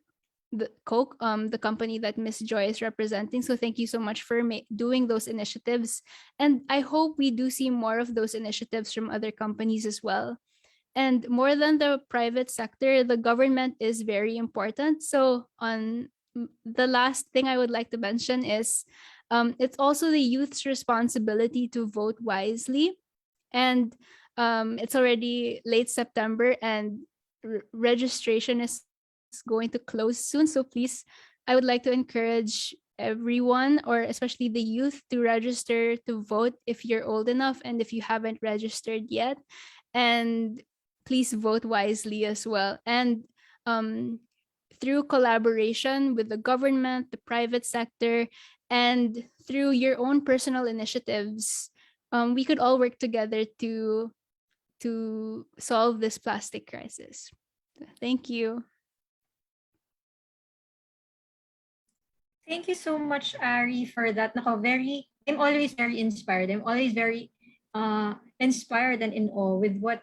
the Coke, the company that Miss Joy is representing. So thank you so much for doing those initiatives. And I hope we do see more of those initiatives from other companies as well. And more than the private sector, the government is very important. So on the last thing I would like to mention is it's also the youth's responsibility to vote wisely. And it's already late September and registration is going to close soon. So please, I would like to encourage everyone, or especially the youth, to register to vote if you're old enough and if you haven't registered yet. And please vote wisely as well. And through collaboration with the government, the private sector, and through your own personal initiatives, we could all work together to solve this plastic crisis. Thank you. Thank you so much, Ari, for that. I'm always very inspired. I'm always very inspired and in awe with what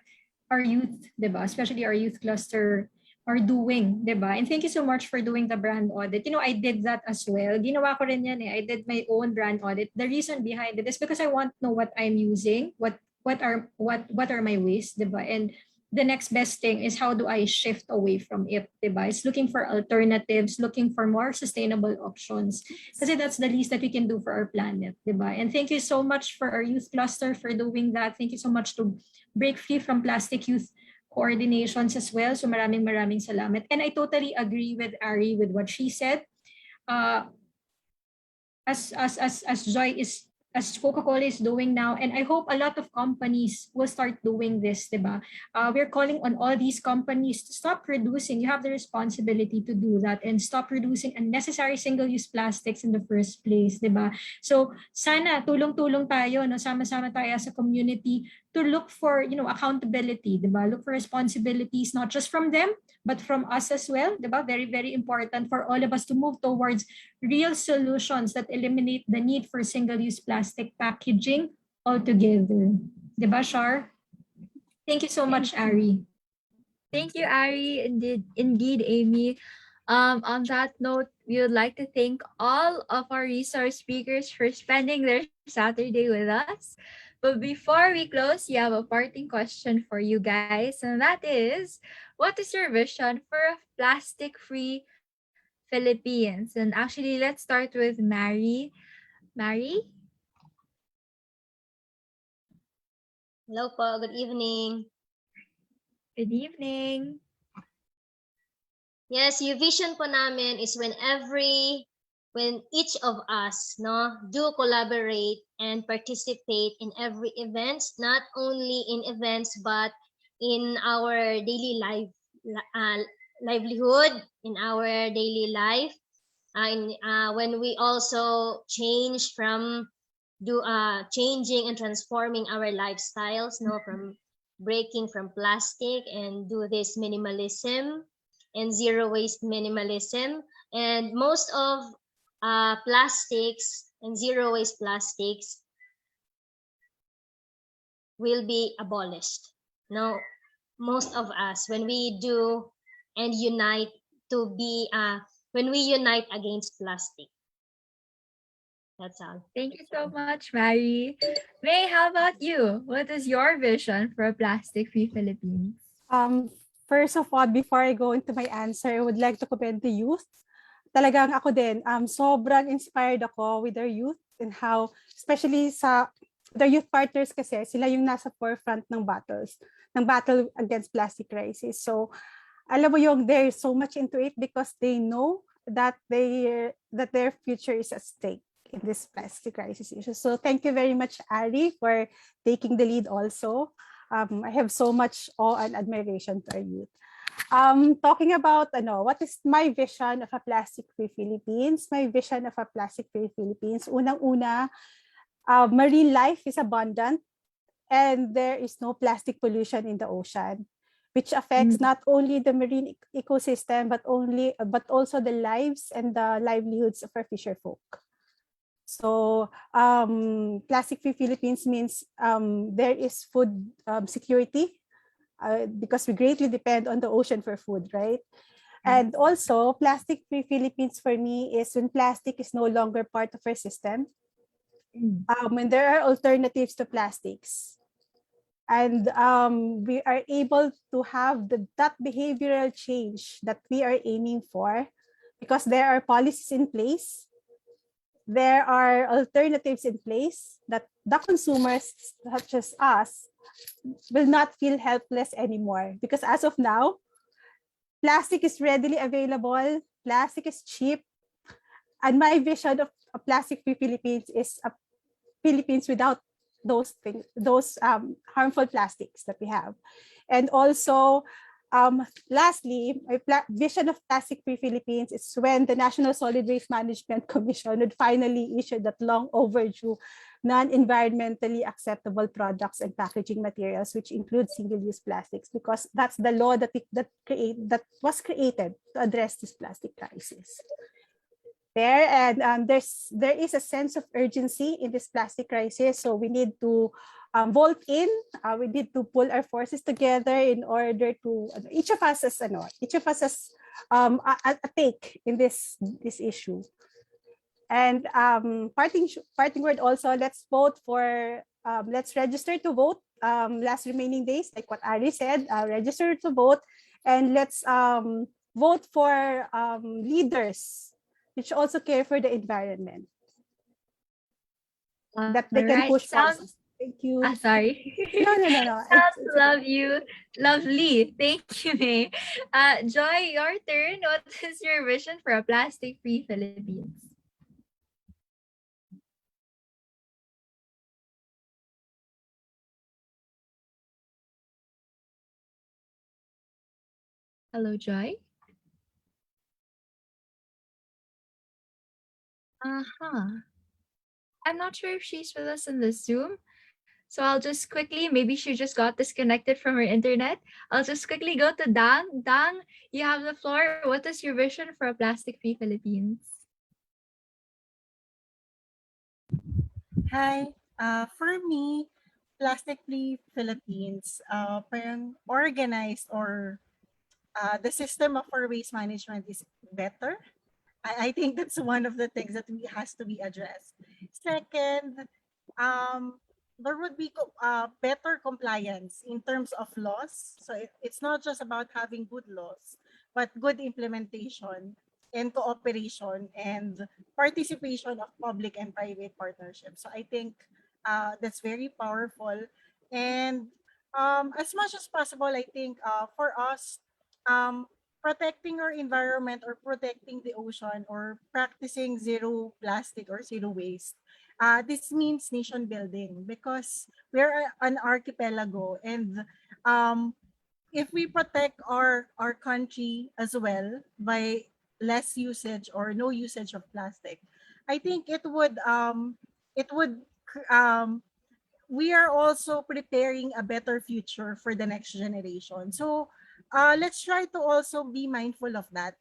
our youth, diba? Especially our youth cluster are doing, diba? And thank you so much for doing the brand audit. I did that as well. Ginawa ko rin yan eh. I did my own brand audit. The reason behind it is because I want to know what I'm using, what are my wastes, diba? And the next best thing is how do I shift away from it, diba? It's looking for alternatives, looking for more sustainable options. Kasi that's the least that we can do for our planet, diba? And thank you so much for our youth cluster for doing that. Thank you so much to Break Free from Plastic Youth coordinations as well. So maraming salamat. And I totally agree with Ari with what she said. As Joy is, as Coca-Cola is doing now, and I hope a lot of companies will start doing this, diba? We're calling on all these companies to stop producing. You have the responsibility to do that and stop producing unnecessary single-use plastics in the first place, diba? So sana tulong-tulong tayo, no? Sama-sama tayo as a community to look for, accountability, diba? Look for responsibilities, not just from them, but from us as well, diba? Very, very important for all of us to move towards real solutions that eliminate the need for single-use plastic packaging altogether. Diba, Shar? Thank you so much, Ari. Thank you, Ari. Indeed, Amy. On that note, we would like to thank all of our resource speakers for spending their Saturday with us. But before we close, we have a parting question for you guys, and that is, what is your vision for a plastic-free Philippines? And actually, let's start with Mharee. Mharee? Hello po, good evening. Good evening. Yes, yung vision po namin is when each of us do collaborate and participate in every events, not only in events but in our daily livelihood, in our daily life, when we also change from changing and transforming our lifestyles, from breaking from plastic and do this minimalism and zero waste minimalism. And most of plastics and zero waste plastics will be abolished. Most of us, when we do and unite when we unite against plastic. That's all. Thank you so much, Mharee. May, how about you? What is your vision for a plastic-free Philippines? First of all, before I go into my answer, I would like to commend the youth. Talagang ako din, sobrang inspired ako with our youth and how, especially sa their youth partners kasi, sila yung nasa forefront ng battle against plastic crisis. So, alam mo yung they're so much into it because they know that their future is at stake in this plastic crisis issue. So, thank you very much, Ari, for taking the lead also. I have so much awe and admiration to our youth. Talking about what is my vision of a plastic-free Philippines? My vision of a plastic-free Philippines, unang-una, marine life is abundant and there is no plastic pollution in the ocean. which affects not only the marine ecosystem, but also the lives and the livelihoods of our fisher folk. So plastic-free Philippines means there is food security, because we greatly depend on the ocean for food, right? And also, plastic-free Philippines for me is when plastic is no longer part of our system, when there are alternatives to plastics. And we are able to have that behavioral change that we are aiming for, because there are policies in place, there are alternatives in place that the consumers, such as us, will not feel helpless anymore. Because as of now, plastic is readily available, plastic is cheap, and my vision of a plastic-free Philippines is a Philippines without those things, those harmful plastics that we have. And also, lastly, my vision of plastic-free Philippines is when the National Solid Waste Management Commission would finally issue that long overdue non-environmentally acceptable products and packaging materials, which include single-use plastics, because that's the law that was created to address this plastic crisis. There is a sense of urgency in this plastic crisis, so we need to vote in. We need to pull our forces together in order to each of us has a take in this issue. And parting word also, let's vote for let's register to vote last remaining days, like what Ari said, register to vote, and let's vote for leaders which also care for the environment, that they can push policies. Thank you. Sorry. No. Sounds lovely. Thank you, May. Joy, your turn. What is your vision for a plastic-free Philippines? Hello, Joy. I'm not sure if she's with us in the Zoom. So I'll just quickly, maybe she just got disconnected from her internet. I'll just quickly go to Dhang. Dhang, you have the floor. What is your vision for a plastic-free Philippines? Hi. For me, plastic-free Philippines, parang organized, or the system of our waste management is better. I think that's one of the things that has to be addressed. Second, there would be better compliance in terms of laws. So it's not just about having good laws, but good implementation and cooperation and participation of public and private partnerships. So I think that's very powerful. And as much as possible, I think for us, protecting our environment or protecting the ocean or practicing zero plastic or zero waste, this means nation building, because we're an archipelago, and if we protect our country as well by less usage or no usage of plastic, I think it would we are also preparing a better future for the next generation. So let's try to also be mindful of that.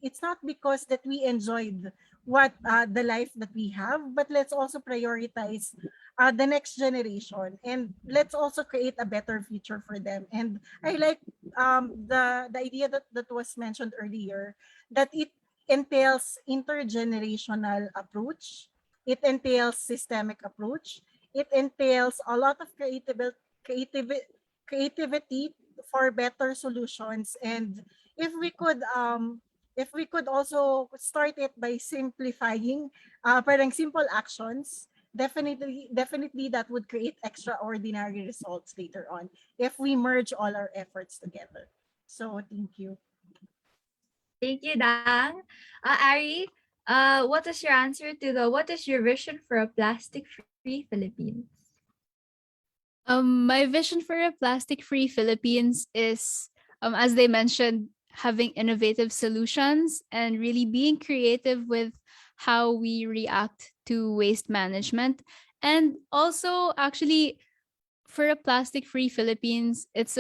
It's not because that we enjoyed what the life that we have, but let's also prioritize the next generation, and let's also create a better future for them. And I like the idea that was mentioned earlier, that it entails intergenerational approach, it entails systemic approach, it entails a lot of creativity for better solutions. And if we could also start it by simplifying parang simple actions, definitely that would create extraordinary results later on if we merge all our efforts together. So thank you. Thank you, Dhang. Ari, what is your answer to what is your vision for a plastic-free Philippines? My vision for a plastic-free Philippines is, as they mentioned, having innovative solutions and really being creative with how we react to waste management. And also, actually, for a plastic-free Philippines, it's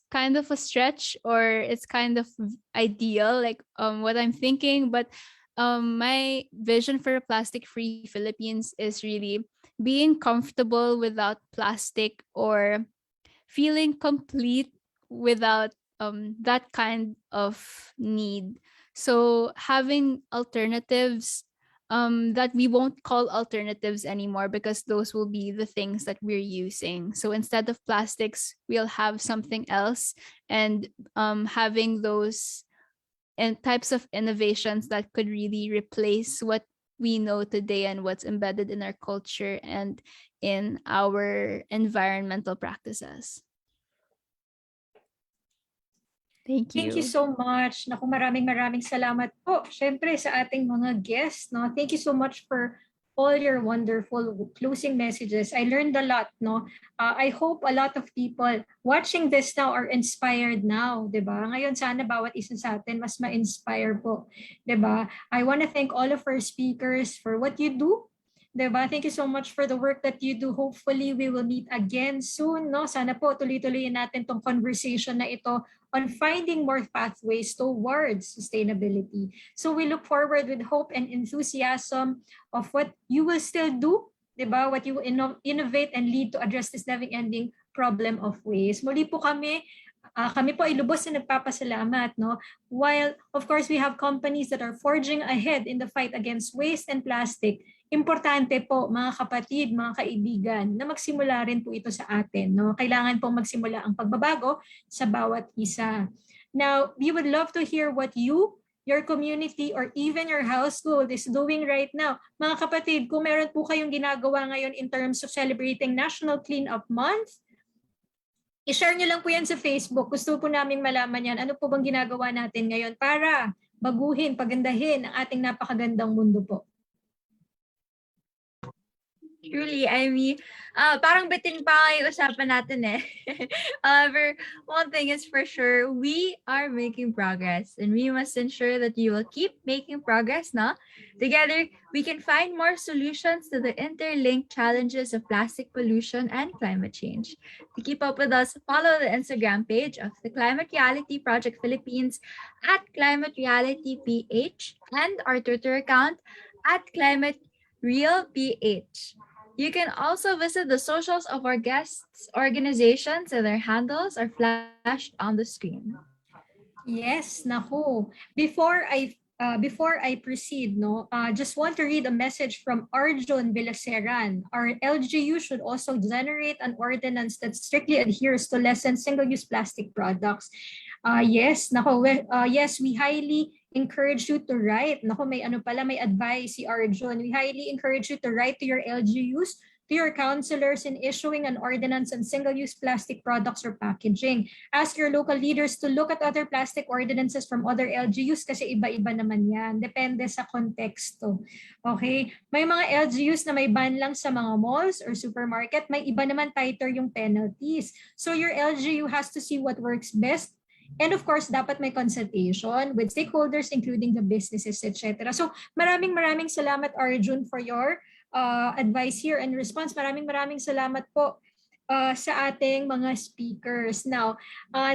kind of a stretch, or it's kind of ideal, like what I'm thinking. But my vision for a plastic-free Philippines is really being comfortable without plastic, or feeling complete without that kind of need. So having alternatives that we won't call alternatives anymore, because those will be the things that we're using. So instead of plastics, we'll have something else, and having those and types of innovations that could really replace what we know today and what's embedded in our culture and in our environmental practices. Thank Thank you you. so much. Naku, maraming salamat po. Syempre sa ating mga guests, no. Thank you so much for all your wonderful closing messages. I learned a lot, no. I hope a lot of people watching this now are inspired now, 'di ba? Ngayon sana bawat isa sa atin mas ma-inspire po, 'di ba? I want to thank all of our speakers for what you do. Diba? Thank you so much for the work that you do. Hopefully, we will meet again soon. No? Sana po tuloy-tuloy natin tong conversation na ito on finding more pathways towards sustainability. So we look forward with hope and enthusiasm of what you will still do, diba? What you will innovate and lead to address this never-ending problem of waste. Muli po kami po ay lubos na nagpapasalamat, no? While of course we have companies that are forging ahead in the fight against waste and plastic, importante po mga kapatid, mga kaibigan, na magsimula rin po ito sa atin, no? Kailangan pong magsimula ang pagbabago sa bawat isa. Now, we would love to hear what you, your community, or even your household is doing right now. Mga kapatid, kung meron po kayong ginagawa ngayon in terms of celebrating National Cleanup Month, i-share nyo lang po yan sa Facebook. Gusto po naming malaman yan. Ano po bang ginagawa natin ngayon para baguhin, pagandahin ang ating napakagandang mundo po? Truly, I mean, parang bitin pa nga yung usapan natin eh. But one thing is for sure, we are making progress, and we must ensure that you will keep making progress, no? Together, we can find more solutions to the interlinked challenges of plastic pollution and climate change. To keep up with us, follow the Instagram page of the Climate Reality Project Philippines at Climate Reality PH, and our Twitter account at Climate Real PH. You can also visit the socials of our guests' organizations, and their handles are flashed on the screen. Yes, naku. Before I proceed, no, just want to read a message from Arjun Villaseran. Our LGU should also generate an ordinance that strictly adheres to lessen single-use plastic products. Yes, naku, yes, we highly encourage you to write. Naku, may advice si Arjun. We highly encourage you to write to your LGUs, to your counselors in issuing an ordinance on single-use plastic products or packaging. Ask your local leaders to look at other plastic ordinances from other LGUs kasi iba-iba naman yan. Depende sa konteksto. Okay? May mga LGUs na may ban lang sa mga malls or supermarket. May iba naman tighter yung penalties. So your LGU has to see what works best. And of course, dapat may consultation with stakeholders, including the businesses, etc. So maraming salamat, Arjun, for your advice here and response. Maraming salamat po sa ating mga speakers. Now,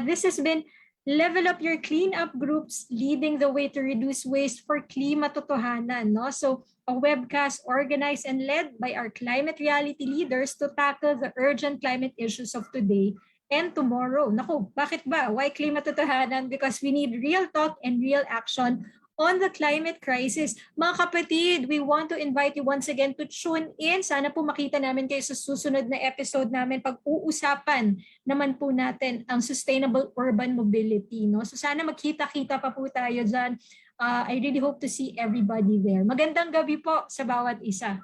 this has been Level Up Your Cleanup Groups, leading the way to reduce waste for Klimatotohanan. No? So a webcast organized and led by our climate reality leaders to tackle the urgent climate issues of today and tomorrow. Naku, bakit ba? Why Klimatotohanan? Because we need real talk and real action on the climate crisis. Mga kapatid, we want to invite you once again to tune in. Sana po makita namin kayo sa susunod na episode namin pag-uusapan naman po natin ang sustainable urban mobility. No? So sana magkita-kita pa po tayo dyan. I really hope to see everybody there. Magandang gabi po sa bawat isa.